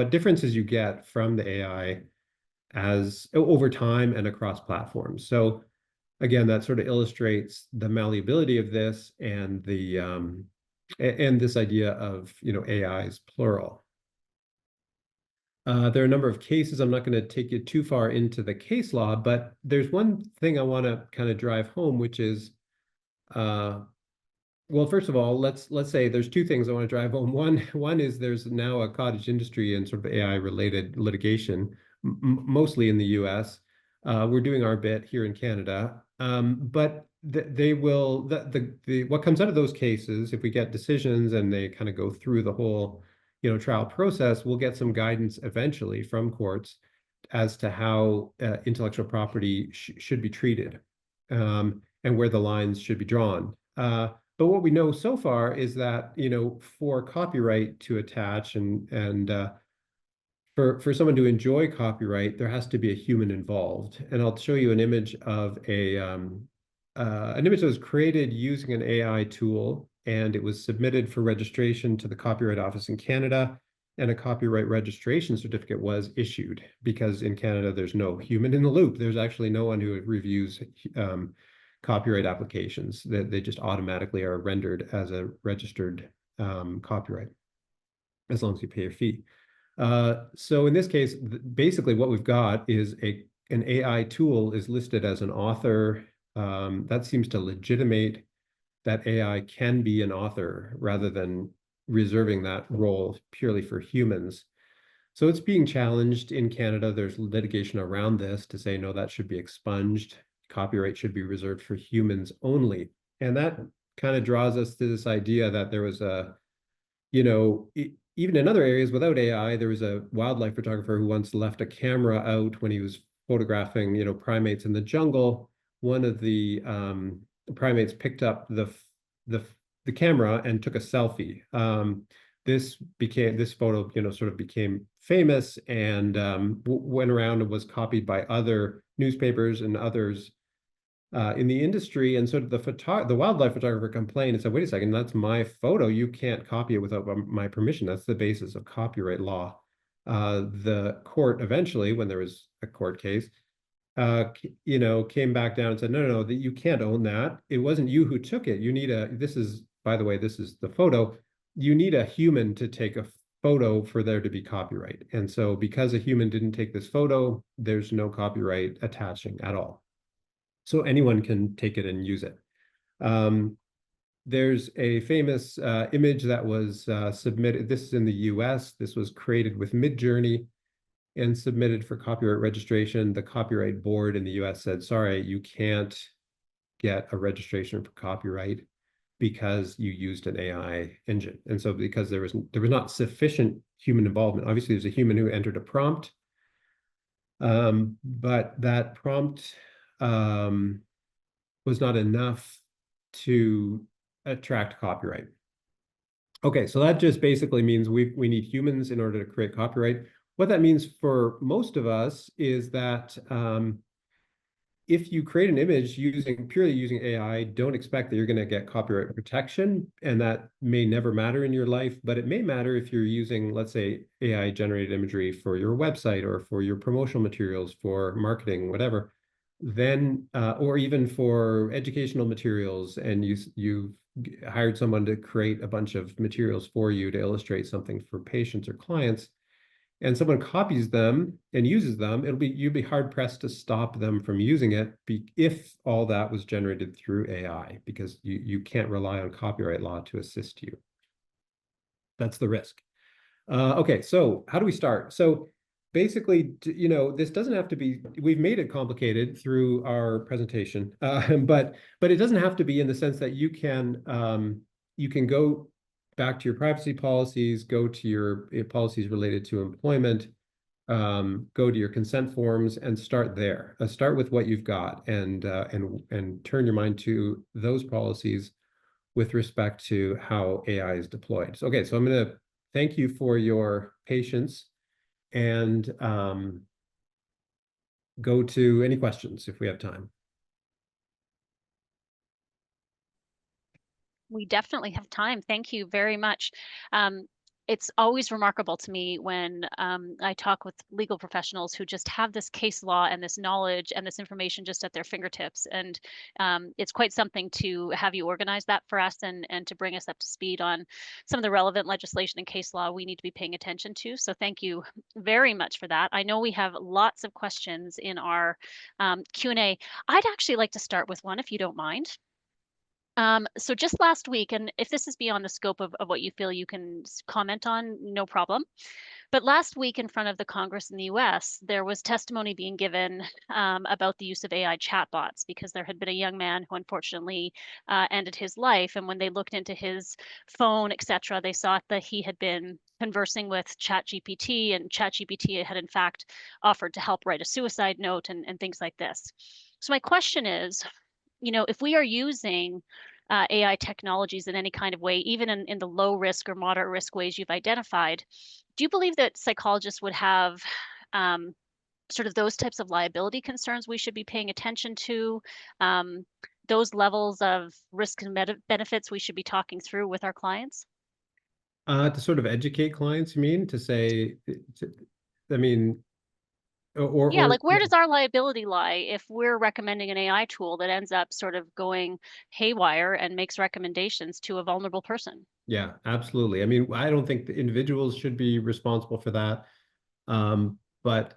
differences you get from the AI as over time and across platforms. So again, that sort of illustrates the malleability of this and the and this idea of AI is plural. There are a number of cases. I'm not going to take you too far into the case law, but there's one thing I want to kind of drive home, which is, well, first of all, let's say there's two things I want to drive home. One is there's now a cottage industry in sort of AI-related litigation, mostly in the U.S. We're doing our bit here in Canada, but they will, what comes out of those cases, if we get decisions and they kind of go through the whole, trial process, we'll get some guidance eventually from courts as to how intellectual property should be treated, and where the lines should be drawn. But what we know so far is that, for copyright to attach and for someone to enjoy copyright, there has to be a human involved. And I'll show you an image of an image that was created using an AI tool, and it was submitted for registration to the Copyright Office in Canada, and a copyright registration certificate was issued, because in Canada, there's no human in the loop. There's actually no one who reviews copyright applications. They just automatically are rendered as a registered copyright, as long as you pay a fee. So in this case, basically what we've got is an AI tool is listed as an author. That seems to legitimate that AI can be an author rather than reserving that role purely for humans. So it's being challenged in Canada. There's litigation around this to say, no, that should be expunged. Copyright should be reserved for humans only. And that kind of draws us to this idea that there was even in other areas without AI, there was a wildlife photographer who once left a camera out when he was photographing, primates in the jungle. One of the primates picked up the camera and took a selfie. This photo, sort of became famous and went around and was copied by other newspapers and others in the industry. And so the wildlife photographer complained and said, wait a second, that's my photo. You can't copy it without my permission. That's the basis of copyright law. The court eventually, when there was a court case, came back down and said, no, that you can't own that. It wasn't you who took it. You need by the way, this is the photo. You need a human to take a photo for there to be copyright. And so because a human didn't take this photo, there's no copyright attaching at all. So anyone can take it and use it. There's a famous image that was submitted. This is in the US. This was created with Midjourney and submitted for copyright registration. The Copyright Board in the US said, sorry, you can't get a registration for copyright because you used an AI engine. And so because there was not sufficient human involvement, obviously there's a human who entered a prompt, but that prompt was not enough to attract copyright. Okay, so that just basically means we need humans in order to create copyright. What that means for most of us is that if you create an image purely using AI, don't expect that you're going to get copyright protection, and that may never matter in your life, but it may matter if you're using, let's say, AI generated imagery for your website or for your promotional materials, for marketing, whatever. Then, or even for educational materials, and you've hired someone to create a bunch of materials for you to illustrate something for patients or clients, and someone copies them and uses them, you'd be hard pressed to stop them from using it if all that was generated through AI, because you can't rely on copyright law to assist you. That's the risk. Okay, so how do we start? So basically, this doesn't have to be, we've made it complicated through our presentation, but it doesn't have to be, in the sense that you can go back to your privacy policies, go to your policies related to employment, go to your consent forms and start there. Start with what you've got and turn your mind to those policies with respect to how AI is deployed. So, okay, so I'm going to thank you for your patience and go to any questions if we have time. We definitely have time. Thank you very much. It's always remarkable to me when I talk with legal professionals who just have this case law and this knowledge and this information just at their fingertips. And it's quite something to have you organize that for us and to bring us up to speed on some of the relevant legislation and case law we need to be paying attention to. So thank you very much for that. I know we have lots of questions in our Q&A. I'd actually like to start with one, if you don't mind. So just last week, and if this is beyond the scope of what you feel you can comment on, no problem. But last week in front of the Congress in the US, there was testimony being given about the use of AI chatbots because there had been a young man who unfortunately ended his life. And when they looked into his phone, etc., they saw that he had been conversing with ChatGPT, and ChatGPT had in fact offered to help write a suicide note and things like this. So my question is, if we are using AI technologies in any kind of way, even in the low risk or moderate risk ways you've identified, do you believe that psychologists would have sort of those types of liability concerns we should be paying attention to? Those levels of risk and benefits we should be talking through with our clients? To sort of educate clients, you mean, to say, I mean, Yeah, or like where does our liability lie if we're recommending an AI tool that ends up sort of going haywire and makes recommendations to a vulnerable person? yeah, absolutely. I mean, I don't think the individuals should be responsible for that. But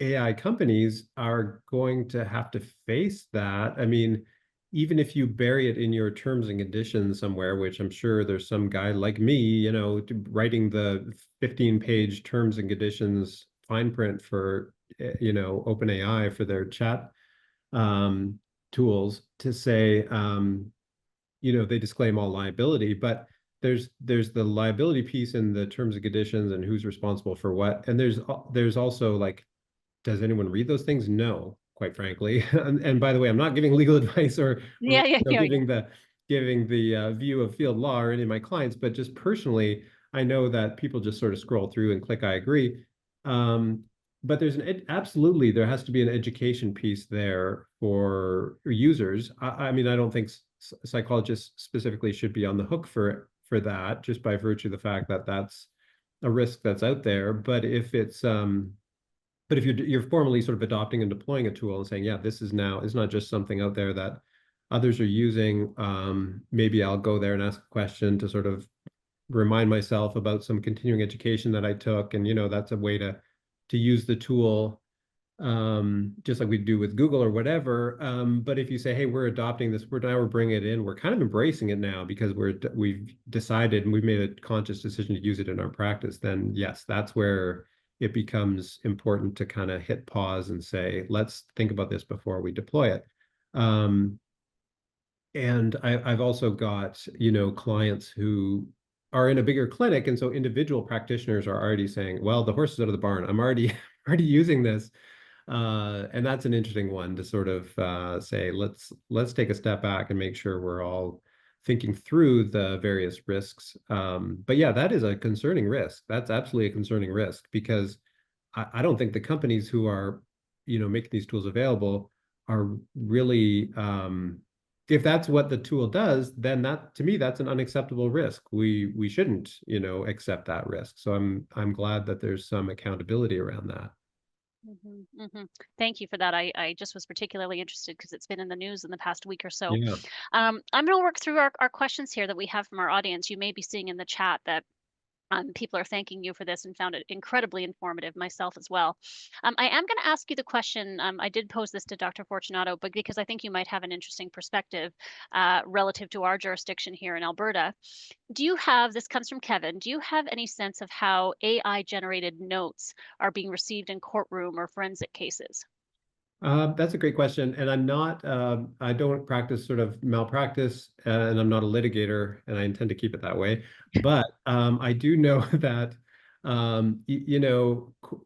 AI companies are going to have to face that. I mean, even if you bury it in your terms and conditions somewhere, which I'm sure there's some guy like me, writing the 15-page terms and conditions fine print for, OpenAI for their chat um, tools to say, they disclaim all liability, but there's the liability piece in the terms and conditions and who's responsible for what. And there's also like, does anyone read those things? No, quite frankly. And by the way, I'm not giving legal advice or Yeah, yeah, yeah. giving the view of field law or any of my clients, but just personally, I know that people just sort of scroll through and click I agree. But absolutely, there has to be an education piece there for users. I mean, I don't think psychologists specifically should be on the hook for that, just by virtue of the fact that that's a risk that's out there. But if you're formally sort of adopting and deploying a tool and saying, yeah, this is now, it's not just something out there that others are using. Maybe I'll go there and ask a question to sort of remind myself about some continuing education that I took. And, that's a way to use the tool, just like we do with Google or whatever. But if you say, hey, we're adopting this, we're bringing it in, we're kind of embracing it now because we've decided and we've made a conscious decision to use it in our practice, then yes, that's where it becomes important to kind of hit pause and say, let's think about this before we deploy it. And I've also got, clients who are in a bigger clinic. And so individual practitioners are already saying, well, the horse is out of the barn. I'm already using this. And that's an interesting one to sort of say, let's take a step back and make sure we're all thinking through the various risks. But yeah, that is a concerning risk. That's absolutely a concerning risk because I don't think the companies who are, making these tools available are really, if that's what the tool does, then that, to me, that's an unacceptable risk. We shouldn't, accept that risk. So I'm glad that there's some accountability around that. Thank you for that. I just was particularly interested because it's been in the news in the past week or so. Yeah. I'm going to work through our questions here that we have from our audience. You may be seeing in the chat that people are thanking you for this and found it incredibly informative, myself as well. I am going to ask you the question. I did pose this to Dr. Fortunato, but because I think you might have an interesting perspective relative to our jurisdiction here in Alberta. This comes from Kevin, do you have any sense of how AI generated notes are being received in courtroom or forensic cases? That's a great question. And I don't practice sort of malpractice, and I'm not a litigator, and I intend to keep it that way. But I do know that,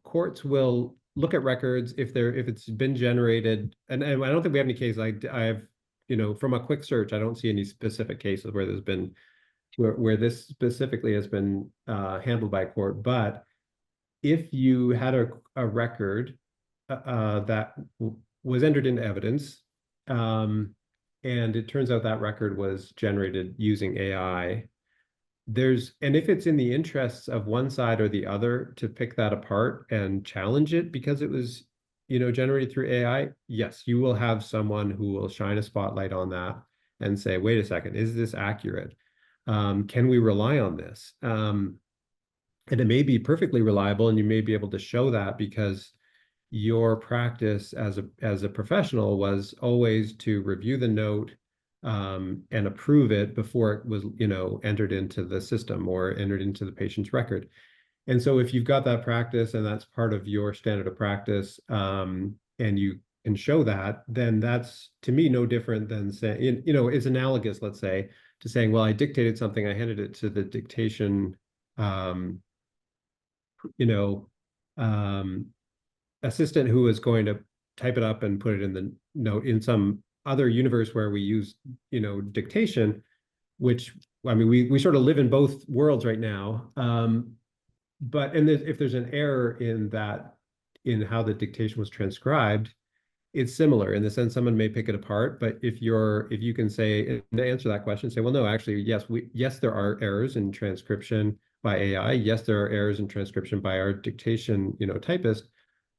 courts will look at records if it's been generated. And I don't think we have any cases. I have, from a quick search, I don't see any specific cases where there's been, where this specifically has been handled by a court. But if you had a record that was entered into evidence, and it turns out that record was generated using AI, and if it's in the interests of one side or the other to pick that apart and challenge it because it was, generated through AI, yes, you will have someone who will shine a spotlight on that and say, wait a second, is this accurate? Can we rely on this? And it may be perfectly reliable, and you may be able to show that because your practice as a professional was always to review the note, and approve it before it was, entered into the system or entered into the patient's record. And so if you've got that practice and that's part of your standard of practice, and you can show that, then that's, to me, no different than saying, it's analogous, let's say, to saying, well, I dictated something, I handed it to the dictation, assistant who is going to type it up and put it in the note in some other universe where we use, dictation, which, I mean, we sort of live in both worlds right now. But if there's an error in how the dictation was transcribed, it's similar in the sense someone may pick it apart. But if you can say, to answer that question, say, well, no, actually, yes, there are errors in transcription by AI. Yes, there are errors in transcription by our dictation, typist.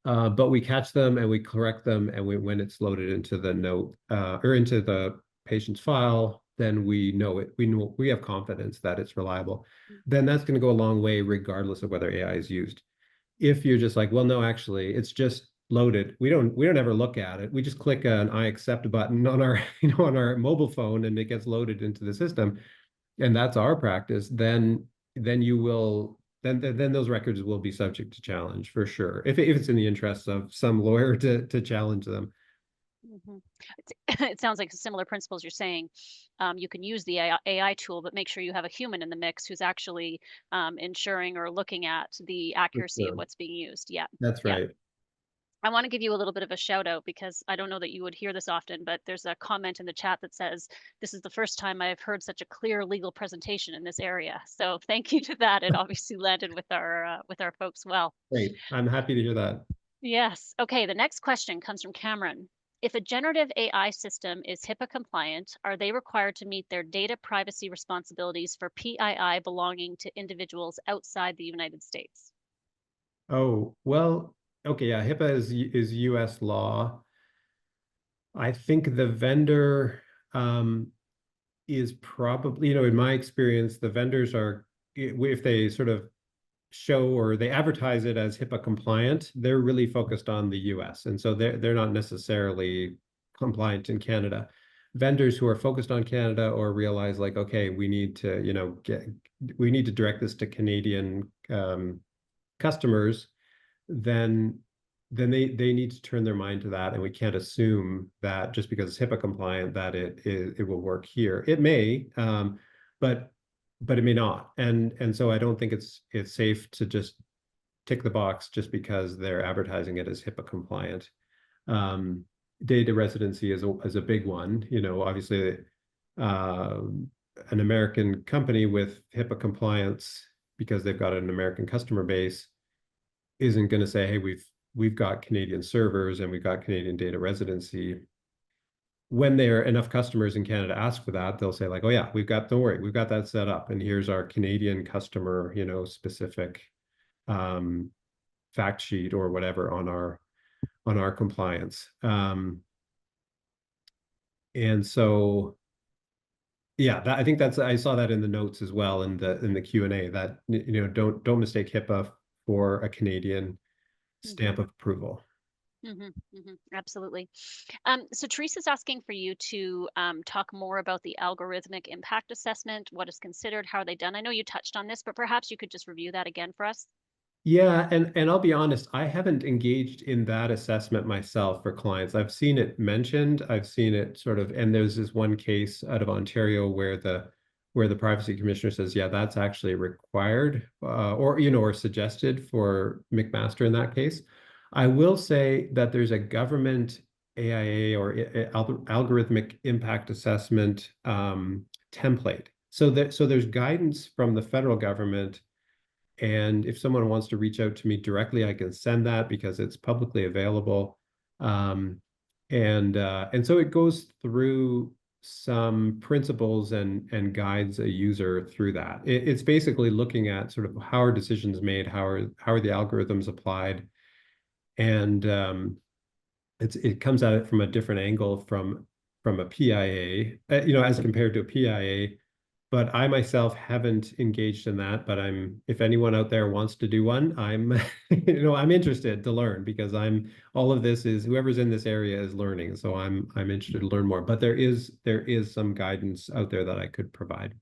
But we catch them and we correct them, and when it's loaded into the note or into the patient's file, then we know it. We have confidence that it's reliable. Then that's going to go a long way, regardless of whether AI is used. If you're just like, well, no, actually, it's just loaded. We don't ever look at it. We just click an I accept button on our on our mobile phone, and it gets loaded into the system, and that's our practice. Then you will. Then those records will be subject to challenge for sure, if it's in the interests of some lawyer to challenge them. It sounds like similar principles you're saying. You can use the AI tool, but make sure you have a human in the mix who's actually ensuring or looking at the accuracy of what's being used. Yeah, that's right. I want to give you a little bit of a shout out because I don't know that you would hear this often, but there's a comment in the chat that says, this is the first time I've heard such a clear legal presentation in this area. So thank you to that. It obviously landed with our folks well. Great. I'm happy to hear that. Yes. Okay. The next question comes from Cameron. If a generative AI system is HIPAA compliant, are they required to meet their data privacy responsibilities for PII belonging to individuals outside the United States? Oh, well, okay, yeah, HIPAA is US law. I think the vendor is probably, in my experience, the vendors are, if they sort of show or they advertise it as HIPAA compliant, they're really focused on the US. And so they're not necessarily compliant in Canada. Vendors who are focused on Canada or realize like, okay, we need to, direct this to Canadian customers, then they need to turn their mind to that, and we can't assume that just because it's HIPAA compliant that it will work here. It may, but it may not, and so I don't think it's safe to just tick the box just because they're advertising it as HIPAA compliant. Data residency is a big one. Obviously, an American company with HIPAA compliance, because they've got an American customer base, isn't going to say, hey, we've got Canadian servers and we've got Canadian data residency. When there are enough customers in Canada ask for that, they'll say like, oh yeah, don't worry, we've got that set up, and here's our Canadian customer, specific fact sheet or whatever on our compliance. And so, yeah, I think I saw that in the notes as well in the Q&A, that don't mistake HIPAA for a Canadian stamp of approval. Absolutely. So Teresa's asking for you to talk more about the algorithmic impact assessment, what is considered, how are they done? I know you touched on this, but perhaps you could just review that again for us. Yeah, and I'll be honest, I haven't engaged in that assessment myself for clients. I've seen it mentioned, I've seen it sort of, and there's this one case out of Ontario where the privacy commissioner says, yeah, that's actually required, or suggested for McMaster in that case. I will say that there's a government AIA or algorithmic impact assessment template. So there's guidance from the federal government. And if someone wants to reach out to me directly, I can send that because it's publicly available. And so it goes through some principles and guides a user through that. It's basically looking at sort of how are decisions made, how are the algorithms applied, and it comes at it from a different angle from a PIA, as compared to a PIA. but I myself haven't engaged in that. But if anyone out there wants to do one, I'm, I'm interested to learn, because all of this is, whoever's in this area is learning. So I'm interested to learn more, but there is some guidance out there that I could provide.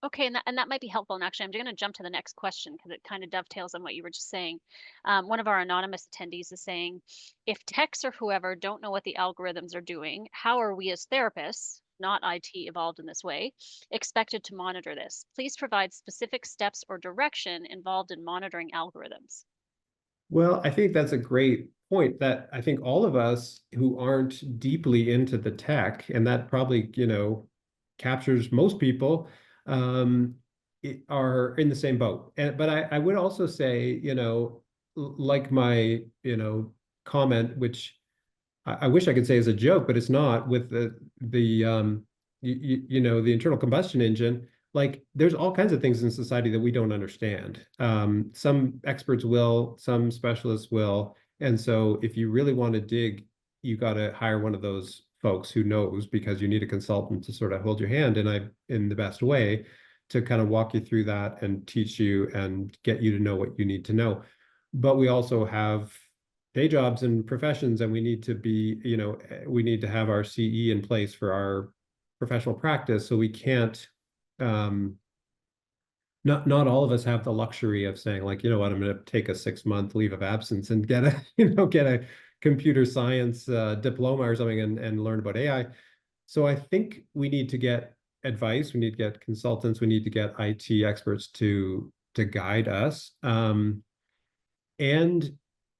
Okay, and that might be helpful. And actually, I'm going to jump to the next question because it kind of dovetails on what you were just saying. One of our anonymous attendees is saying, if techs or whoever don't know what the algorithms are doing, how are we as therapists, not IT evolved in this way, expected to monitor this? Please provide specific steps or direction involved in monitoring algorithms. Well, I think that's a great point, that I think all of us who aren't deeply into the tech, and that probably, captures most people, are in the same boat. But I would also say, like my, comment, which I wish I could say is a joke, but it's not, with the internal combustion engine. Like, there's all kinds of things in society that we don't understand. Some experts will, some specialists will. And so if you really want to dig, you got to hire one of those folks who knows, because you need a consultant to sort of hold your hand in the best way, to kind of walk you through that and teach you and get you to know what you need to know. But we also have day jobs and professions, and we need to be, we need to have our CE in place for our professional practice. So we can't, not all of us have the luxury of saying, like, you know what, I'm going to take a 6-month leave of absence and get a, get a computer science diploma or something, and learn about AI. So I think we need to get advice. We need to get consultants. We need to get IT experts to guide us. And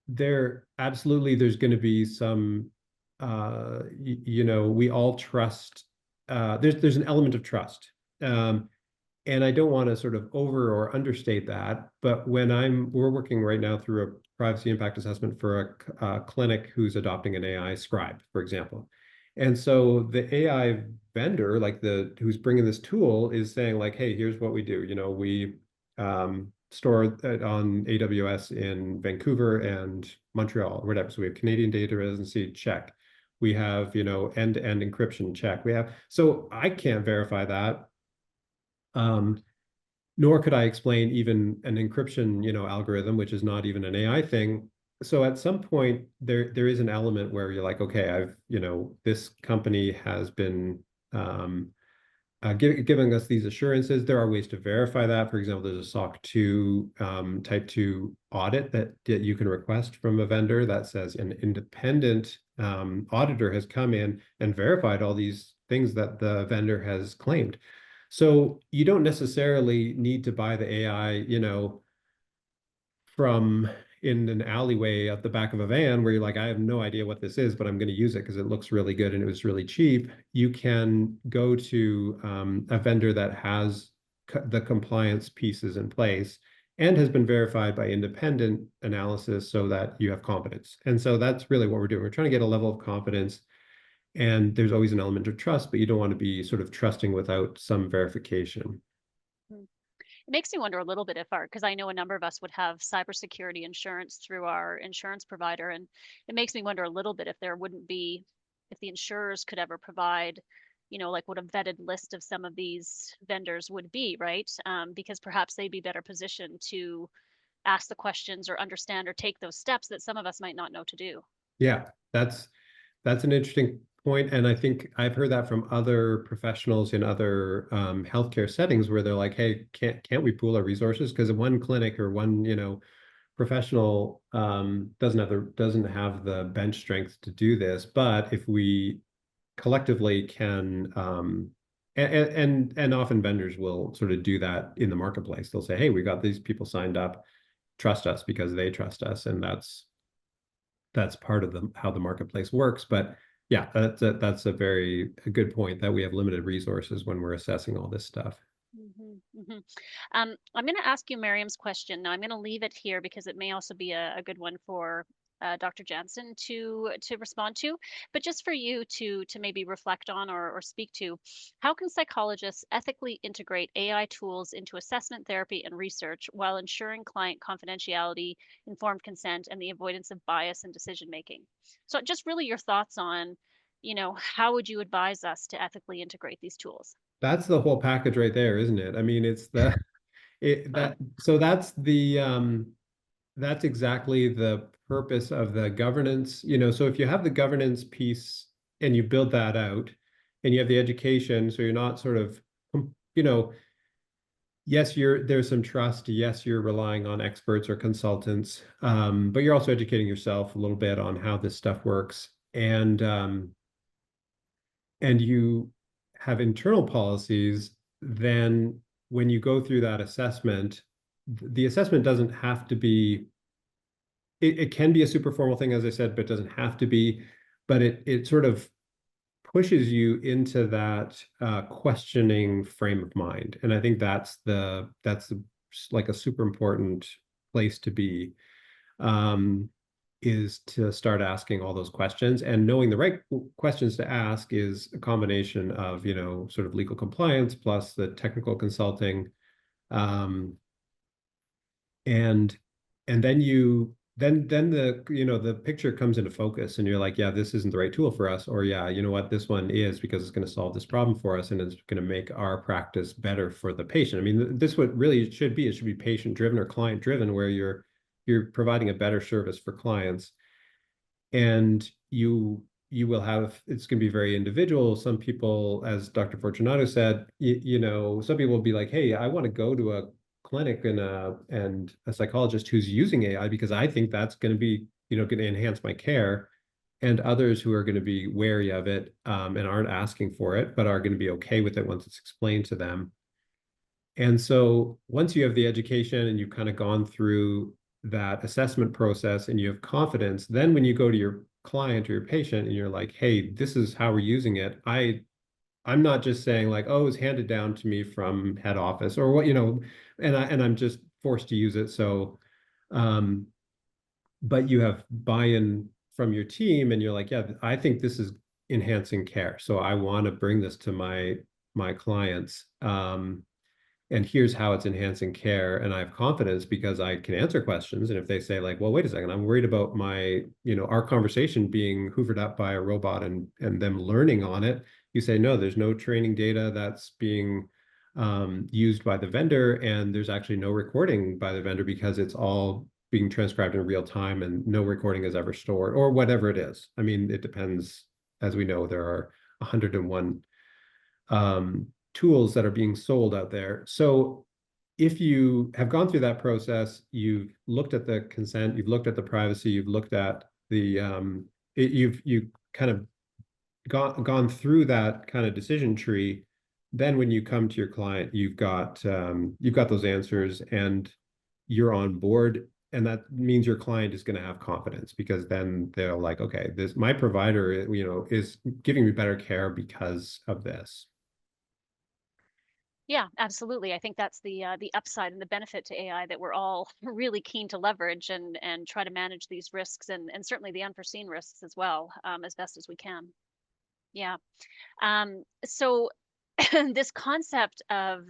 there's going to be some, we all trust, there's an element of trust. And I don't want to sort of over or understate that, but we're working right now through a privacy impact assessment for a clinic who's adopting an AI scribe, for example. And so the AI vendor, like who's bringing this tool, is saying, like, hey, here's what we do. We store it on AWS in Vancouver and Montreal, or whatever. So we have Canadian data residency, check. We have, end-to-end encryption, check. So I can't verify that. Nor could I explain even an encryption, algorithm, which is not even an AI thing. So at some point, there is an element where you're like, okay, this company has been giving us these assurances. There are ways to verify that. For example, there's a SOC 2 type 2 audit that you can request from a vendor that says an independent auditor has come in and verified all these things that the vendor has claimed. So you don't necessarily need to buy the AI, from in an alleyway at the back of a van where you're like, I have no idea what this is, but I'm going to use it because it looks really good and it was really cheap. You can go to a vendor that has the compliance pieces in place and has been verified by independent analysis, so that you have confidence. And so that's really what we're doing. We're trying to get a level of confidence. And there's always an element of trust, but you don't want to be sort of trusting without some verification. It makes me wonder a little bit because I know a number of us would have cybersecurity insurance through our insurance provider. And it makes me wonder a little bit if the insurers could ever provide, like what a vetted list of some of these vendors would be, right? Because perhaps they'd be better positioned to ask the questions or understand or take those steps that some of us might not know to do. Yeah, that's an interesting point. And I think I've heard that from other professionals in other healthcare settings, where they're like, hey, can't we pool our resources? Because one clinic or one, professional doesn't have the bench strength to do this. But if we collectively can, and often vendors will sort of do that in the marketplace. They'll say, hey, we got these people signed up, trust us because they trust us. And that's part of how the marketplace works. But yeah, that's a very good point, that we have limited resources when we're assessing all this stuff. I'm going to ask you Miriam's question. Now, I'm going to leave it here because it may also be a good one for Dr. Janzen to respond to. But just for you to maybe reflect on or speak to, how can psychologists ethically integrate AI tools into assessment, therapy, and research while ensuring client confidentiality, informed consent, and the avoidance of bias in decision making? So just really your thoughts on, how would you advise us to ethically integrate these tools? That's the whole package right there, isn't it? I mean, it's the so that's exactly the purpose of the governance. So if you have the governance piece and you build that out and you have the education, so you're not sort of, you know, yes, there's some trust. Yes, you're relying on experts or consultants, but you're also educating yourself a little bit on how this stuff works. And you have internal policies, then when you go through that assessment, the assessment doesn't have to be, it can be a super formal thing, as I said, but it doesn't have to be, but it sort of pushes you into that questioning frame of mind. And I think that's like a super important place to be. Is to start asking all those questions, and knowing the right questions to ask is a combination of, sort of legal compliance plus the technical consulting. And then the picture comes into focus and you're like, yeah, this isn't the right tool for us, or yeah, you know what, this one is, because it's going to solve this problem for us and it's going to make our practice better for the patient. I mean, this what really it should be patient driven or client driven, where you're providing a better service for clients. And you will have, it's going to be very individual. Some people, as Dr. Fortunato said, some people will be like, hey, I want to go to a clinic and a psychologist who's using AI because I think that's going to be, going to enhance my care. And others who are going to be wary of it, and aren't asking for it, but are going to be okay with it once it's explained to them. And so once you have the education and you've kind of gone through that assessment process and you have confidence, then when you go to your client or your patient and you're like, hey, this is how we're using it, I'm not just saying like, oh, it's handed down to me from head office or what, and I'm just forced to use it. So, but you have buy-in from your team and you're like, yeah, I think this is enhancing care, so I want to bring this to my clients. And here's how it's enhancing care. And I have confidence because I can answer questions. And if they say like, well, wait a second, I'm worried about our conversation being hoovered up by a robot and them learning on it. You say, no, there's no training data that's being used by the vendor. And there's actually no recording by the vendor because it's all being transcribed in real time and no recording is ever stored, or whatever it is. I mean, it depends. As we know, there are 101 tools that are being sold out there. So if you have gone through that process, you've looked at the consent, you've looked at the privacy, you've looked at the you've kind of gone through that kind of decision tree. Then when you come to your client, you've got those answers and you're on board. And that means your client is going to have confidence, because then they're like, okay, my provider, is giving me better care because of this. Yeah, absolutely. I think that's the upside and the benefit to AI that we're all really keen to leverage and try to manage these risks and certainly the unforeseen risks as well, as best as we can. Yeah. So this concept of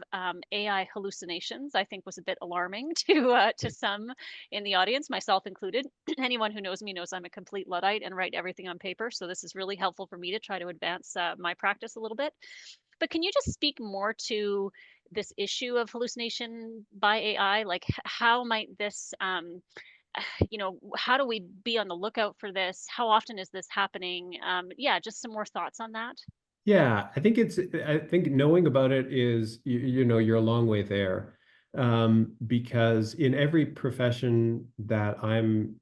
AI hallucinations, I think, was a bit alarming to some in the audience, myself included. Anyone who knows me knows I'm a complete Luddite and write everything on paper. So this is really helpful for me to try to advance my practice a little bit. But can you just speak more to this issue of hallucination by AI? Like, how might this, how do we be on the lookout for this? How often is this happening? Yeah, just some more thoughts on that. Yeah, I think knowing about it is, you're a long way there. Because in every profession that I'm,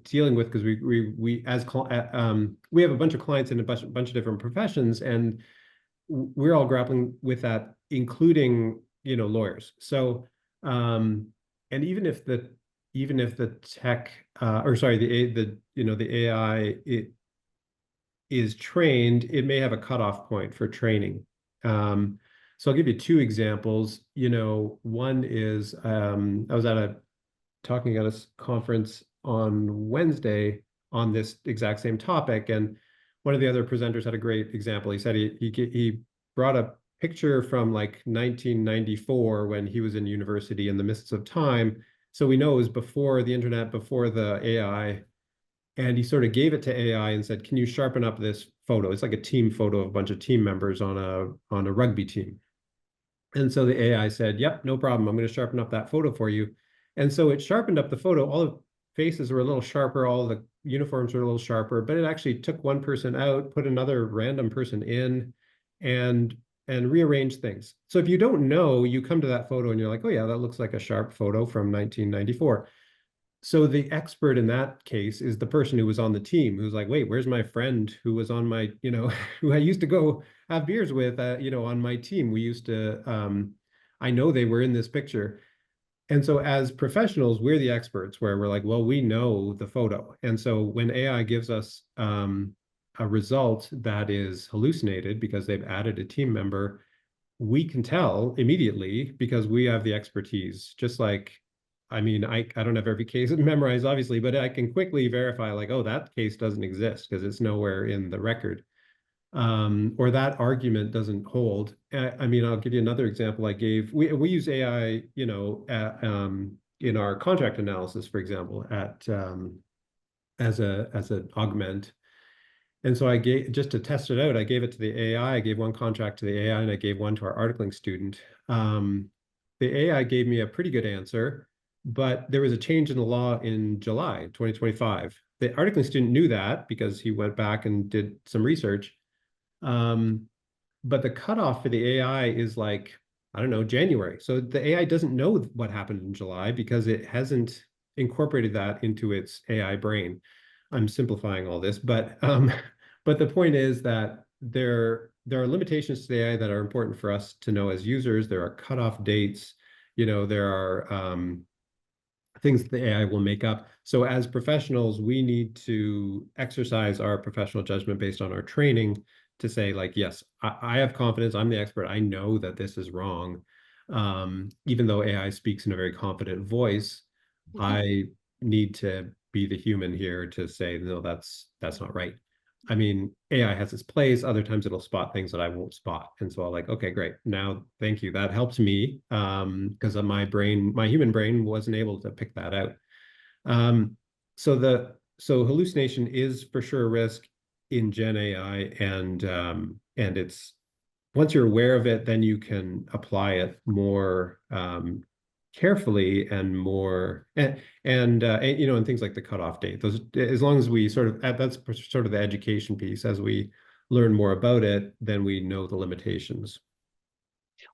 dealing with, because we have a bunch of clients in a bunch of different professions, and we're all grappling with that, including, lawyers. So, and even if the tech, or sorry, the AI, is trained, it may have a cutoff point for training. So I'll give you two examples. One is, I was talking at a conference on Wednesday on this exact same topic, and one of the other presenters had a great example. He said he brought a picture from like 1994 when he was in university in the mists of time. So we know it was before the internet, before the AI And he sort of gave it to AI and said, can you sharpen up this photo? It's like a team photo of a bunch of team members on a rugby team. And so the AI said, yep, no problem. I'm going to sharpen up that photo for you. And so it sharpened up the photo. All the faces were a little sharper. All the uniforms were a little sharper, but it actually took one person out, put another random person in, and rearranged things. So if you don't know, you come to that photo and you're like, oh yeah, that looks like a sharp photo from 1994. So the expert in that case is the person who was on the team who's like, wait, where's my friend who was on my, who I used to go have beers with, on my team. We used to, I know they were in this picture. And so as professionals, we're the experts where we're like, well, we know the photo. And so when AI gives us a result that is hallucinated because they've added a team member, we can tell immediately because we have the expertise. Just like, I mean, I don't have every case memorized, obviously, but I can quickly verify like, oh, that case doesn't exist because it's nowhere in the record. Or that argument doesn't hold. I mean, I'll give you another example I gave. We use AI, in our contract analysis, for example, as an augment. And so I gave, just to test it out, I gave it to the AI. I gave one contract to the AI and I gave one to our articling student. The AI gave me a pretty good answer, but there was a change in the law in July 2025. The articling student knew that because he went back and did some research. But the cutoff for the AI is like, I don't know, January. So the AI doesn't know what happened in July because it hasn't incorporated that into its AI brain. I'm simplifying all this, but the point is that there are limitations to the AI that are important for us to know as users. There are cutoff dates, there are things that the AI will make up. So as professionals, we need to exercise our professional judgment based on our training to say like, yes, I have confidence, I'm the expert, I know that this is wrong. Even though AI speaks in a very confident voice, I need to be the human here to say, no, that's not right. I mean, AI has its place. Other times it'll spot things that I won't spot. And so I'm like, okay, great. Now, thank you. That helps me because my human brain wasn't able to pick that out. So hallucination is for sure a risk in Gen AI, and it's once you're aware of it, then you can apply it more carefully and more and things like the cutoff date. Those, as long as we sort of that's sort of the education piece. As we learn more about it, then we know the limitations.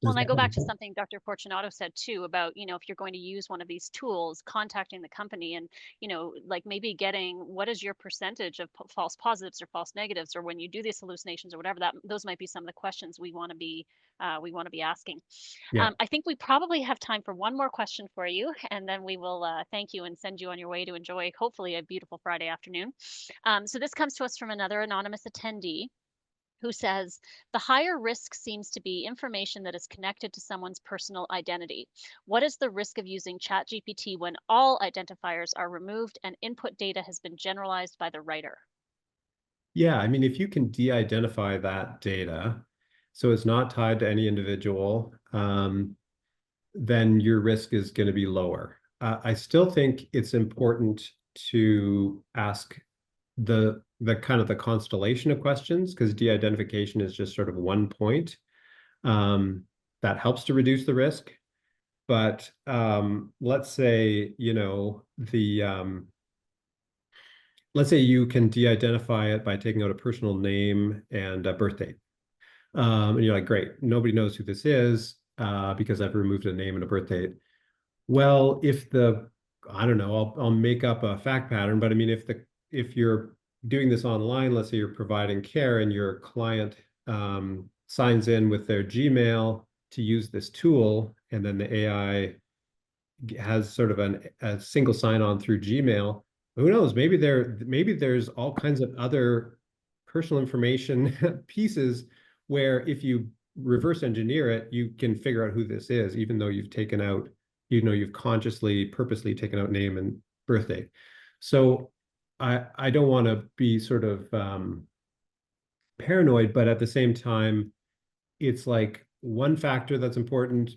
Well, and I go back to something Dr. Fortunato said too about, if you're going to use one of these tools, contacting the company and, like maybe getting what is your percentage of false positives or false negatives, or when you do these hallucinations or whatever, that those might be some of the questions we want to be asking. Yeah. I think we probably have time for one more question for you, and then we will thank you and send you on your way to enjoy hopefully a beautiful Friday afternoon. So this comes to us from another anonymous attendee who says, the higher risk seems to be information that is connected to someone's personal identity. What is the risk of using ChatGPT when all identifiers are removed and input data has been generalized by the writer? Yeah, I mean, if you can de-identify that data, so it's not tied to any individual, then your risk is going to be lower. I still think it's important to ask the kind of the constellation of questions, because de-identification is just sort of one point that helps to reduce the risk. But let's say, let's say you can de-identify it by taking out a personal name and a birth date. And you're like, great, nobody knows who this is because I've removed a name and a birth date. Well, I don't know, I'll make up a fact pattern, but I mean, if you're doing this online, let's say you're providing care and your client signs in with their Gmail to use this tool, and then the AI has sort of a single sign-on through Gmail. Who knows? Maybe there's all kinds of other personal information pieces where if you reverse engineer it, you can figure out who this is, even though you've taken out, you've consciously, purposely taken out name and birth date. So I don't want to be sort of paranoid, but at the same time, it's like one factor that's important,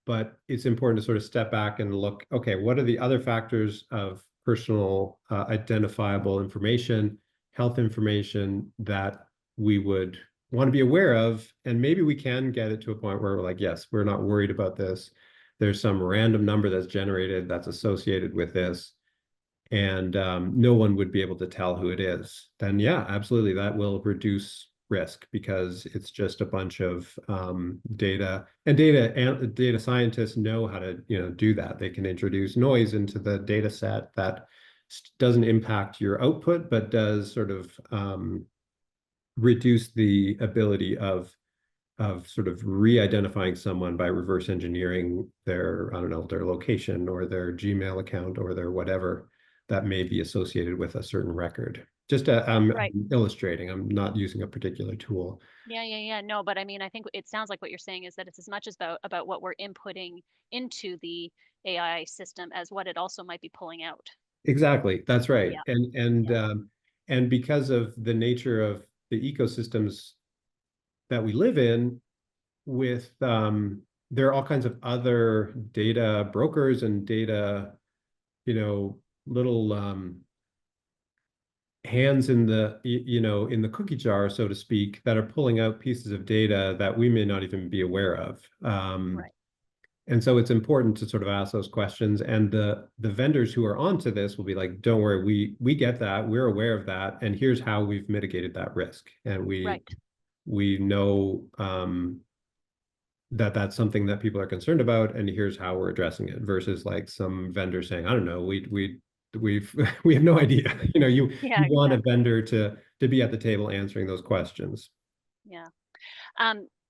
but it's important to sort of step back and look, okay, what are the other factors of personal identifiable information, health information that we would want to be aware of. And maybe we can get it to a point where we're like, yes, we're not worried about this. There's some random number that's generated that's associated with this, and no one would be able to tell who it is. Then yeah, absolutely, that will reduce risk, because it's just a bunch of data, and data scientists know how to do that. They can introduce noise into the data set that doesn't impact your output, but does sort of reduce the ability of sort of re-identifying someone by reverse engineering their, I don't know, their location or their Gmail account or their whatever that may be associated with a certain record. Just I'm illustrating. I'm not using a particular tool. Yeah. No, but I mean, I think it sounds like what you're saying is that it's as much as about what we're inputting into the AI system as what it also might be pulling out. Exactly. That's right. Yeah. And because of the nature of the ecosystems that we live in, with there are all kinds of other data brokers and data, little hands in the in the cookie jar, so to speak, that are pulling out pieces of data that we may not even be aware of. Right. And so it's important to sort of ask those questions, and the vendors who are onto this will be like, don't worry, we get that, we're aware of that, and here's how we've mitigated that risk, and we know that that's something that people are concerned about, and here's how we're addressing it, versus like some vendor saying, I don't know, we have no idea. You want a vendor to be at the table answering those questions. Yeah.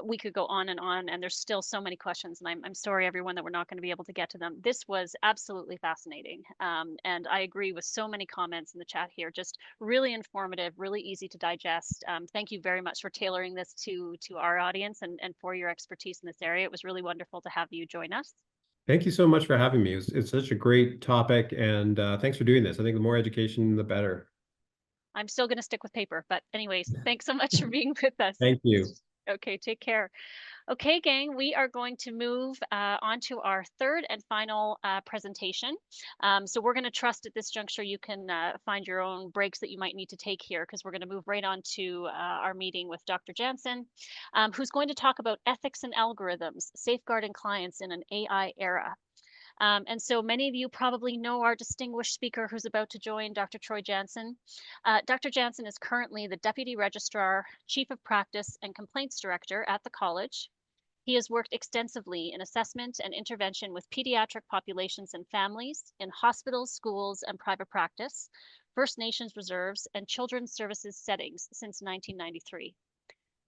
We could go on, and there's still so many questions, and I'm sorry, everyone, that we're not going to be able to get to them. This was absolutely fascinating. And I agree with so many comments in the chat here, just really informative, really easy to digest. Thank you very much for tailoring this to our audience and for your expertise in this area. It was really wonderful to have you join us. Thank you so much for having me. It's such a great topic, and thanks for doing this. I think the more education, the better. I'm still going to stick with paper, but anyways, thanks so much for being with us. Thank you. Okay, take care. Okay, gang, we are going to move on to our third and final presentation. So we're going to trust at this juncture you can find your own breaks that you might need to take here, because we're going to move right on to our meeting with Dr. Janzen, who's going to talk about ethics and algorithms, safeguarding clients in an AI era. And so many of you probably know our distinguished speaker who's about to join, Dr. Troy Janzen. Dr. Janzen is currently the Deputy Registrar, Chief of Practice, and Complaints Director at the college. He has worked extensively in assessment and intervention with pediatric populations and families, in hospitals, schools, and private practice, First Nations reserves, and children's services settings since 1993.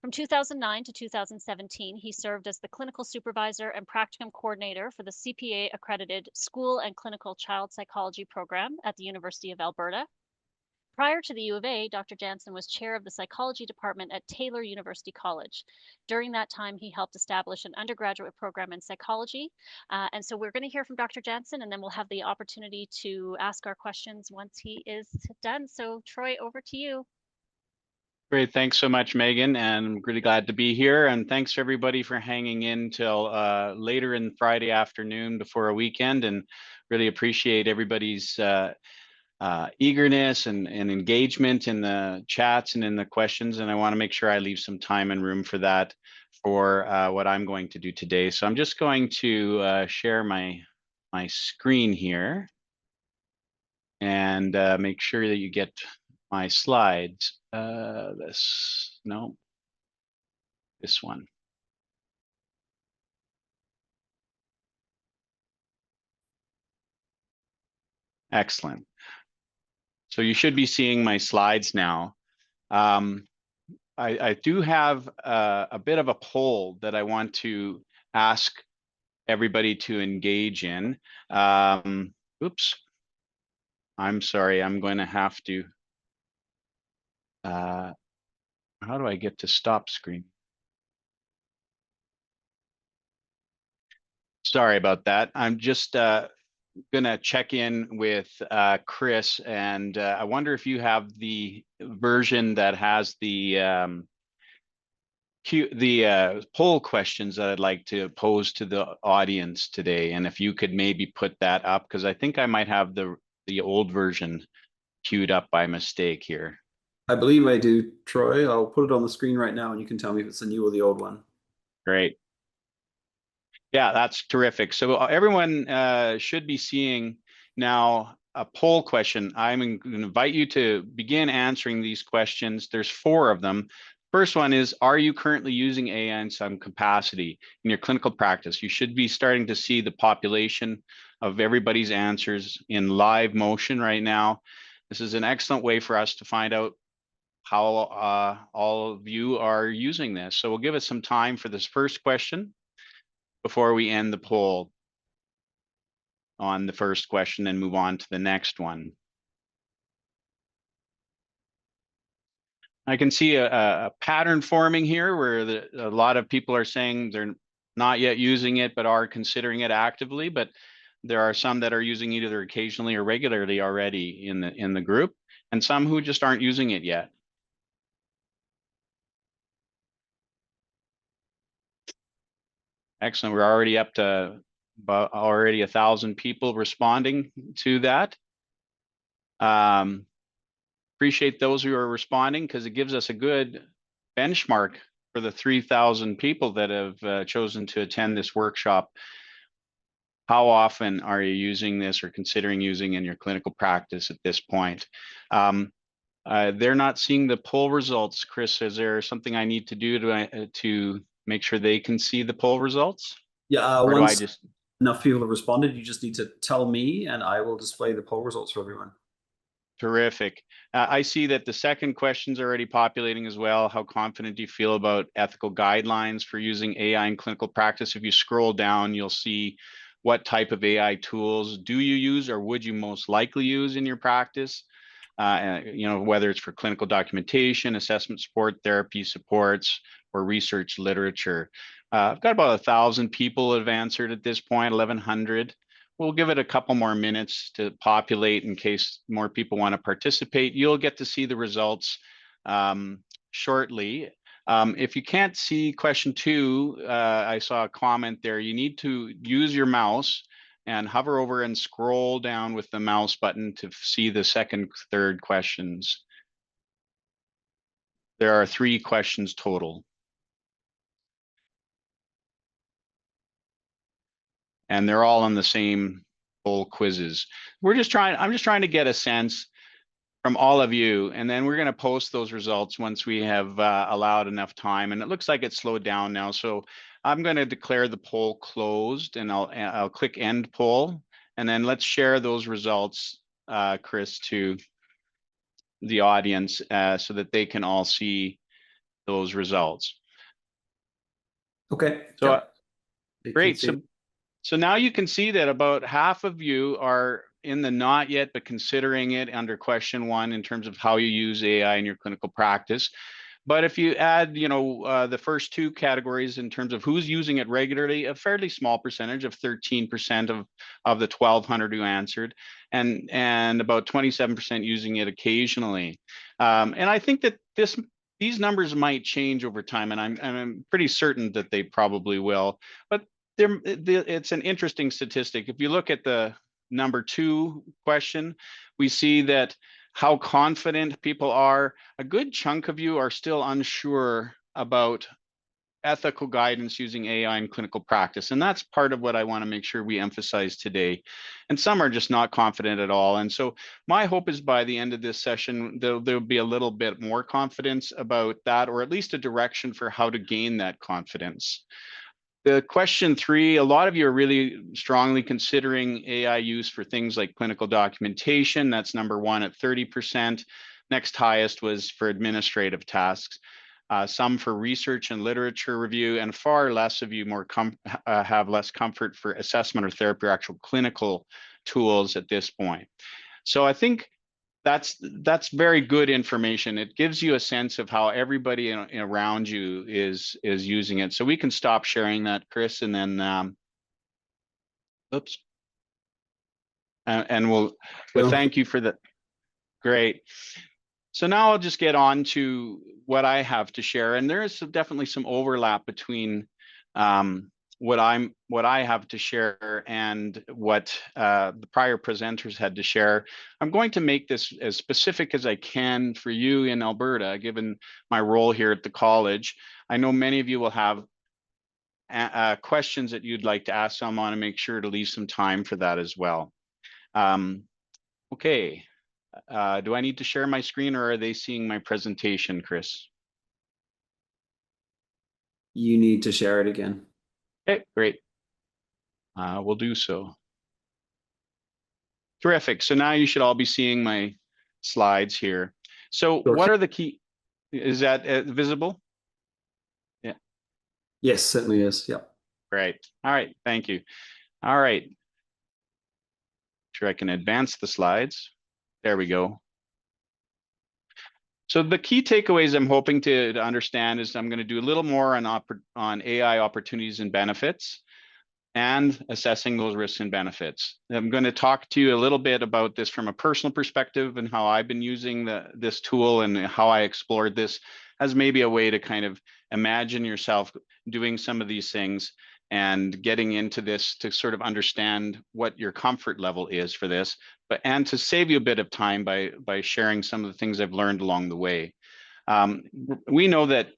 From 2009 to 2017, he served as the clinical supervisor and practicum coordinator for the CPA-accredited School and Clinical Child Psychology program at the University of Alberta. Prior to the U of A, Dr. Janzen was chair of the psychology department at Taylor University College. During that time, he helped establish an undergraduate program in psychology. And so we're going to hear from Dr. Janzen, and then we'll have the opportunity to ask our questions once he is done. So Troy, over to you. Great, thanks so much, Megan, and I'm really glad to be here. And thanks everybody for hanging in till later in Friday afternoon before a weekend, and really appreciate everybody's eagerness and engagement in the chats and in the questions. And I want to make sure I leave some time and room for that for what I'm going to do today. So I'm just going to share my screen here and make sure that you get my slides. This one. Excellent. So you should be seeing my slides now. I do have a bit of a poll that I want to ask everybody to engage in. Oops. I'm sorry, I'm going to have to. How do I get to stop screen? Sorry about that. I'm just going to check in with Chris, and I wonder if you have the version that has the poll questions that I'd like to pose to the audience today, and if you could maybe put that up, because I think I might have the the old version queued up by mistake here. I believe I do, Troy. I'll put it on the screen right now and you can tell me if it's the new or the old one. Great. Yeah, that's terrific. So everyone should be seeing now a poll question. I'm going to invite you to begin answering these questions. There's 4 of them. First one is, are you currently using AI in some capacity in your clinical practice? You should be starting to see the population of everybody's answers in live motion right now. This is an excellent way for us to find out how all of you are using this. So we'll give it some time for this first question before we end the poll on the first question and move on to the next one. I can see a pattern forming here where a lot of people are saying they're not yet using it, but are considering it actively. But there are some that are using it either occasionally or regularly already in the group, and some who just aren't using it yet. Excellent. We're already up to about already 1,000 people responding to that. Appreciate those who are responding because it gives us a good benchmark for the 3,000 people that have chosen to attend this workshop. How often are you using this or considering using in your clinical practice at this point? They're not seeing the poll results. Chris, is there something I need to do to make sure they can see the poll results? Yeah, or once do I just... enough people have responded, you just need to tell me and I will display the poll results for everyone. Terrific. I see that the second question's already populating as well. How confident do you feel about ethical guidelines for using AI in clinical practice? If you scroll down, you'll see what type of AI tools do you use or would you most likely use in your practice? You know, whether it's for clinical documentation, assessment support, therapy supports, or research literature. I've got about 1,000 people that have answered at this point, 1,100. We'll give it a couple more minutes to populate in case more people want to participate. You'll get to see the results shortly. If you can't see question 2, I saw a comment there. You need to use your mouse and hover over and scroll down with the mouse button to see the second, third questions. There are 3 questions total. And they're all on the same poll quizzes. I'm just trying to get a sense from all of you, and then we're going to post those results once we have allowed enough time. And it looks like it's slowed down now. So I'm going to declare the poll closed, and I'll click end poll, and then let's share those results, Chris, to the audience so that they can all see those results. Okay. So Yeah. great. So now you can see that about half of you are in the not yet, but considering it under question 1 in terms of how you use AI in your clinical practice. But if you add, you know, the first 2 categories in terms of who's using it regularly, a fairly small percentage of 13% of the 1,200 who answered, and about 27% using it occasionally. And I think that these numbers might change over time, and I'm pretty certain that they probably will. But it's an interesting statistic. If you look at the number 2 question, we see that how confident people are. A good chunk of you are still unsure about ethical guidance using AI in clinical practice. And that's part of what I want to make sure we emphasize today. And some are just not confident at all. And so my hope is by the end of this session, there'll be a little bit more confidence about that, or at least a direction for how to gain that confidence. The question 3, a lot of you are really strongly considering AI use for things like clinical documentation. That's number 1 at 30%. Next highest was for administrative tasks. Some for research and literature review, and far less of you have less comfort for assessment or therapy or actual clinical tools at this point. So I think that's very good information. It gives you a sense of how everybody around you is using it. So we can stop sharing that, Chris, and then oops. And we'll thank you for that. Great. So now I'll just get on to what I have to share. And there is definitely some overlap between what I have to share and what the prior presenters had to share. I'm going to make this as specific as I can for you in Alberta, given my role here at the college. I know many of you will have questions that you'd like to ask, so I want to make sure to leave some time for that as well. Okay, do I need to share my screen, or are they seeing my presentation, Chris? You need to share it again. Okay, great. We'll do so. Terrific. So now you should all be seeing my slides here. So Sure. what are the key, is that visible? Yeah. Yes, certainly is. Yep. Great. All right. Thank you. All right. Sure, I can advance the slides. There we go. So the key takeaways I'm hoping to understand is I'm going to do a little more on AI opportunities and benefits, and assessing those risks and benefits. I'm going to talk to you a little bit about this from a personal perspective and how I've been using this tool and how I explored this as maybe a way to kind of imagine yourself doing some of these things and getting into this to sort of understand what your comfort level is for this, and to save you a bit of time by sharing some of the things I've learned along the way. We know that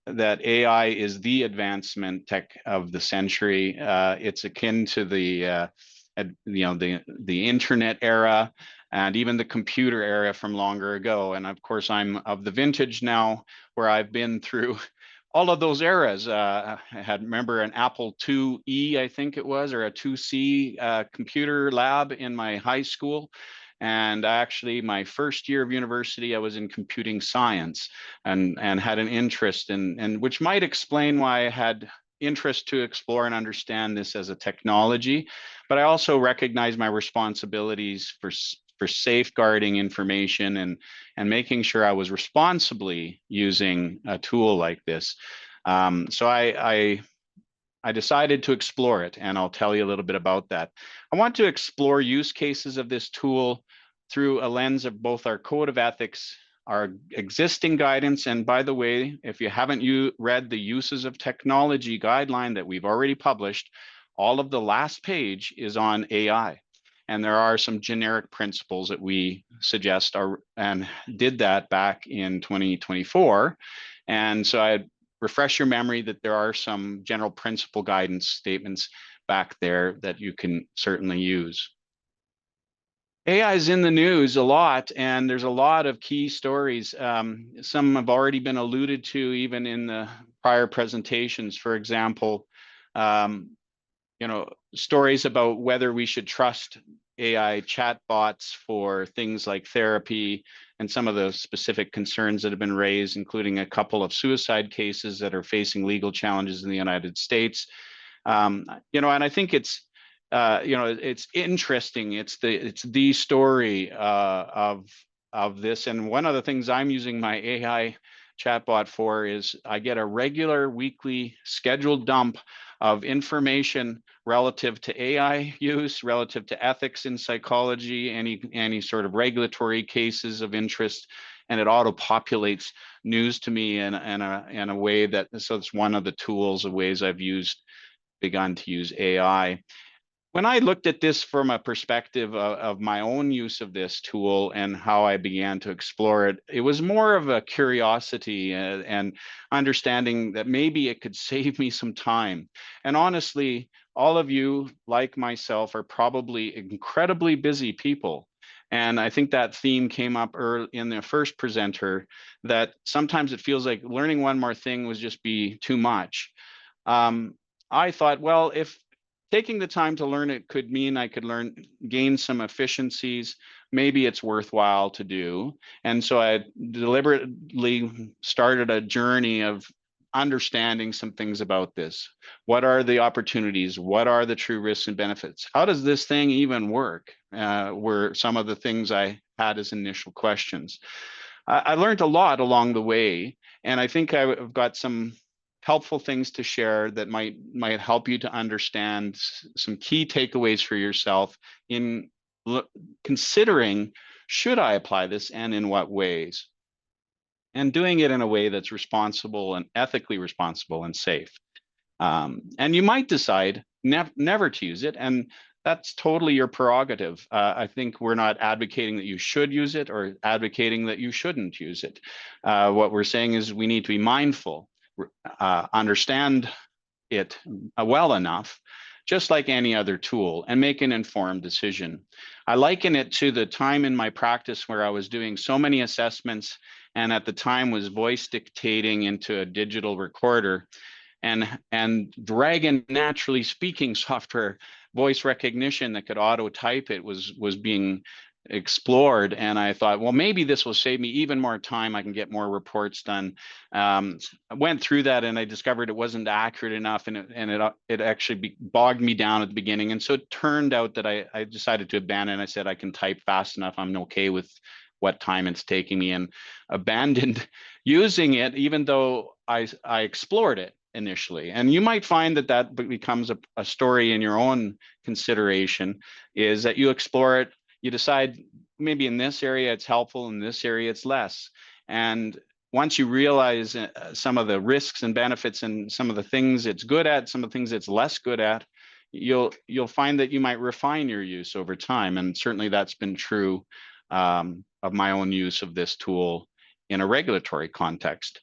that AI is the advancement tech of the century. It's akin to the the internet era and even the computer era from longer ago. And of course, I'm of the vintage now where I've been through all of those eras. I remember an Apple IIe, I think it was, or a 2C computer lab in my high school. And actually, my first year of university, I was in computing science and had an interest in, and which might explain why I had interest to explore and understand this as a technology. But I also recognize my responsibilities for safeguarding information and making sure I was responsibly using a tool like this. So I decided to explore it, and I'll tell you a little bit about that. I want to explore use cases of this tool through a lens of both our code of ethics, our existing guidance, and by the way, if you haven't read the uses of technology guideline that we've already published, all of the last page is on AI. And there are some generic principles that we suggest and did that back in 2024. And so I'd refresh your memory that there are some general principle guidance statements back there that you can certainly use. AI is in the news a lot, and there's a lot of key stories. Some have already been alluded to even in the prior presentations. For example, stories about whether we should trust AI chatbots for things like therapy, and some of the specific concerns that have been raised, including a couple of suicide cases that are facing legal challenges in the United States. And I think it's it's interesting. It's the story of this. And one of the things I'm using my AI chatbot for is I get a regular weekly scheduled dump of information relative to AI use, relative to ethics in psychology, any sort of regulatory cases of interest, and it auto populates news to me in a way that, so it's one of the tools, the ways I've begun to use AI. When I looked at this from a perspective of my own use of this tool and how I began to explore it, it was more of a curiosity and understanding that maybe it could save me some time. And honestly, all of you, like myself, are probably incredibly busy people. And I think that theme came up early in the first presenter, that sometimes it feels like learning one more thing would just be too much. I thought, well, if taking the time to learn it could mean I could gain some efficiencies, maybe it's worthwhile to do. And so I deliberately started a journey of understanding some things about this. What are the opportunities? What are the true risks and benefits? How does this thing even work? Were some of the things I had as initial questions. I learned a lot along the way, and I think I've got some helpful things to share that might help you to understand some key takeaways for yourself in considering, should I apply this and in what ways? And doing it in a way that's responsible and ethically responsible and safe. And you might decide never to use it, and that's totally your prerogative. I think we're not advocating that you should use it or advocating that you shouldn't use it. What we're saying is we need to be mindful, understand it well enough, just like any other tool, and make an informed decision. I liken it to the time in my practice where I was doing so many assessments, and at the time was voice dictating into a digital recorder, and Dragon naturally speaking software, voice recognition that could auto type it was being explored. And I thought, well, maybe this will save me even more time. I can get more reports done. I went through that and I discovered it wasn't accurate enough, and it actually bogged me down at the beginning. And so it turned out that I decided to abandon. I said, I can type fast enough. I'm okay with what time it's taking me, and abandoned using it, even though I explored it initially. And you might find that becomes a story in your own consideration, is that you explore it, you decide maybe in this area it's helpful, in this area it's less. And once you realize some of the risks and benefits and some of the things it's good at, some of the things it's less good at, you'll find that you might refine your use over time. And certainly that's been true of my own use of this tool in a regulatory context.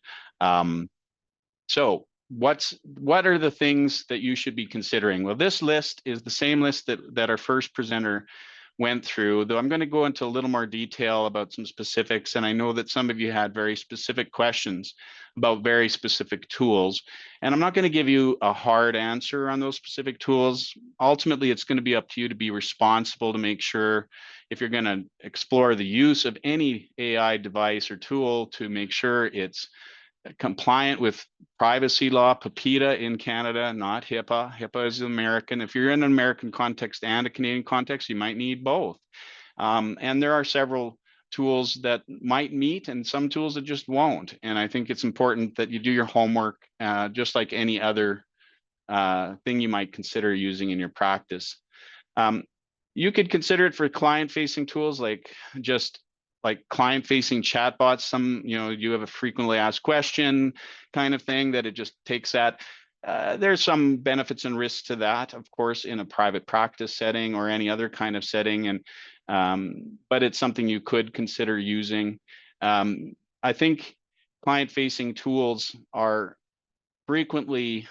So what are the things that you should be considering? Well, this list is the same list that our first presenter went through, though I'm going to go into a little more detail about some specifics. And I know that some of you had very specific questions about very specific tools. And I'm not going to give you a hard answer on those specific tools. Ultimately, it's going to be up to you to be responsible, to make sure, if you're going to explore the use of any AI device or tool, to make sure it's compliant with privacy law, PIPEDA in Canada, not HIPAA. HIPAA is American. If you're in an American context and a Canadian context, you might need both. And there are several tools that might meet and some tools that just won't. And I think it's important that you do your homework, just like any other thing you might consider using in your practice. You could consider it for client-facing tools, like client-facing chatbots. Some, you have a frequently asked question kind of thing that it just takes that. There's some benefits and risks to that, of course, in a private practice setting or any other kind of setting. And but it's something you could consider using. I think client-facing tools are frequently,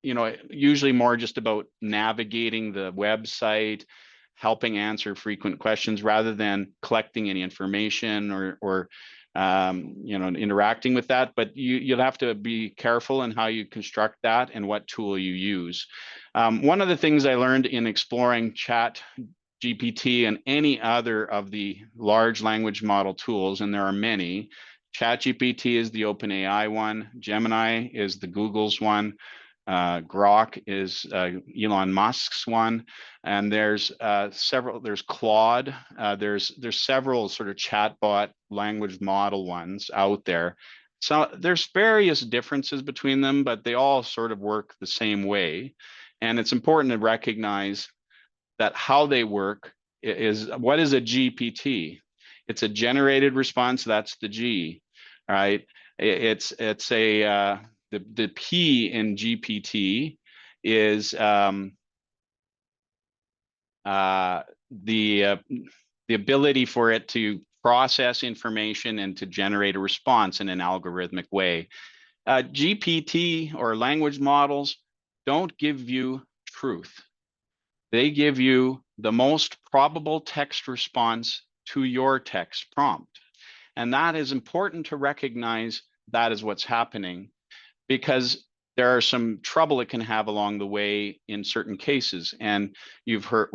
usually more just about navigating the website, helping answer frequent questions rather than collecting any information or interacting with that. But you'll have to be careful in how you construct that and what tool you use. One of the things I learned in exploring ChatGPT and any other of the large language model tools, and there are many, ChatGPT is the OpenAI one, Gemini is the Google's one, Grok is Elon Musk's one, and there's several. There's Claude. There's several sort of chatbot language model ones out there. So there's various differences between them, but they all sort of work the same way. And it's important to recognize that how they work is, what is a GPT? It's a generated response. That's the G, right? It's a the P in GPT is the ability for it to process information and to generate a response in an algorithmic way. GPT or language models don't give you truth. They give you the most probable text response to your text prompt. And that is important to recognize. That is what's happening, because there are some trouble it can have along the way in certain cases. And you've heard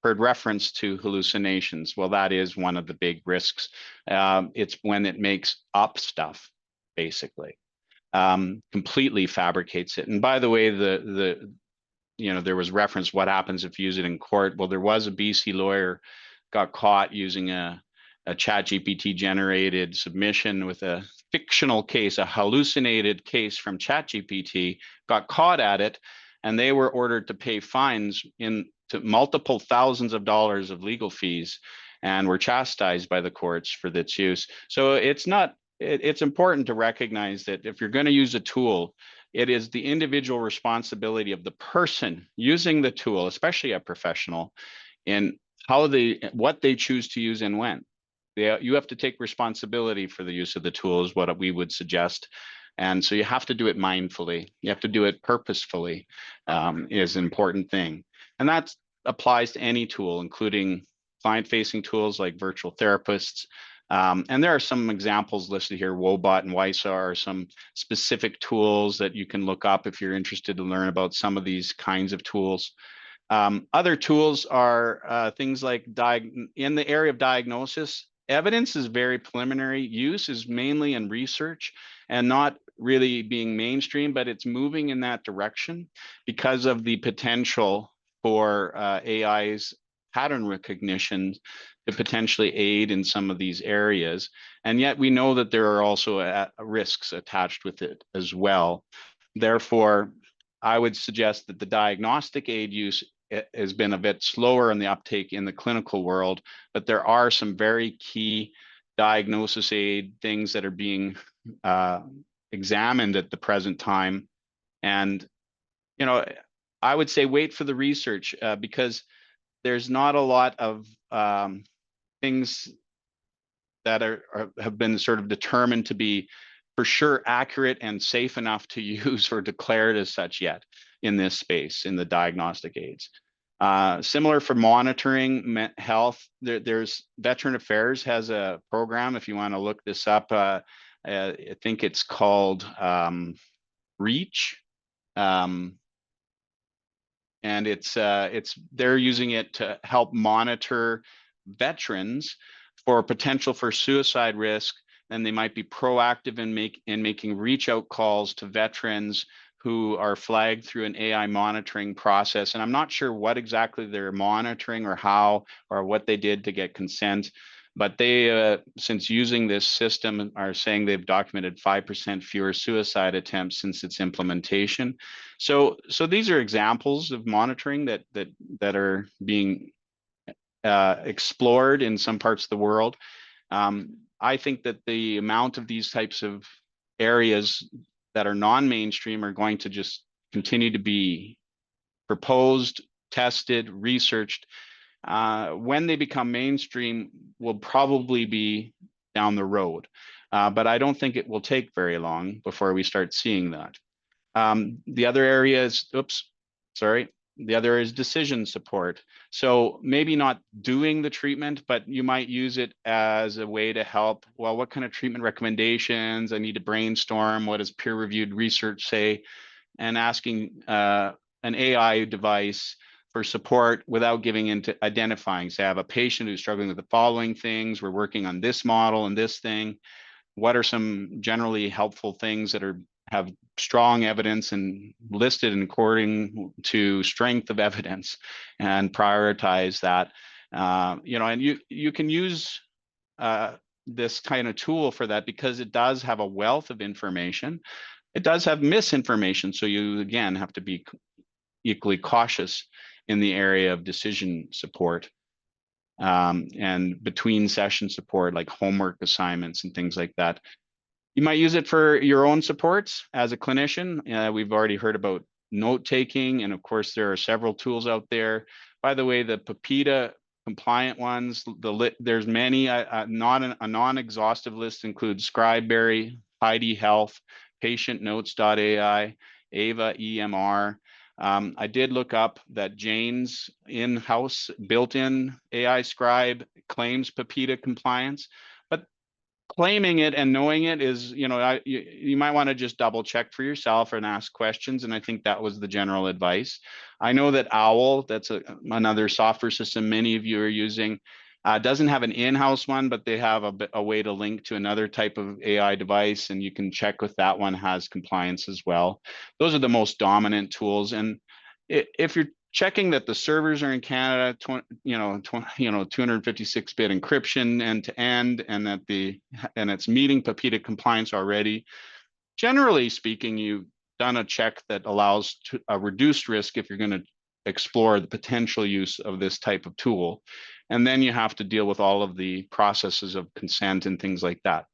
reference to hallucinations. Well, that is one of the big risks. It's when it makes up stuff, basically, completely fabricates it. And by the way, there was reference, what happens if you use it in court? Well, there was a BC lawyer got caught using a ChatGPT generated submission with a fictional case, a hallucinated case from ChatGPT, got caught at it, and they were ordered to pay fines to multiple thousands of dollars of legal fees, and were chastised by the courts for its use. So it's important to recognize that if you're going to use a tool, it is the individual responsibility of the person using the tool, especially a professional, in what they choose to use and when. You have to take responsibility for the use of the tool is what we would suggest. And so you have to do it mindfully. You have to do it purposefully, is an important thing. And that applies to any tool, including client-facing tools like virtual therapists. And there are some examples listed here. Wobot and WISA are some specific tools that you can look up if you're interested to learn about some of these kinds of tools. Other tools are things like in the area of diagnosis. Evidence is very preliminary. Use is mainly in research and not really being mainstream, but it's moving in that direction because of the potential for AI's pattern recognition to potentially aid in some of these areas. And yet we know that there are also risks attached with it as well. Therefore, I would suggest that the diagnostic aid use has been a bit slower in the uptake in the clinical world, but there are some very key diagnosis aid things that are being examined at the present time. And, you know, I would say wait for the research because there's not a lot of things that have been sort of determined to be for sure accurate and safe enough to use or declared as such yet in this space, in the diagnostic aids. Similar for monitoring health, there's Veteran Affairs has a program, if you want to look this up, I think it's called REACH. And they're using it to help monitor veterans for potential for suicide risk, and they might be proactive in making reach out calls to veterans who are flagged through an AI monitoring process. And I'm not sure what exactly they're monitoring or how or what they did to get consent, but they, since using this system, are saying they've documented 5% fewer suicide attempts since its implementation. So these are examples of monitoring that are being explored in some parts of the world. I think that the amount of these types of areas that are non-mainstream are going to just continue to be proposed, tested, researched. When they become mainstream will probably be down the road, but I don't think it will take very long before we start seeing that. The other area is, the other is decision support. So maybe not doing the treatment, but you might use it as a way to help. Well, what kind of treatment recommendations? I need to brainstorm. What does peer-reviewed research say? And asking an AI device for support without giving into identifying. Say, I have a patient who's struggling with the following things. We're working on this model and this thing. What are some generally helpful things that have strong evidence and listed according to strength of evidence, and prioritize that? And you can use this kind of tool for that because it does have a wealth of information. It does have misinformation, so you again have to be equally cautious in the area of decision support and between session support, like homework assignments and things like that. You might use it for your own supports as a clinician. We've already heard about note taking, and of course there are several tools out there. By the way, the PIPEDA compliant ones, there's many. A non-exhaustive list includes Scribeberry, Heidi Health, PatientNotes.ai, Ava EMR. I did look up that Jane's in-house built-in AI scribe claims PIPEDA compliance, but claiming it and knowing it is, you might want to just double check for yourself and ask questions. And I think that was the general advice. I know that OWL, that's another software system many of you are using, doesn't have an in-house one, but they have a way to link to another type of AI device, and you can check if that one has compliance as well. Those are the most dominant tools. And if you're checking that the servers are in Canada, 256-bit encryption end to end, and it's meeting PIPEDA compliance already, generally speaking, you've done a check that allows a reduced risk if you're going to explore the potential use of this type of tool. And then you have to deal with all of the processes of consent and things like that.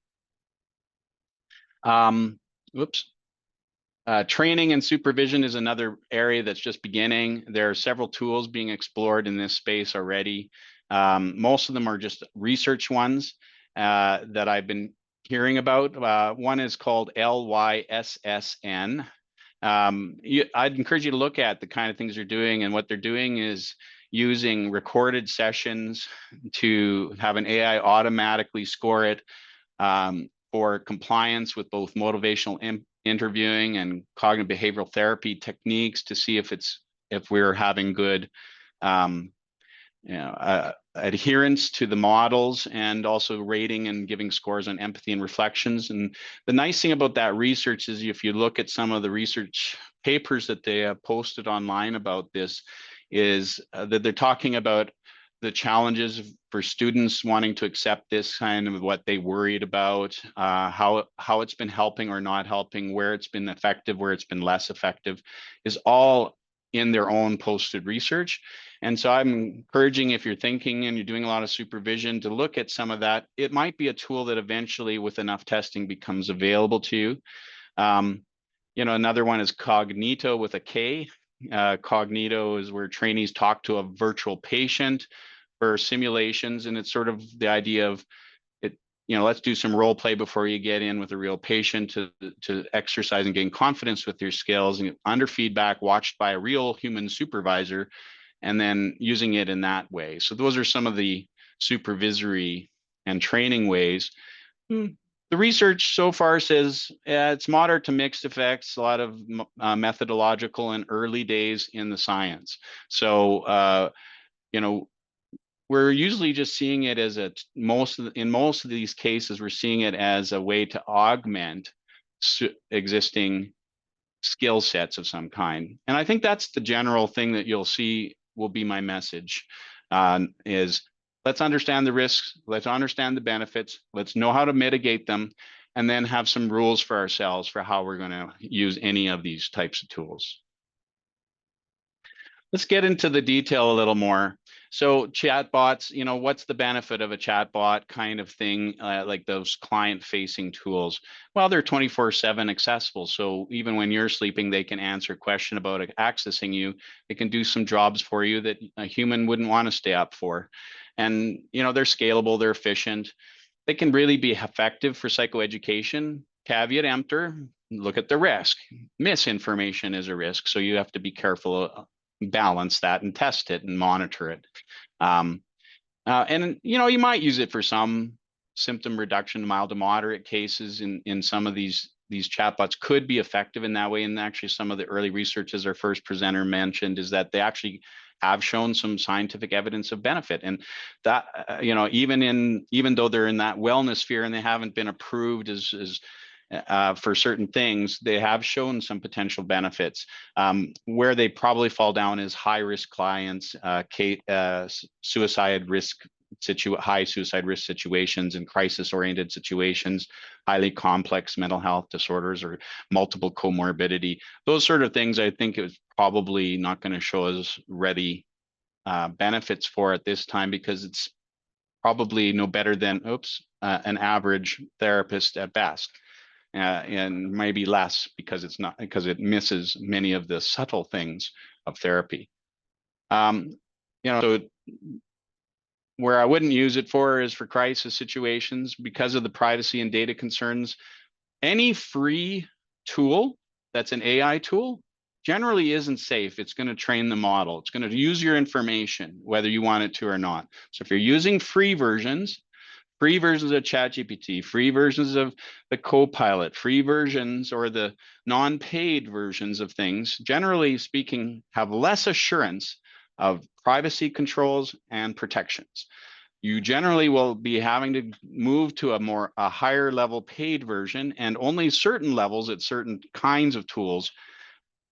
Training and supervision is another area that's just beginning. There are several tools being explored in this space already. Most of them are just research ones that I've been hearing about. One is called LYSSN. I'd encourage you to look at the kind of things they're doing, and what they're doing is using recorded sessions to have an AI automatically score it for compliance with both motivational interviewing and cognitive behavioral therapy techniques to see if we're having good adherence to the models, and also rating and giving scores on empathy and reflections. And the nice thing about that research is, if you look at some of the research papers that they have posted online about this, is that they're talking about the challenges for students wanting to accept this, kind of what they worried about, how it's been helping or not helping, where it's been effective, where it's been less effective, is all in their own posted research. And so I'm encouraging, if you're thinking and you're doing a lot of supervision, to look at some of that. It might be a tool that eventually, with enough testing, becomes available to you. Another one is Cognito with a K. Cognito is where trainees talk to a virtual patient for simulations, and it's sort of the idea of it. Let's do some role play before you get in with a real patient to exercise and gain confidence with your skills, and under feedback, watched by a real human supervisor, and then using it in that way. So those are some of the supervisory and training ways. The research so far says it's moderate to mixed effects, a lot of methodological and early days in the science. So, we're usually just seeing it as in most of these cases, we're seeing it as a way to augment existing skill sets of some kind. And I think that's the general thing that you'll see will be my message, is let's understand the risks, let's understand the benefits, let's know how to mitigate them, and then have some rules for ourselves for how we're going to use any of these types of tools. Let's get into the detail a little more. So chatbots, what's the benefit of a chatbot kind of thing, like those client-facing tools? Well, they're 24/7 accessible. So even when you're sleeping, they can answer a question about accessing you. They can do some jobs for you that a human wouldn't want to stay up for. And, they're scalable, they're efficient. They can really be effective for psychoeducation. Caveat emptor, look at the risk. Misinformation is a risk, so you have to be careful, balance that and test it and monitor it. And you might use it for some symptom reduction, mild to moderate cases in some of these chatbots could be effective in that way. And actually some of the early research, as our first presenter mentioned, is that they actually have shown some scientific evidence of benefit. And that, even though they're in that wellness sphere and they haven't been approved as for certain things, they have shown some potential benefits. Where they probably fall down is high-risk clients, suicide risk high suicide risk situations and crisis-oriented situations, highly complex mental health disorders or multiple comorbidity. Those sort of things, I think, is probably not going to show us ready benefits for at this time, because it's probably no better than an average therapist at best. And maybe less, because it misses many of the subtle things of therapy. So where I wouldn't use it for is for crisis situations because of the privacy and data concerns. Any free tool that's an AI tool generally isn't safe. It's going to train the model. It's going to use your information, whether you want it to or not. So if you're using free versions of ChatGPT, free versions of the Copilot, free versions or the non-paid versions of things, generally speaking, have less assurance of privacy controls and protections. You generally will be having to move to a higher level paid version, and only certain levels at certain kinds of tools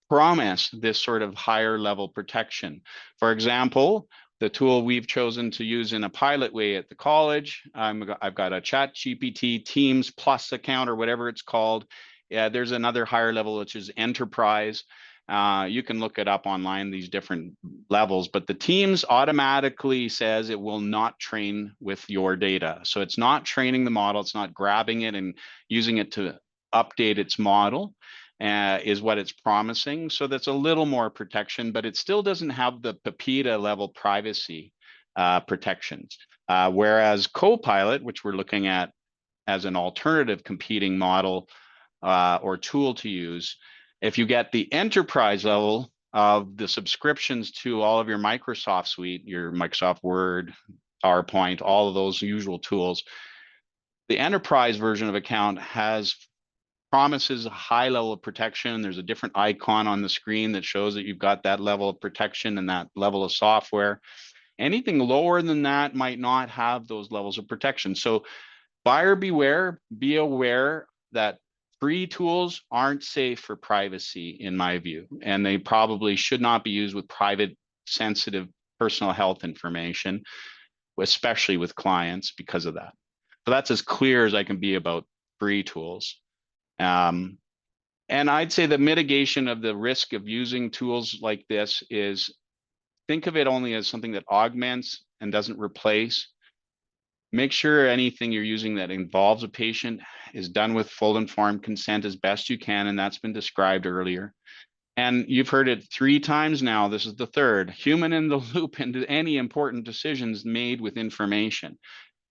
promise this sort of higher level protection. For example, the tool we've chosen to use in a pilot way at the college, I've got a ChatGPT Teams Plus account or whatever it's called. There's another higher level, which is Enterprise. You can look it up online, these different levels, but the Teams automatically says it will not train with your data. So it's not training the model, it's not grabbing it and using it to update its model. is what it's promising. So that's a little more protection, but it still doesn't have the PIPEDA level privacy protections. Whereas Copilot, which we're looking at as an alternative competing model or tool to use, if you get the enterprise level of the subscriptions to all of your Microsoft suite, your Microsoft Word, PowerPoint, all of those usual tools, the enterprise version of account promises a high level of protection. There's a different icon on the screen that shows that you've got that level of protection and that level of software. Anything lower than that might not have those levels of protection. So buyer beware, be aware that free tools aren't safe for privacy, in my view, and they probably should not be used with private, sensitive personal health information, especially with clients, because of that. So that's as clear as I can be about free tools. And I'd say the mitigation of the risk of using tools like this is, think of it only as something that augments and doesn't replace. Make sure anything you're using that involves a patient is done with full informed consent as best you can, and that's been described earlier. And you've heard it 3 times now, this is the 3rd, human in the loop into any important decisions made with information.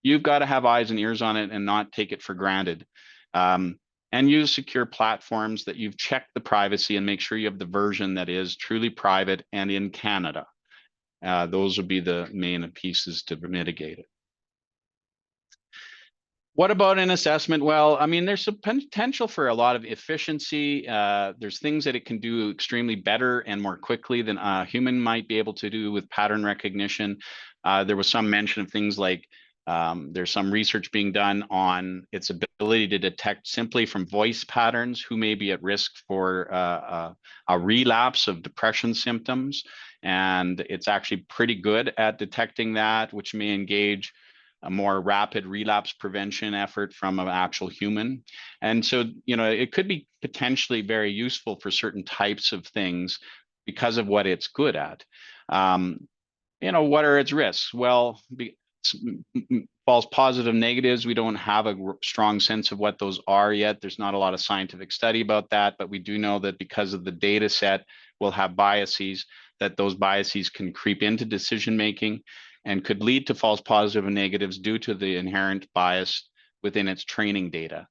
You've got to have eyes and ears on it and not take it for granted. And use secure platforms that you've checked the privacy, and make sure you have the version that is truly private and in Canada. Those would be the main pieces to mitigate it. What about an assessment? Well, I mean, there's some potential for a lot of efficiency. There's things that it can do extremely better and more quickly than a human might be able to do with pattern recognition. There was some mention of things like there's some research being done on its ability to detect simply from voice patterns who may be at risk for a relapse of depression symptoms. And it's actually pretty good at detecting that, which may engage a more rapid relapse prevention effort from an actual human. And so, you know, it could be potentially very useful for certain types of things because of what it's good at. You know, what are its risks? Well, false positive negatives, we don't have a strong sense of what those are yet. There's not a lot of scientific study about that, but we do know that because of the data set, we'll have biases, that those biases can creep into decision making and could lead to false positive and negatives due to the inherent bias within its training data.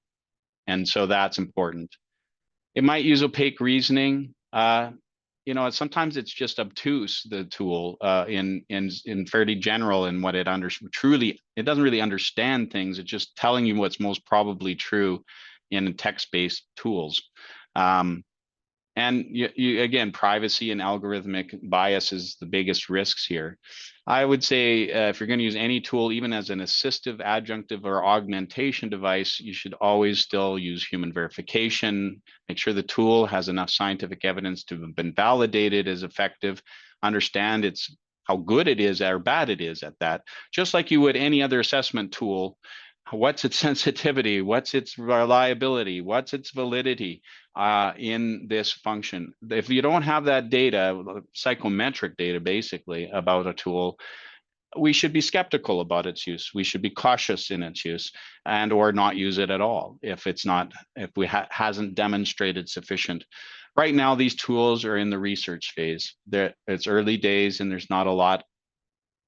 And so that's important. It might use opaque reasoning. You know, sometimes it's just obtuse, the tool, in fairly general in what it it doesn't really understand things. It's just telling you what's most probably true in text-based tools. And you again, privacy and algorithmic bias is the biggest risks here. I would say if you're going to use any tool, even as an assistive, adjunctive, or augmentation device, you should always still use human verification. Make sure the tool has enough scientific evidence to have been validated as effective. Understand how good it is or bad it is at that. Just like you would any other assessment tool. What's its sensitivity? What's its reliability? What's its validity in this function? If you don't have that data, psychometric data basically about a tool, we should be skeptical about its use. We should be cautious in its use and or not use it at all if we hasn't demonstrated sufficient. Right now, these tools are in the research phase. It's early days and there's not a lot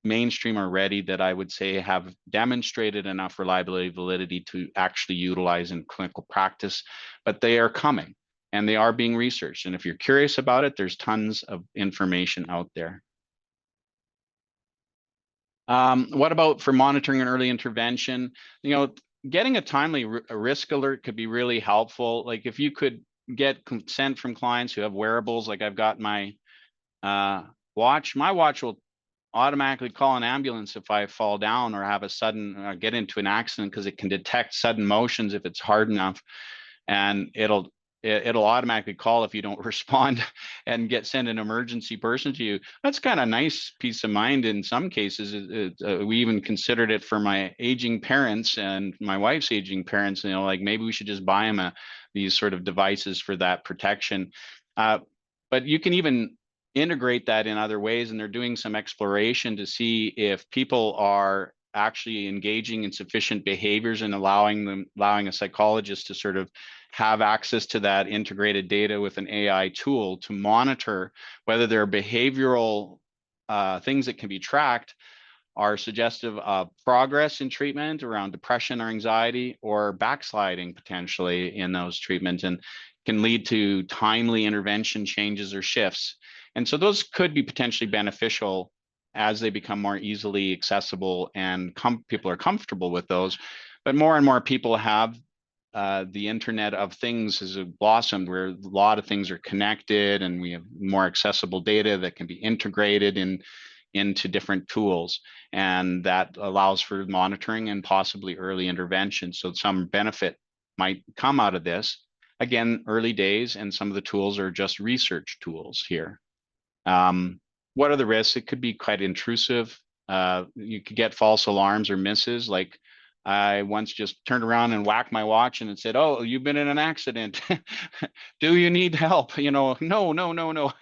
mainstream already that I would say have demonstrated enough reliability, validity to actually utilize in clinical practice, but they are coming and they are being researched. And if you're curious about it, there's tons of information out there. What about for monitoring and early intervention? You know, getting a timely risk alert could be really helpful. Like if you could get consent from clients who have wearables, like I've got my watch, my watch will automatically call an ambulance if I fall down or have a sudden get into an accident, because it can detect sudden motions if it's hard enough, and it'll automatically call if you don't respond and send an emergency person to you. That's kind of nice peace of mind in some cases. We even considered it for my aging parents and my wife's aging parents. You know, like maybe we should just buy them these sort of devices for that protection. But you can even integrate that in other ways, and they're doing some exploration to see if people are actually engaging in sufficient behaviors and allowing a psychologist to sort of have access to that integrated data with an AI tool to monitor whether there are behavioral things that can be tracked are suggestive of progress in treatment around depression or anxiety, or backsliding potentially in those treatments, and can lead to timely intervention changes or shifts. And so those could be potentially beneficial as they become more easily accessible and people are comfortable with those. But more and more people have the Internet of Things has blossomed, where a lot of things are connected, and we have more accessible data that can be integrated into different tools, and that allows for monitoring and possibly early intervention. So some benefit might come out of this. Again, early days, and some of the tools are just research tools here. What are the risks? It could be quite intrusive. You could get false alarms or misses. Like, I once just turned around and whacked my watch and it said, "Oh, you've been in an accident. Do you need help?" No.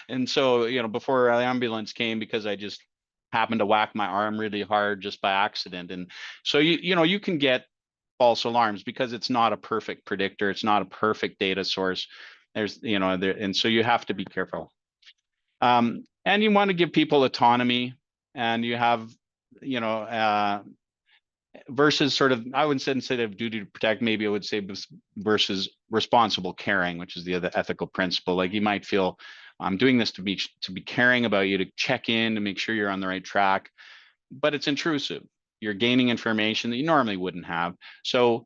And so, before the ambulance came, because I just happened to whack my arm really hard just by accident. And so, you can get false alarms because it's not a perfect predictor. It's not a perfect data source. And so you have to be careful. And you want to give people autonomy, and you have, versus sort of, I would say, instead of duty to protect, maybe I would say versus responsible caring, which is the other ethical principle. Like, you might feel, I'm doing this to be caring about you, to check in, to make sure you're on the right track, but it's intrusive. You're gaining information that you normally wouldn't have. So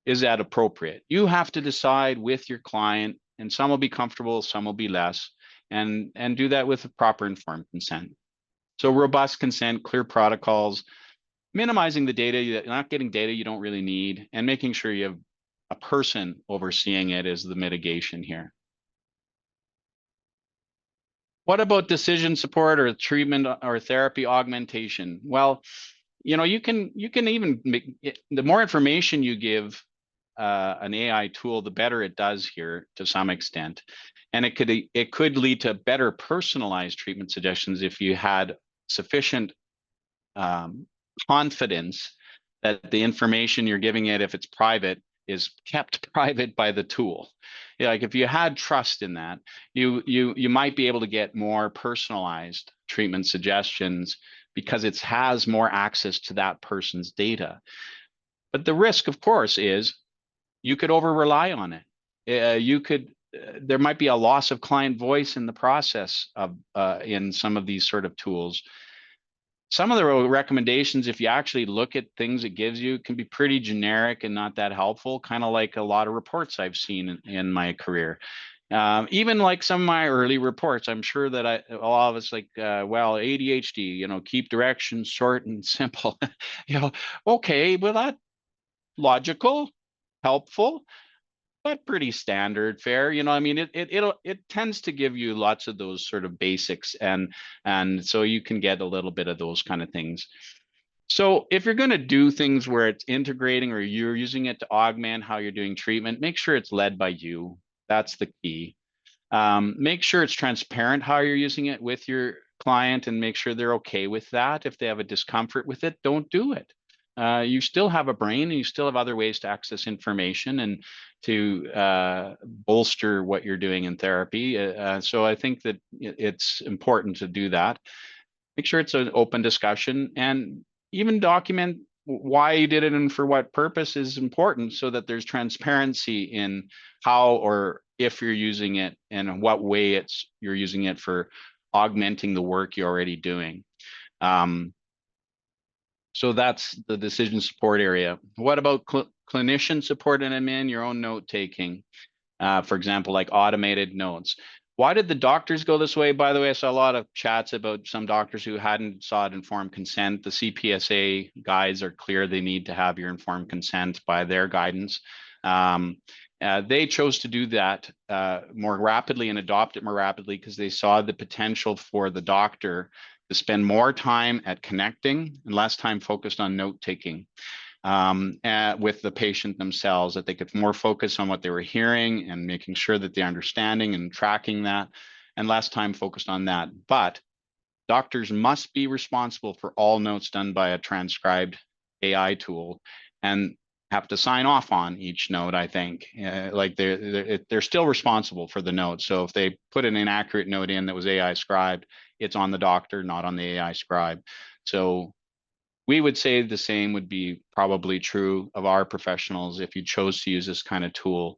is that appropriate? You have to decide with your client, and some will be comfortable, some will be less, and do that with a proper informed consent. So robust consent, clear protocols, minimizing the data, you're not getting data you don't really need, and making sure you have a person overseeing it is the mitigation here. What about decision support or treatment or therapy augmentation? Well, you can even make it, the more information you give an AI tool, the better it does here to some extent. And it could lead to better personalized treatment suggestions if you had sufficient confidence that the information you're giving it, if it's private, is kept private by the tool. Like, if you had trust in that, you might be able to get more personalized treatment suggestions because it has more access to that person's data. But the risk, of course, is you could over rely on it. There might be a loss of client voice in the process of in some of these sort of tools. Some of the recommendations, if you actually look at things it gives you, can be pretty generic and not that helpful, kind of like a lot of reports I've seen in my career. Even like some of my early reports, I'm sure that a lot of us, like, well, ADHD, keep directions short and simple. Okay, well, that's logical, helpful, but pretty standard fare. I mean, it tends to give you lots of those sort of basics, and so you can get a little bit of those kind of things. So if you're going to do things where it's integrating, or you're using it to augment how you're doing treatment, make sure it's led by you. That's the key. Make sure it's transparent how you're using it with your client, and make sure they're okay with that. If they have a discomfort with it, don't do it. You still have a brain, and you still have other ways to access information and to bolster what you're doing in therapy. So I think that it's important to do that. Make sure it's an open discussion, and even document why you did it and for what purpose is important, so that there's transparency in how or if you're using it, and in what way you're using it for augmenting the work you're already doing. So that's the decision support area. What about clinician support and admin, your own note taking? For example, like automated notes. Why did the doctors go this way? By the way, I saw a lot of chats about some doctors who hadn't sought informed consent. The CPSA guides are clear. They need to have your informed consent by their guidance. They chose to do that more rapidly and adopt it more rapidly because they saw the potential for the doctor to spend more time at connecting and less time focused on note taking with the patient themselves, that they could more focus on what they were hearing and making sure that they're understanding and tracking that, and less time focused on that. But doctors must be responsible for all notes done by a transcribed AI tool. And have to sign off on each note, I think. Like they're still responsible for the note. So if they put an inaccurate note in that was AI scribed, it's on the doctor, not on the AI scribe. So we would say the same would be probably true of our professionals if you chose to use this kind of tool.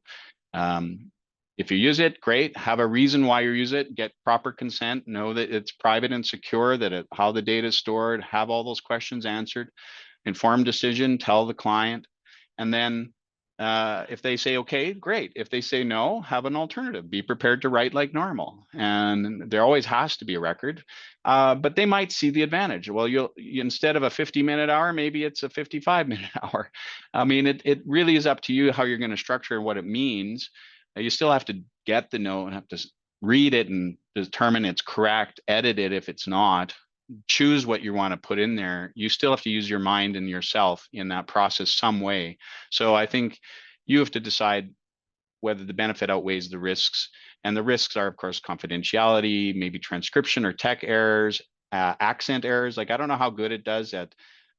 If you use it, great. Have a reason why you use it. Get proper consent. Know that it's private and secure, that how the data is stored. Have all those questions answered. Informed decision. Tell the client. And then if they say, okay, great. If they say no, have an alternative. Be prepared to write like normal. And there always has to be a record. But they might see the advantage. Well, instead of a 50-minute hour, maybe it's a 55-minute hour. I mean, it really is up to you how you're going to structure and what it means. You still have to get the note and have to read it and determine it's correct, edit it if it's not, choose what you want to put in there. You still have to use your mind and yourself in that process some way. So I think you have to decide whether the benefit outweighs the risks. And the risks are, of course, confidentiality, maybe transcription or tech errors, accent errors. Like, I don't know how good it does at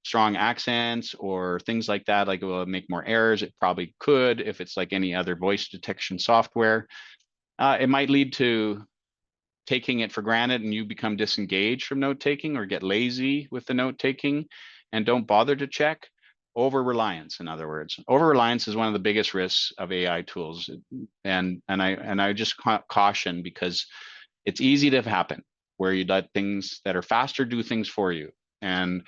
strong accents or things like that. Like, will it make more errors? It probably could if it's like any other voice detection software. It might lead to taking it for granted and you become disengaged from note taking or get lazy with the note taking and don't bother to check. Over reliance, in other words. Over reliance is one of the biggest risks of AI tools, and I just caution, because it's easy to happen where you let things that are faster do things for you, and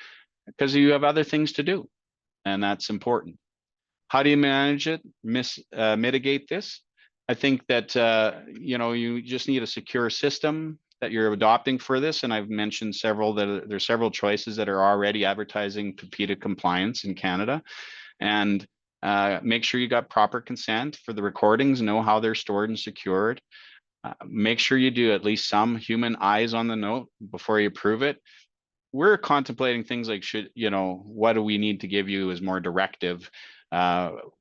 because you have other things to do, and that's important. How do you manage it? Mitigate this? I think that you just need a secure system that you're adopting for this. And I've mentioned several, that there's several choices that are already advertising PIPEDA compliance in Canada. And make sure you got proper consent for the recordings, know how they're stored and secured. Make sure you do at least some human eyes on the note before you approve it. We're contemplating things like, what do we need to give you as more directive?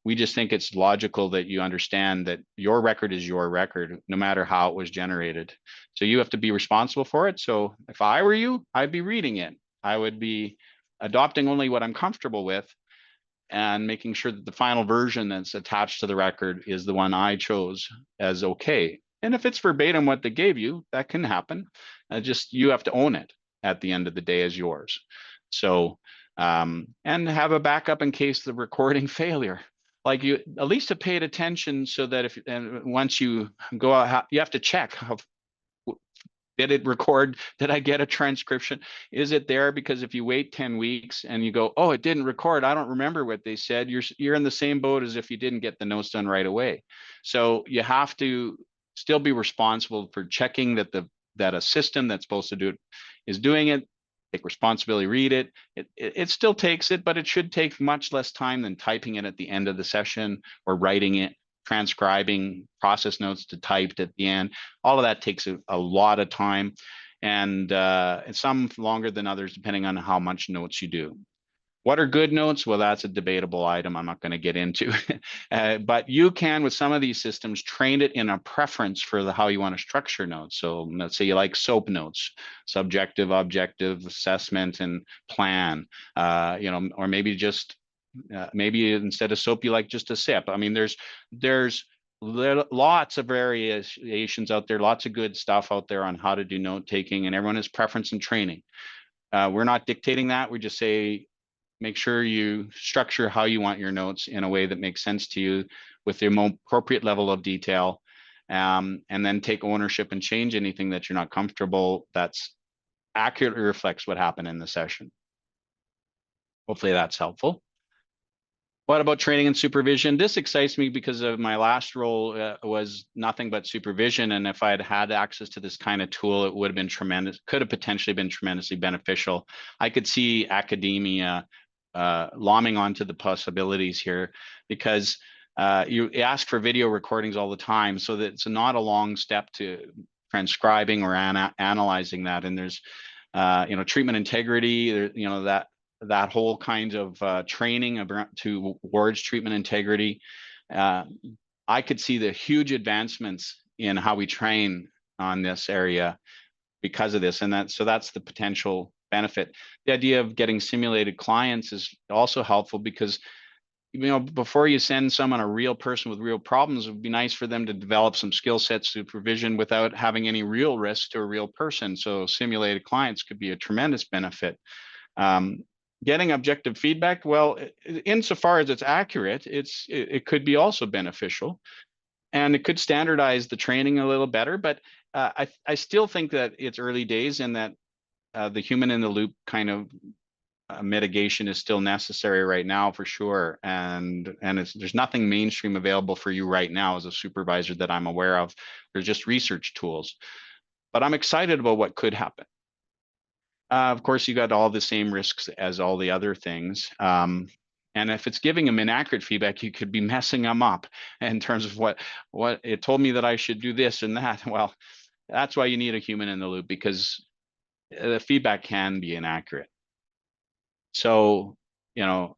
We just think it's logical that you understand that your record is your record, no matter how it was generated. So you have to be responsible for it. So if I were you, I'd be reading it. I would be adopting only what I'm comfortable with and making sure that the final version that's attached to the record is the one I chose as okay. And if it's verbatim what they gave you, that can happen. You have to own it at the end of the day as yours. So and have a backup in case the recording failure. Like, you at least have paid attention, so that once you go out, you have to check did it record? Did I get a transcription? Is it there? Because if you wait 10 weeks and you go, oh, it didn't record, I don't remember what they said, you're in the same boat as if you didn't get the notes done right away. So you have to still be responsible for checking that a system that's supposed to do it is doing it. Take responsibility, read it. It still takes it, but it should take much less time than typing it at the end of the session or writing it, transcribing process notes to typed at the end. All of that takes a lot of time, and some longer than others, depending on how much notes you do. What are good notes? Well, that's a debatable item I'm not going to get into. But you can, with some of these systems, train it in a preference for how you want to structure notes. So let's say you like SOAP notes, subjective, objective, assessment, and plan, or maybe just maybe instead of SOAP, you like just a SIP. I mean, there's lots of variations out there, lots of good stuff out there on how to do note taking, and everyone has preference and training. We're not dictating that. We just say, make sure you structure how you want your notes in a way that makes sense to you with the appropriate level of detail, and then take ownership and change anything that you're not comfortable that's accurately reflects what happened in the session. Hopefully that's helpful. What about training and supervision? This excites me because of my last role was nothing but supervision. And if I had had access to this kind of tool, it would have been tremendous, could have potentially been tremendously beneficial. I could see academia lomming onto the possibilities here, because you ask for video recordings all the time. So that it's not a long step to transcribing or analyzing that. And there's, treatment integrity, that whole kind of training towards treatment integrity. I could see the huge advancements in how we train on this area because of this, and that's the potential benefit. The idea of getting simulated clients is also helpful, because before you send someone a real person with real problems, it would be nice for them to develop some skill set supervision without having any real risk to a real person. So simulated clients could be a tremendous benefit. Getting objective feedback, well, insofar as it's accurate, it could be also beneficial, and it could standardize the training a little better. But I still think that it's early days, and that the human in the loop kind of mitigation is still necessary right now for sure. And there's nothing mainstream available for you right now as a supervisor that I'm aware of. There's just research tools, but I'm excited about what could happen. Of course, you got all the same risks as all the other things. And if it's giving them inaccurate feedback, you could be messing them up in terms of what it told me that I should do this and that. Well, that's why you need a human in the loop, because the feedback can be inaccurate. So, the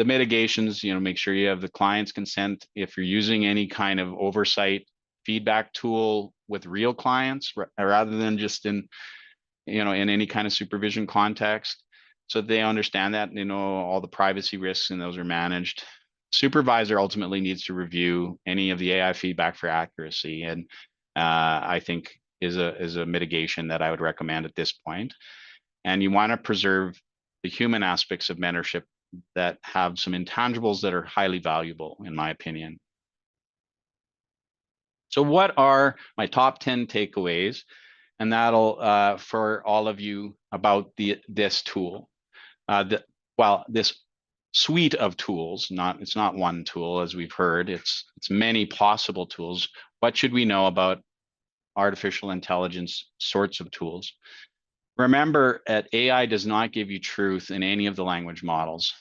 mitigations, make sure you have the client's consent. If you're using any kind of oversight feedback tool with real clients, rather than just in any kind of supervision context, so they understand that, they know all the privacy risks and those are managed. Supervisor ultimately needs to review any of the AI feedback for accuracy, and I think is a mitigation that I would recommend at this point. And you want to preserve the human aspects of mentorship that have some intangibles that are highly valuable, in my opinion. So what are my top 10 takeaways? And that'll for all of you about this tool. This suite of tools, it's not one tool, as we've heard, it's many possible tools. What should we know about artificial intelligence sorts of tools? Remember that AI does not give you truth in any of the language models.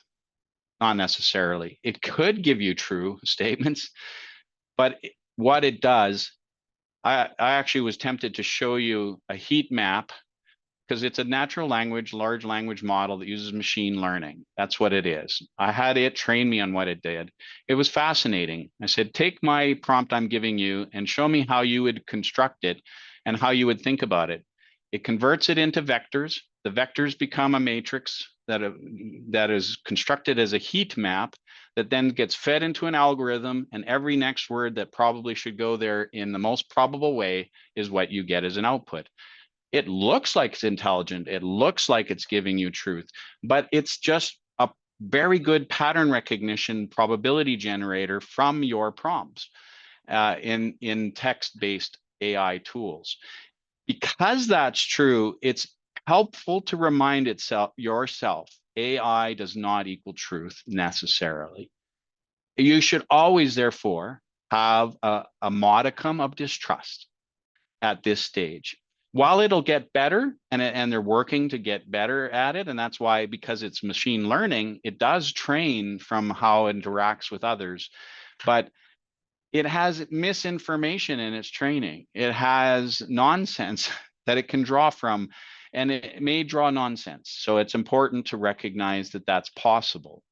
Not necessarily. It could give you true statements, but what it does, I actually was tempted to show you a heat map, because it's a natural language, large language model that uses machine learning. That's what it is. I had it train me on what it did. It was fascinating. I said, take my prompt I'm giving you and show me how you would construct it and how you would think about it. It converts it into vectors. The vectors become a matrix that is constructed as a heat map that then gets fed into an algorithm, and every next word that probably should go there in the most probable way is what you get as an output. It looks like it's intelligent. It looks like it's giving you truth, but it's just a very good pattern recognition probability generator from your prompts in text-based AI tools. Because that's true, it's helpful to remind yourself, AI does not equal truth necessarily. You should always, therefore, have a modicum of distrust at this stage. While it'll get better, and they're working to get better at it, and that's why, because it's machine learning, it does train from how it interacts with others, but it has misinformation in its training. It has nonsense that it can draw from, and it may draw nonsense. So it's important to recognize that that's possible.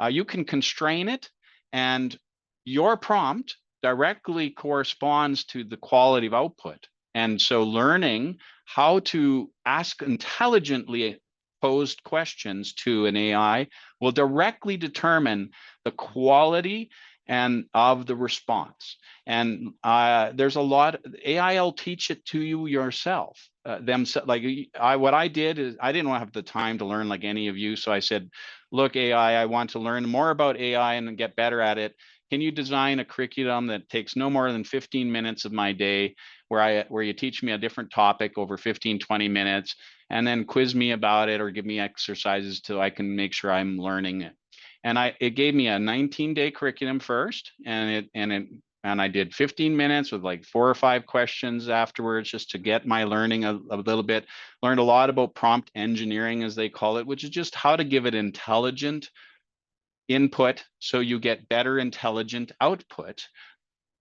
You can constrain it, and your prompt directly corresponds to the quality of output. And so learning how to ask intelligently posed questions to an AI will directly determine the quality and of the response. And there's a lot, AI will teach it to you yourself. What I did is, I didn't have the time to learn like any of you. So I said, look, AI, I want to learn more about AI and get better at it. Can you design a curriculum that takes no more than 15 minutes of my day, where you teach me a different topic over 15, 20 minutes, and then quiz me about it or give me exercises so I can make sure I'm learning it. And it gave me a 19-day curriculum first, and I did 15 minutes with like 4 or 5 questions afterwards, just to get my learning a little bit. Learned a lot about prompt engineering, as they call it, which is just how to give it intelligent input so you get better intelligent output,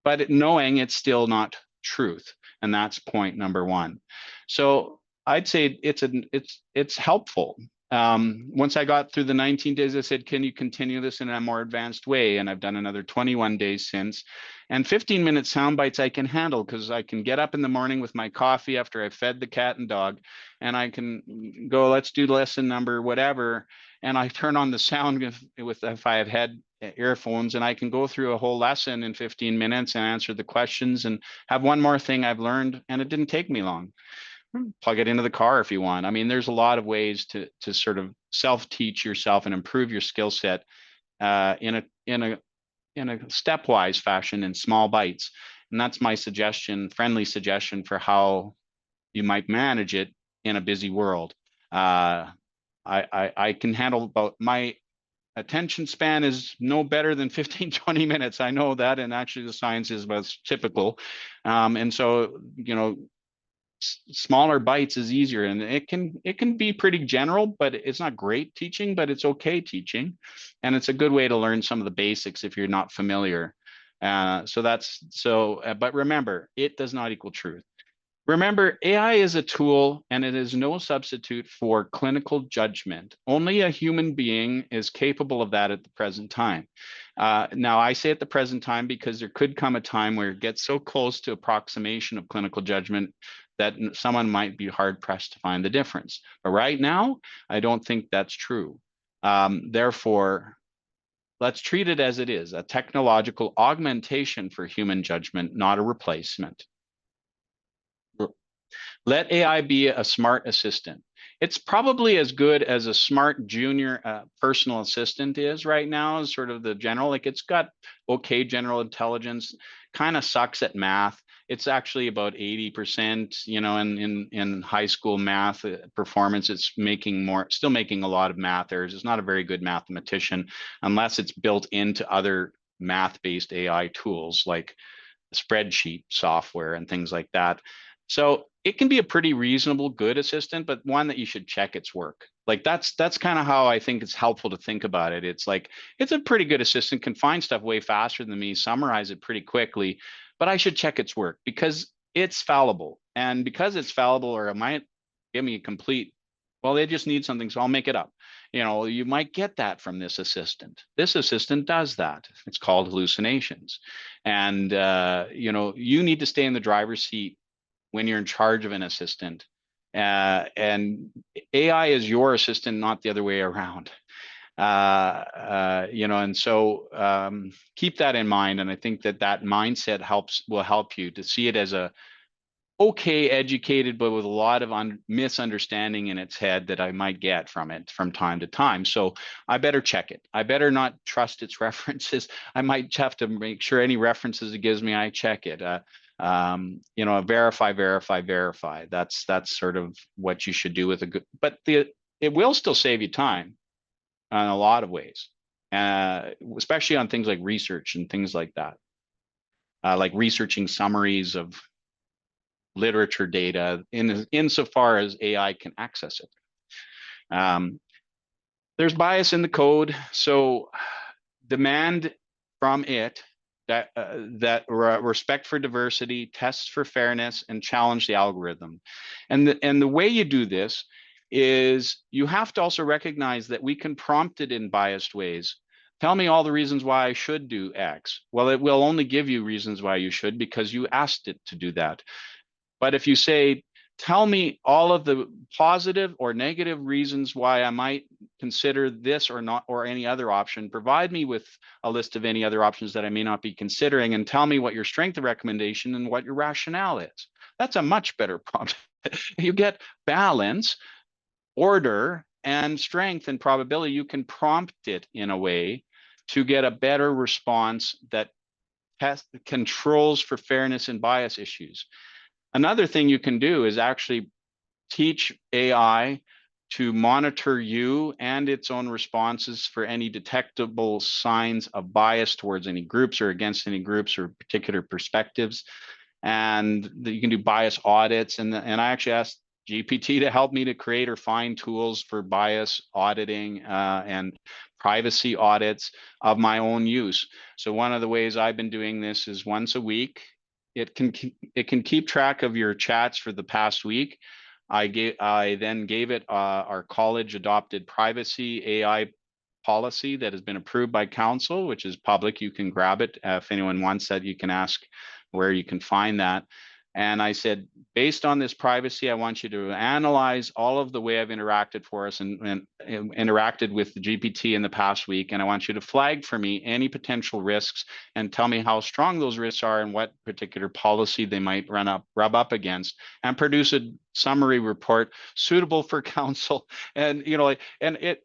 but knowing it's still not truth. And that's point number 1. So I'd say it's helpful. Once I got through the 19 days, I said, can you continue this in a more advanced way? And I've done another 21 days since. And 15-minute sound bites I can handle, because I can get up in the morning with my coffee after I've fed the cat and dog, and I can go, let's do lesson number whatever. and I turn on the sound if I have had earphones, and I can go through a whole lesson in 15 minutes and answer the questions and have one more thing I've learned, and it didn't take me long. Plug it into the car if you want. I mean, there's a lot of ways to sort of self-teach yourself and improve your skill set in a stepwise fashion in small bites. And that's my suggestion, friendly suggestion for how you might manage it in a busy world. I can handle about my attention span is no better than 15, 20 minutes. I know that, and actually the science is about typical. And so, you know, smaller bites is easier, and it can be pretty general, but it's not great teaching, but it's okay teaching, and it's a good way to learn some of the basics if you're not familiar. But remember, it does not equal truth. Remember, AI is a tool, and it is no substitute for clinical judgment. Only a human being is capable of that at the present time. Now, I say at the present time because there could come a time where it gets so close to approximation of clinical judgment that someone might be hard-pressed to find the difference. But right now, I don't think that's true. Therefore, let's treat it as it is, a technological augmentation for human judgment, not a replacement. Let AI be a smart assistant. It's probably as good as a smart junior personal assistant is right now, is sort of the general, like it's got okay general intelligence, kind of sucks at math. It's actually about 80%, you know, in high school math performance, it's still making a lot of math errors. It's not a very good mathematician unless it's built into other math-based AI tools like spreadsheet software and things like that. So it can be a pretty reasonable, good assistant, but one that you should check its work. Like that's kind of how I think it's helpful to think about it. It's like, it's a pretty good assistant, can find stuff way faster than me, summarize it pretty quickly, but I should check its work because it's fallible. And because it's fallible, or it might give me a complete, well, they just need something, so I'll make it up. You know, you might get that from this assistant. This assistant does that. It's called hallucinations. And, you know, you need to stay in the driver's seat when you're in charge of an assistant. And AI is your assistant, not the other way around. You know, and so keep that in mind. And I think that mindset will help you to see it as a okay educated, but with a lot of misunderstanding in its head that I might get from it from time to time. So I better check it. I better not trust its references. I might have to make sure any references it gives me, I check it. You know, verify. That's sort of what you should do with a good, but it will still save you time in a lot of ways, especially on things like research and things like that, like researching summaries of literature data insofar as AI can access it. There's bias in the code, so demand from it that respect for diversity, tests for fairness, and challenge the algorithm. And the way you do this is you have to also recognize that we can prompt it in biased ways. Tell me all the reasons why I should do X. Well, it will only give you reasons why you should because you asked it to do that. But if you say, tell me all of the positive or negative reasons why I might consider this or not, or any other option, provide me with a list of any other options that I may not be considering, and tell me what your strength of recommendation and what your rationale is. That's a much better prompt. You get balance, order, and strength and probability. You can prompt it in a way to get a better response that controls for fairness and bias issues. Another thing you can do is actually teach AI to monitor you and its own responses for any detectable signs of bias towards any groups or against any groups or particular perspectives. And you can do bias audits. And I actually asked GPT to help me to create or find tools for bias auditing and privacy audits of my own use. So one of the ways I've been doing this is once a week. It can keep track of your chats for the past week. I then gave it our college adopted privacy AI policy that has been approved by council, which is public. You can grab it if anyone wants that. You can ask where you can find that. And I said, based on this privacy, I want you to analyze all of the way I've interacted for us and interacted with the GPT in the past week. And I want you to flag for me any potential risks and tell me how strong those risks are and what particular policy they might rub up against, and produce a summary report suitable for council. And, you know, and it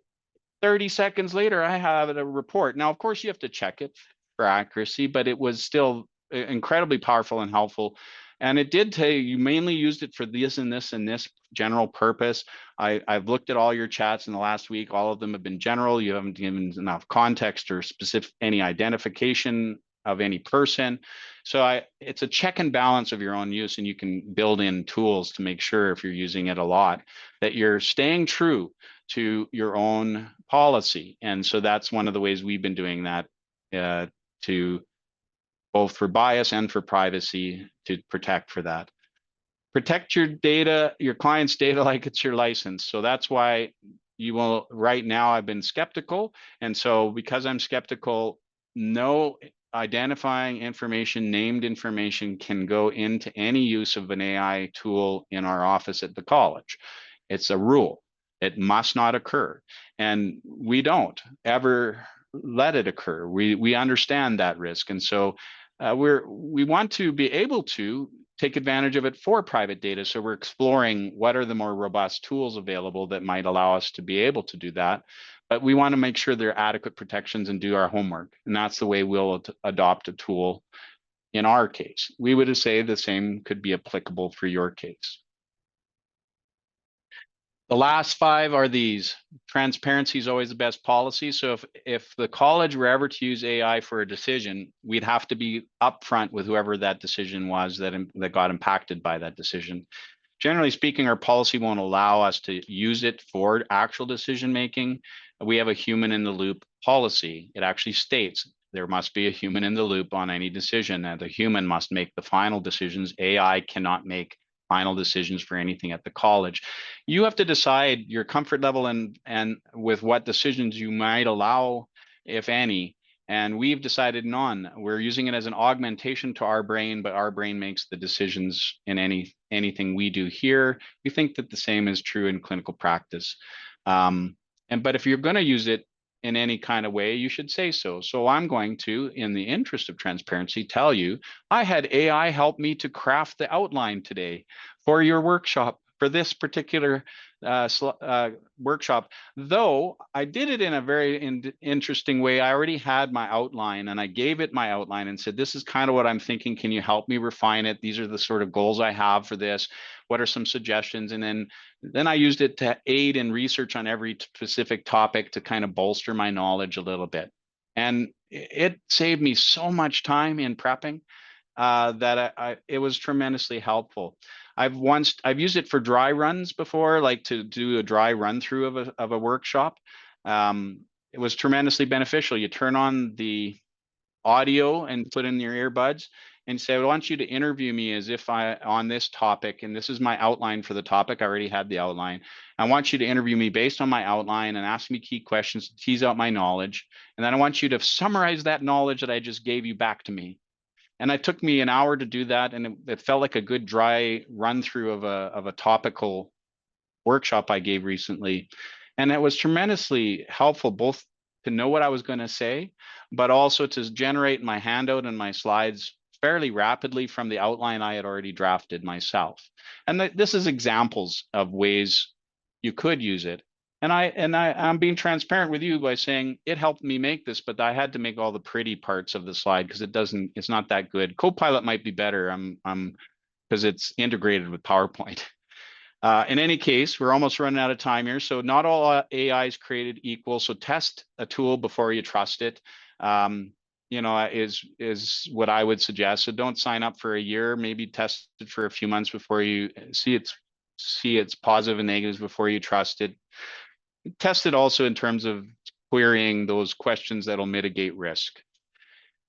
30 seconds later, I have a report. Now, of course, you have to check it for accuracy, but it was still incredibly powerful and helpful. And it did tell you, you mainly used it for this and this and this general purpose. I've looked at all your chats in the last week. All of them have been general. You haven't given enough context or specific any identification of any person. So it's a check and balance of your own use, and you can build in tools to make sure, if you're using it a lot, that you're staying true to your own policy. And so that's one of the ways we've been doing that, to both for bias and for privacy, to protect for that. Protect your data, your client's data, like it's your license. So that's why you will, right now I've been skeptical. And so because I'm skeptical, no identifying information, named information can go into any use of an AI tool in our office at the college. It's a rule. It must not occur. And we don't ever let it occur. We understand that risk. And so we want to be able to take advantage of it for private data. So we're exploring what are the more robust tools available that might allow us to be able to do that. But we want to make sure there are adequate protections and do our homework. And that's the way we'll adopt a tool in our case. We would say the same could be applicable for your case. The last 5 are these. Transparency is always the best policy. So if the college were ever to use AI for a decision, we'd have to be upfront with whoever that decision was that got impacted by that decision. Generally speaking, our policy won't allow us to use it for actual decision making. We have a human in the loop policy. It actually states there must be a human in the loop on any decision, and the human must make the final decisions. AI cannot make final decisions for anything at the college. You have to decide your comfort level and with what decisions you might allow, if any. And we've decided none. We're using it as an augmentation to our brain, but our brain makes the decisions in anything we do here. We think that the same is true in clinical practice. But if you're going to use it in any kind of way, you should say so. So I'm going to, in the interest of transparency, tell you, I had AI help me to craft the outline today for your workshop, for this particular workshop. Though I did it in a very interesting way. I already had my outline, and I gave it my outline and said, this is kind of what I'm thinking. Can you help me refine it? These are the sort of goals I have for this. What are some suggestions? And then I used it to aid in research on every specific topic to kind of bolster my knowledge a little bit. And it saved me so much time in prepping that it was tremendously helpful. I've used it for dry runs before, like to do a dry run through of a workshop. It was tremendously beneficial. You turn on the audio and put in your earbuds and say, I want you to interview me as if on this topic, and this is my outline for the topic. I already had the outline. I want you to interview me based on my outline and ask me key questions to tease out my knowledge. And then I want you to summarize that knowledge that I just gave you back to me. And it took me an hour to do that, and it felt like a good dry run through of a topical workshop I gave recently. And it was tremendously helpful, both to know what I was going to say, but also to generate my handout and my slides fairly rapidly from the outline I had already drafted myself. And this is examples of ways you could use it. And I'm being transparent with you by saying it helped me make this, but I had to make all the pretty parts of the slide because it's not that good. Copilot might be better. Because it's integrated with PowerPoint. In any case, we're almost running out of time here. So not all AI is created equal. So test a tool before you trust it. Is what I would suggest. So don't sign up for a year. Maybe test it for a few months before you see its positive and negatives before you trust it. Test it also in terms of querying those questions that'll mitigate risk.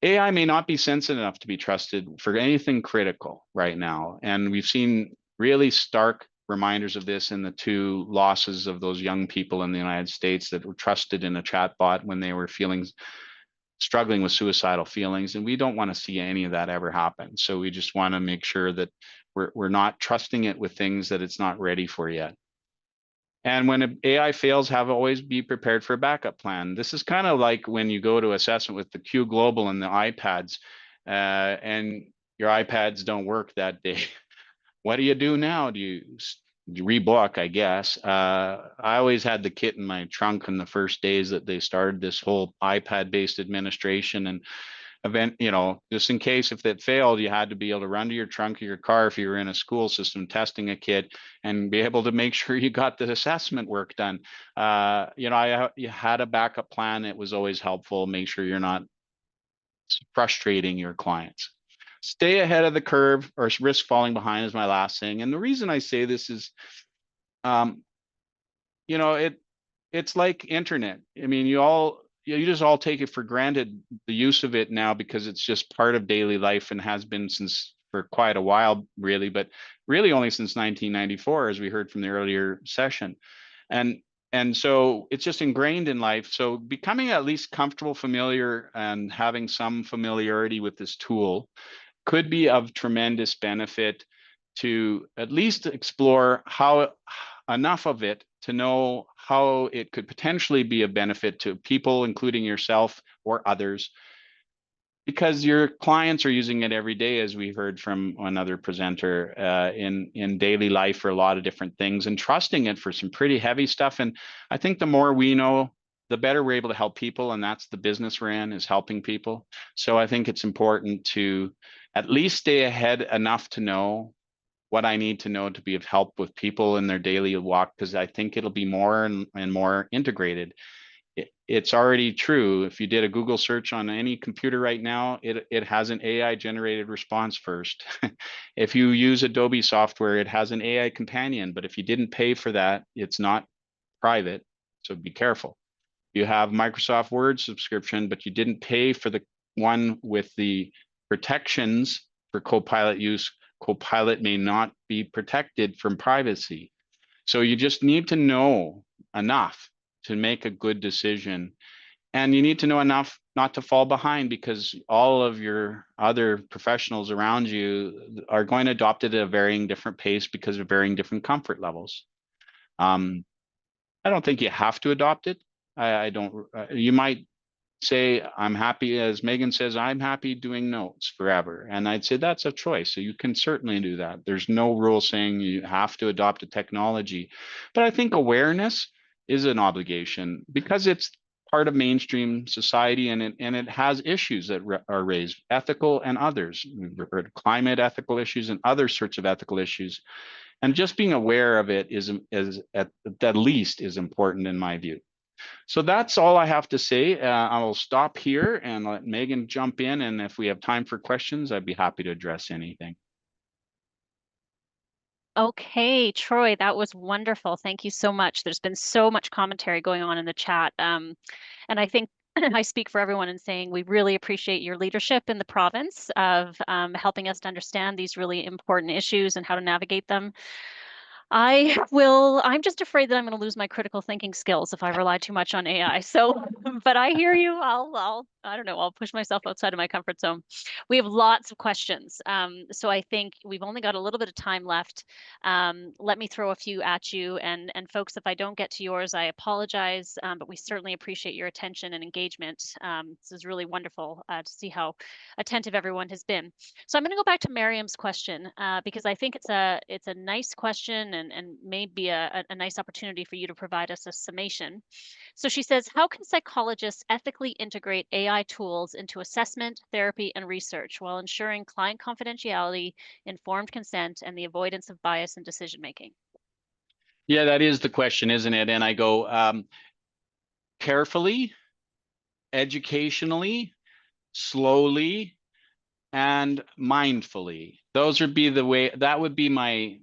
AI may not be sensitive enough to be trusted for anything critical right now. And we've seen really stark reminders of this in the 2 losses of those young people in the United States that were trusted in a chatbot when they were struggling with suicidal feelings. And we don't want to see any of that ever happen. So we just want to make sure that We're not trusting it with things that it's not ready for yet. And when an AI fails, always be prepared for a backup plan. This is kind of like when you go to assessment with the Q Global and the iPads, and your iPads don't work that day. What do you do now? Do you rebook, I guess? I always had the kit in my trunk in the first days that they started this whole iPad-based administration and event, just in case if that failed, you had to be able to run to your trunk of your car if you were in a school system testing a kid and be able to make sure you got the assessment work done. You had a backup plan. It was always helpful. Make sure you're not frustrating your clients. Stay ahead of the curve or risk falling behind is my last thing. And the reason I say this is, it's like internet. I mean, you just all take it for granted, the use of it now, because it's just part of daily life and has been for quite a while, really, but really only since 1994, as we heard from the earlier session. And so it's just ingrained in life. So becoming at least comfortable, familiar, and having some familiarity with this tool could be of tremendous benefit to at least explore how enough of it to know how it could potentially be a benefit to people, including yourself or others, because your clients are using it every day, as we heard from another presenter, in daily life for a lot of different things, and trusting it for some pretty heavy stuff. And I think the more we know, the better we're able to help people, and that's the business we're in, is helping people. So I think it's important to at least stay ahead enough to know what I need to know to be of help with people in their daily walk, because I think it'll be more and more integrated. It's already true. If you did a Google search on any computer right now, it has an AI generated response first. If you use Adobe software, it has an AI companion, but if you didn't pay for that, it's not private, so be careful. You have Microsoft Word subscription, but you didn't pay for the one with the protections for Copilot use. Copilot may not be protected from privacy. So you just need to know enough to make a good decision. And you need to know enough not to fall behind, because all of your other professionals around you are going to adopt it at a varying different pace because of varying different comfort levels. I don't think you have to adopt it. I don't, you might say, I'm happy, as Megan says, I'm happy doing notes forever. And I'd say that's a choice. So you can certainly do that. There's no rule saying you have to adopt a technology. But I think awareness is an obligation, because it's part of mainstream society, and it has issues that are raised, ethical and others. We've heard climate ethical issues and other sorts of ethical issues. And just being aware of it is at least is important in my view. So that's all I have to say. I will stop here and let Megan jump in. And if we have time for questions, I'd be happy to address anything. Okay, Troy, that was wonderful. Thank you so much. There's been so much commentary going on in the chat. And I think I speak for everyone in saying we really appreciate your leadership in the province of helping us to understand these really important issues and how to navigate them. I'm just afraid that I'm going to lose my critical thinking skills if I rely too much on AI. So, but I hear you. I don't know, I'll push myself outside of my comfort zone. We have lots of questions. So I think we've only got a little bit of time left. Let me throw a few at you, and folks, if I don't get to yours, I apologize, but we certainly appreciate your attention and engagement. This is really wonderful to see how attentive everyone has been. So I'm going to go back to Miriam's question because I think it's a nice question and maybe a nice opportunity for you to provide us a summation. So she says, how can psychologists ethically integrate AI tools into assessment, therapy, and research while ensuring client confidentiality, informed consent, and the avoidance of bias in decision making? Yeah, that is the question, isn't it? And I go carefully, educationally, slowly, and mindfully. Those would be the way, that would be my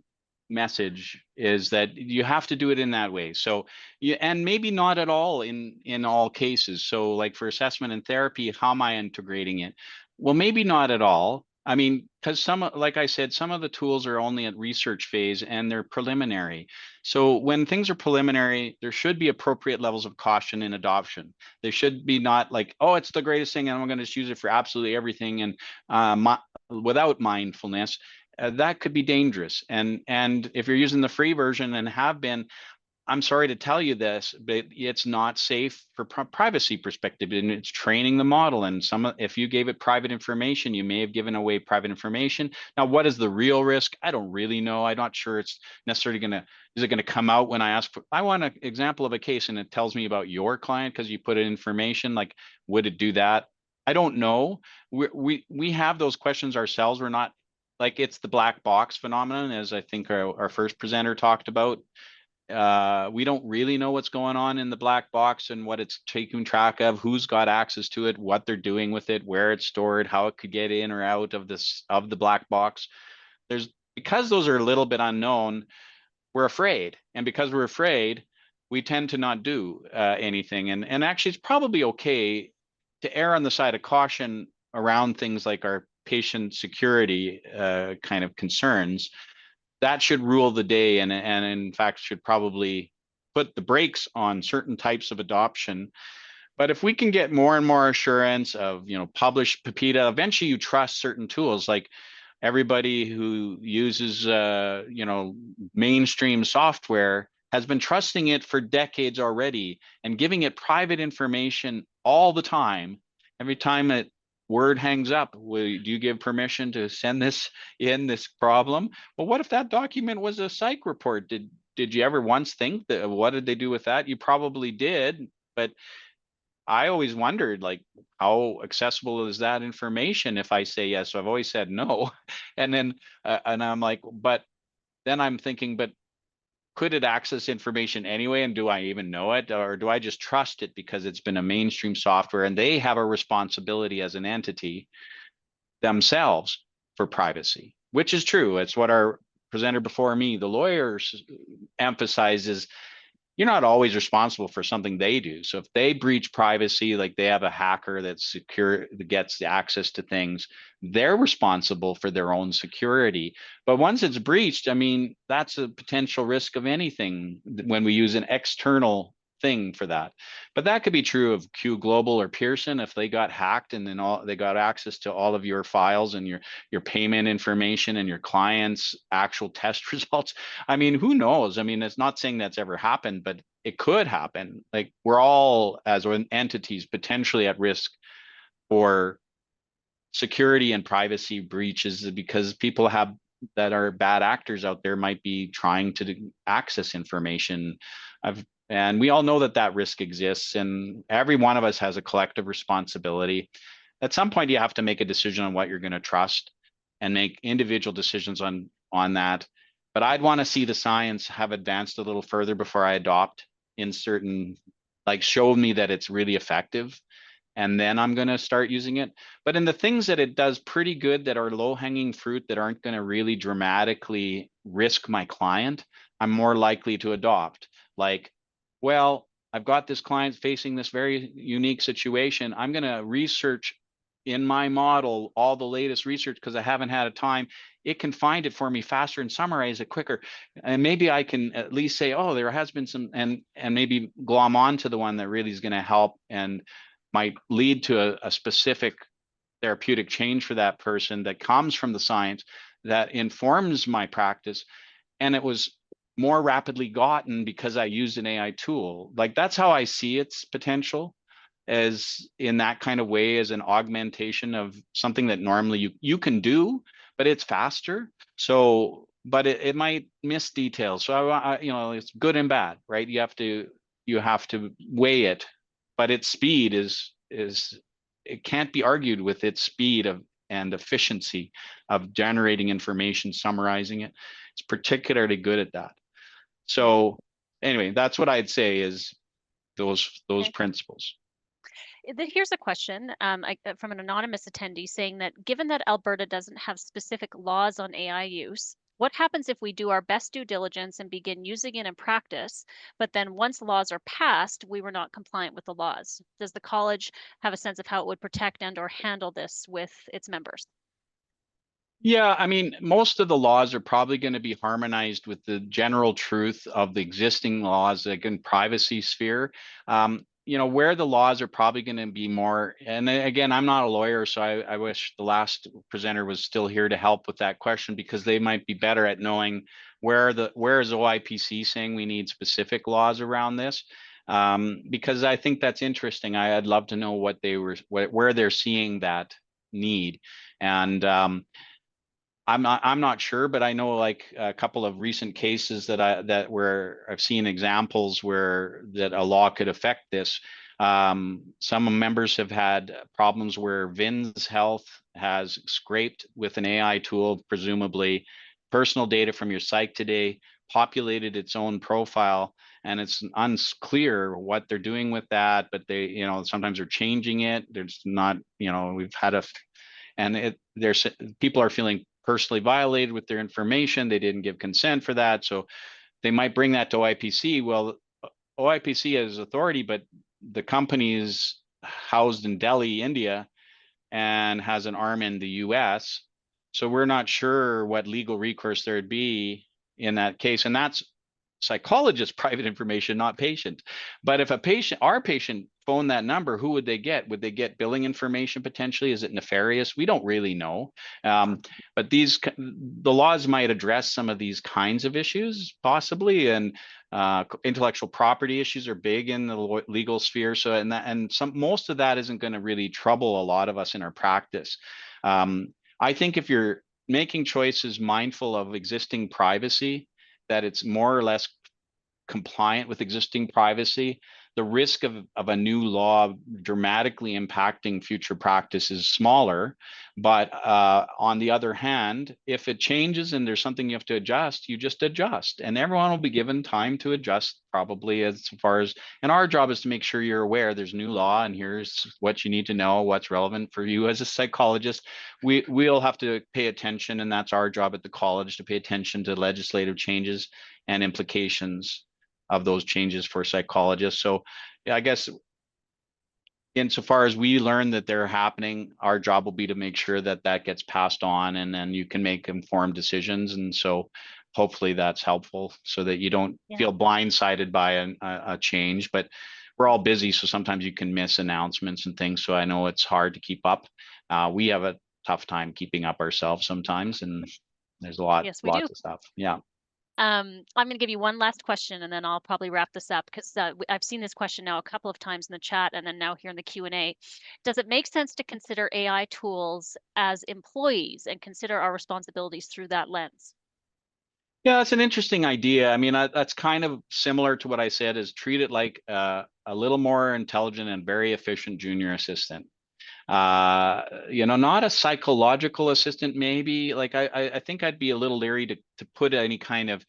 message, is that you have to do it in that way. So and maybe not at all in all cases. So like for assessment and therapy, how am I integrating it? Well, maybe not at all. I mean, because like I said, some of the tools are only at research phase and they're preliminary. So when things are preliminary, there should be appropriate levels of caution in adoption. They should be not like, oh, it's the greatest thing and I'm going to just use it for absolutely everything and without mindfulness. that could be dangerous. And if you're using the free version and have been, I'm sorry to tell you this, but it's not safe for privacy perspective, and it's training the model. And if you gave it private information, you may have given away private information. Now, what is the real risk? I don't really know. I'm not sure it's necessarily is it going to come out when I ask for, I want an example of a case and it tells me about your client because you put in information, like, would it do that? I don't know. We have those questions ourselves. We're not, like, it's the black box phenomenon, as I think our first presenter talked about. We don't really know what's going on in the black box and what it's taking track of, who's got access to it, what they're doing with it, where it's stored, how it could get in or out of the black box. Because those are a little bit unknown, we're afraid. And because we're afraid, we tend to not do anything. And actually, it's probably okay to err on the side of caution around things like our patient security kind of concerns. That should rule the day, and in fact should probably put the brakes on certain types of adoption. But if we can get more and more assurance of, publish PIPEDA, eventually you trust certain tools. Like everybody who uses, mainstream software has been trusting it for decades already and giving it private information all the time. Every time it word hangs up, do you give permission to send this problem? Well, what if that document was a psych report? Did you ever once think that, what did they do with that? You probably did, but I always wondered, like, how accessible is that information if I say yes? So I've always said no. And then and I'm like, but then I'm thinking, but could it access information anyway? And do I even know it? Or do I just trust it because it's been a mainstream software and they have a responsibility as an entity themselves for privacy, which is true. It's what our presenter before me, the lawyers, emphasizes. You're not always responsible for something they do. So if they breach privacy, like they have a hacker that's secure, that gets the access to things, they're responsible for their own security. But once it's breached, I mean, that's a potential risk of anything when we use an external thing for that. But that could be true of Q Global or Pearson if they got hacked and then they got access to all of your files and your payment information and your clients' actual test results. I mean, who knows? I mean, it's not saying that's ever happened, but it could happen. Like, we're all, as entities, potentially at risk for security and privacy breaches because people that are bad actors out there might be trying to access information. And we all know that risk exists, and every one of us has a collective responsibility. At some point, you have to make a decision on what you're going to trust and make individual decisions on that. But I'd want to see the science have advanced a little further before I adopt in certain, like, show me that it's really effective, and then I'm going to start using it. But in the things that it does pretty good, that are low-hanging fruit, that aren't going to really dramatically risk my client, I'm more likely to adopt. Like, well, I've got this client facing this very unique situation. I'm going to research in my model all the latest research because I haven't had a time. It can find it for me faster and summarize it quicker. And maybe I can at least say, oh, there has been some, and maybe glom on to the one that really is going to help and might lead to a specific therapeutic change for that person that comes from the science that informs my practice. And it was more rapidly gotten because I used an AI tool. Like, that's how I see its potential, as in that kind of way, as an augmentation of something that normally you can do, but it's faster. So, but it might miss details. So I it's good and bad, right? You have to weigh it, but its speed is it can't be argued with its speed and efficiency of generating information, summarizing it. It's particularly good at that. So anyway, that's what I'd say is those Okay. principles. Here's a question from an anonymous attendee saying that given that Alberta doesn't have specific laws on AI use, what happens if we do our best due diligence and begin using it in practice, but then once laws are passed, we were not compliant with the laws? Does the college have a sense of how it would protect and or handle this with its members? Yeah, I mean, most of the laws are probably going to be harmonized with the general truth of the existing laws, like in privacy sphere. where the laws are probably going to be more, and again, I'm not a lawyer, so I wish the last presenter was still here to help with that question, because they might be better at knowing where is OIPC saying we need specific laws around this, because I think that's interesting. I'd love to know where they're seeing that need, and I'm not sure, but I know like a couple of recent cases where I've seen examples where that a law could affect this. Some members have had problems where VIN's Health has scraped with an AI tool, presumably personal data from your psych today, populated its own profile, and it's unclear what they're doing with that. But they, sometimes they're changing it. There's not, we've had there's people are feeling personally violated with their information. They didn't give consent for that. So they might bring that to OIPC. Well, OIPC has authority, but the company is housed in Delhi, India, and has an arm in the US. So we're not sure what legal recourse there'd be in that case. And that's psychologist private information, not patient. But if our patient phoned that number, who would they get? Would they get billing information potentially? Is it nefarious? We don't really know. But the laws might address some of these kinds of issues possibly, and intellectual property issues are big in the legal sphere. So most of that isn't going to really trouble a lot of us in our practice. I think if you're making choices mindful of existing privacy, that it's more or less compliant with existing privacy, the risk of a new law dramatically impacting future practice is smaller. But on the other hand, if it changes and there's something you have to adjust, you just adjust, and everyone will be given time to adjust, probably, as far as, and our job is to make sure you're aware there's new law and here's what you need to know, what's relevant for you as a psychologist. We'll have to pay attention, and that's our job at the college, to pay attention to legislative changes and implications of those changes for psychologists. So I guess insofar as we learn that they're happening, our job will be to make sure that that gets passed on, and then you can make informed decisions. And so hopefully that's helpful, so that you don't feel blindsided by a change. But we're all busy, so sometimes you can miss announcements and things. So I know it's hard to keep up. We have a tough time keeping up ourselves sometimes, and there's lots of stuff. Yeah. I'm going to give you one last question, and then I'll probably wrap this up, because I've seen this question now a couple of times in the chat, and then now here in the Q&A. Does it make sense to consider AI tools as employees and consider our responsibilities through that lens? Yeah, that's an interesting idea. I mean, that's kind of similar to what I said, is treat it like a little more intelligent and very efficient junior assistant. Not a psychological assistant, maybe. Like I think I'd be a little leery to put any kind of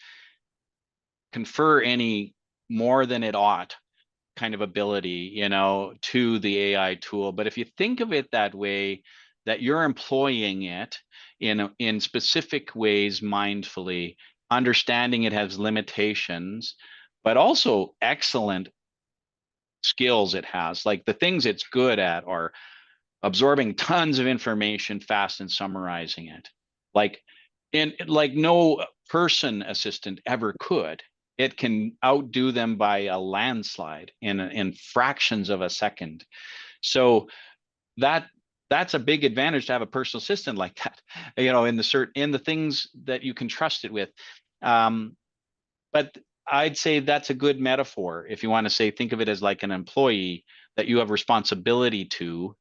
confer any more than it ought kind of ability, to the AI tool. But if you think of it that way, that you're employing it in specific ways mindfully, understanding it has limitations, but also excellent skills it has, like the things it's good at are absorbing tons of information fast and summarizing it, like no person assistant ever could. It can outdo them by a landslide in fractions of a second. So that's a big advantage to have a personal assistant like that, in the things that you can trust it with. But I'd say that's a good metaphor if you want to say, think of it as like an employee that you have responsibility to.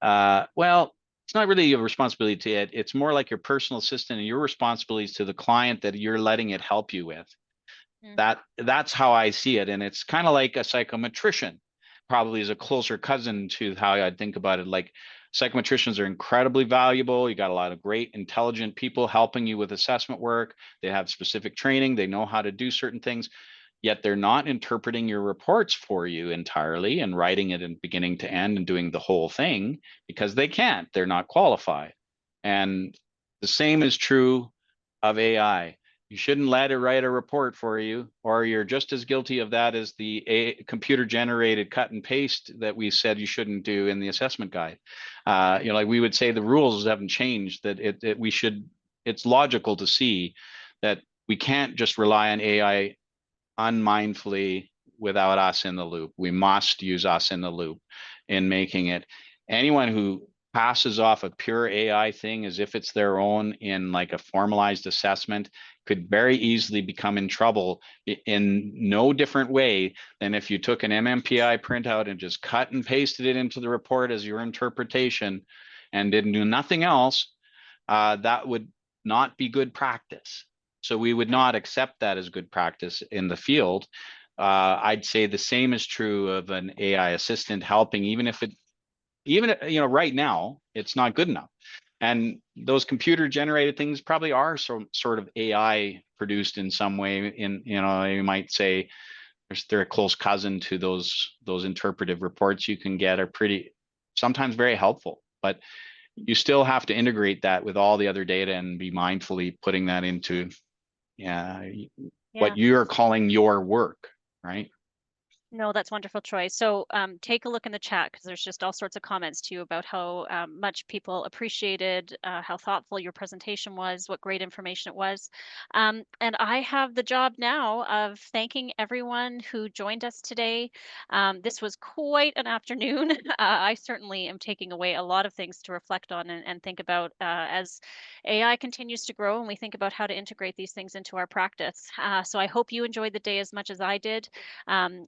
Well, it's not really a responsibility to it. It's more like your personal assistant, and your responsibilities to the client that you're letting it help you with. That's how I see it. And it's kind of like a psychometrician probably is a closer cousin to how I'd think about it. Like, psychometricians are incredibly valuable. You got a lot of great, intelligent people helping you with assessment work. They have specific training. They know how to do certain things, yet they're not interpreting your reports for you entirely and writing it in beginning to end and doing the whole thing, because they can't. They're not qualified. And the same is true of AI. You shouldn't let it write a report for you, or you're just as guilty of that as the computer-generated cut and paste that we said you shouldn't do in the assessment guide. Like we would say the rules haven't changed, that it's logical to see that we can't just rely on AI unmindfully without us in the loop. We must use us in the loop in making it. Anyone who passes off a pure AI thing as if it's their own in like a formalized assessment could very easily become in trouble in no different way than if you took an MMPI printout and just cut and pasted it into the report as your interpretation and didn't do nothing else. That would not be good practice. So we would not accept that as good practice in the field. I'd say the same is true of an AI assistant helping, even right now, it's not good enough. And those computer generated things probably are sort of AI produced in some way. You might say they're a close cousin to those interpretive reports you can get are sometimes very helpful, but you still have to integrate that with all the other data and be mindfully putting that into what you're calling your work, right? No, that's wonderful, Troy. So take a look in the chat because there's just all sorts of comments to you about how much people appreciated how thoughtful your presentation was, what great information it was. And I have the job now of thanking everyone who joined us today. This was quite an afternoon. I certainly am taking away a lot of things to reflect on and think about as AI continues to grow and we think about how to integrate these things into our practice. So I hope you enjoyed the day as much as I did.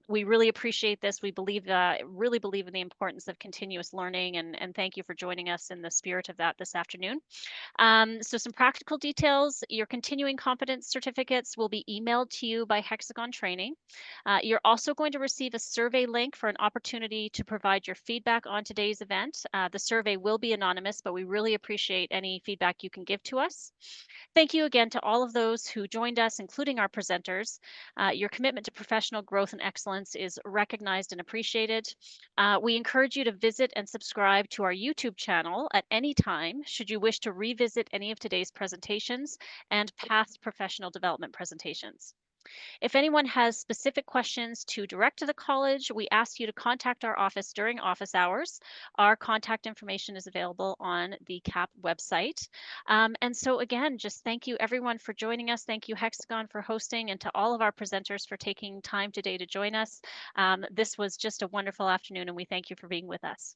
We really appreciate this. We really believe in the importance of continuous learning, and thank you for joining us in the spirit of that this afternoon. So some practical details. Your continuing competence certificates will be emailed to you by Hexagon Training. You're also going to receive a survey link for an opportunity to provide your feedback on today's event. The survey will be anonymous, but we really appreciate any feedback you can give to us. Thank you again to all of those who joined us, including our presenters. Your commitment to professional growth and excellence is recognized and appreciated. We encourage you to visit and subscribe to our YouTube channel at any time should you wish to revisit any of today's presentations and past professional development presentations. If anyone has specific questions to direct to the college, we ask you to contact our office during office hours. Our contact information is available on the CAP website. And so again, just thank you everyone for joining us. Thank you Hexagon for hosting, and to all of our presenters for taking time today to join us. This was just a wonderful afternoon, and we thank you for being with us.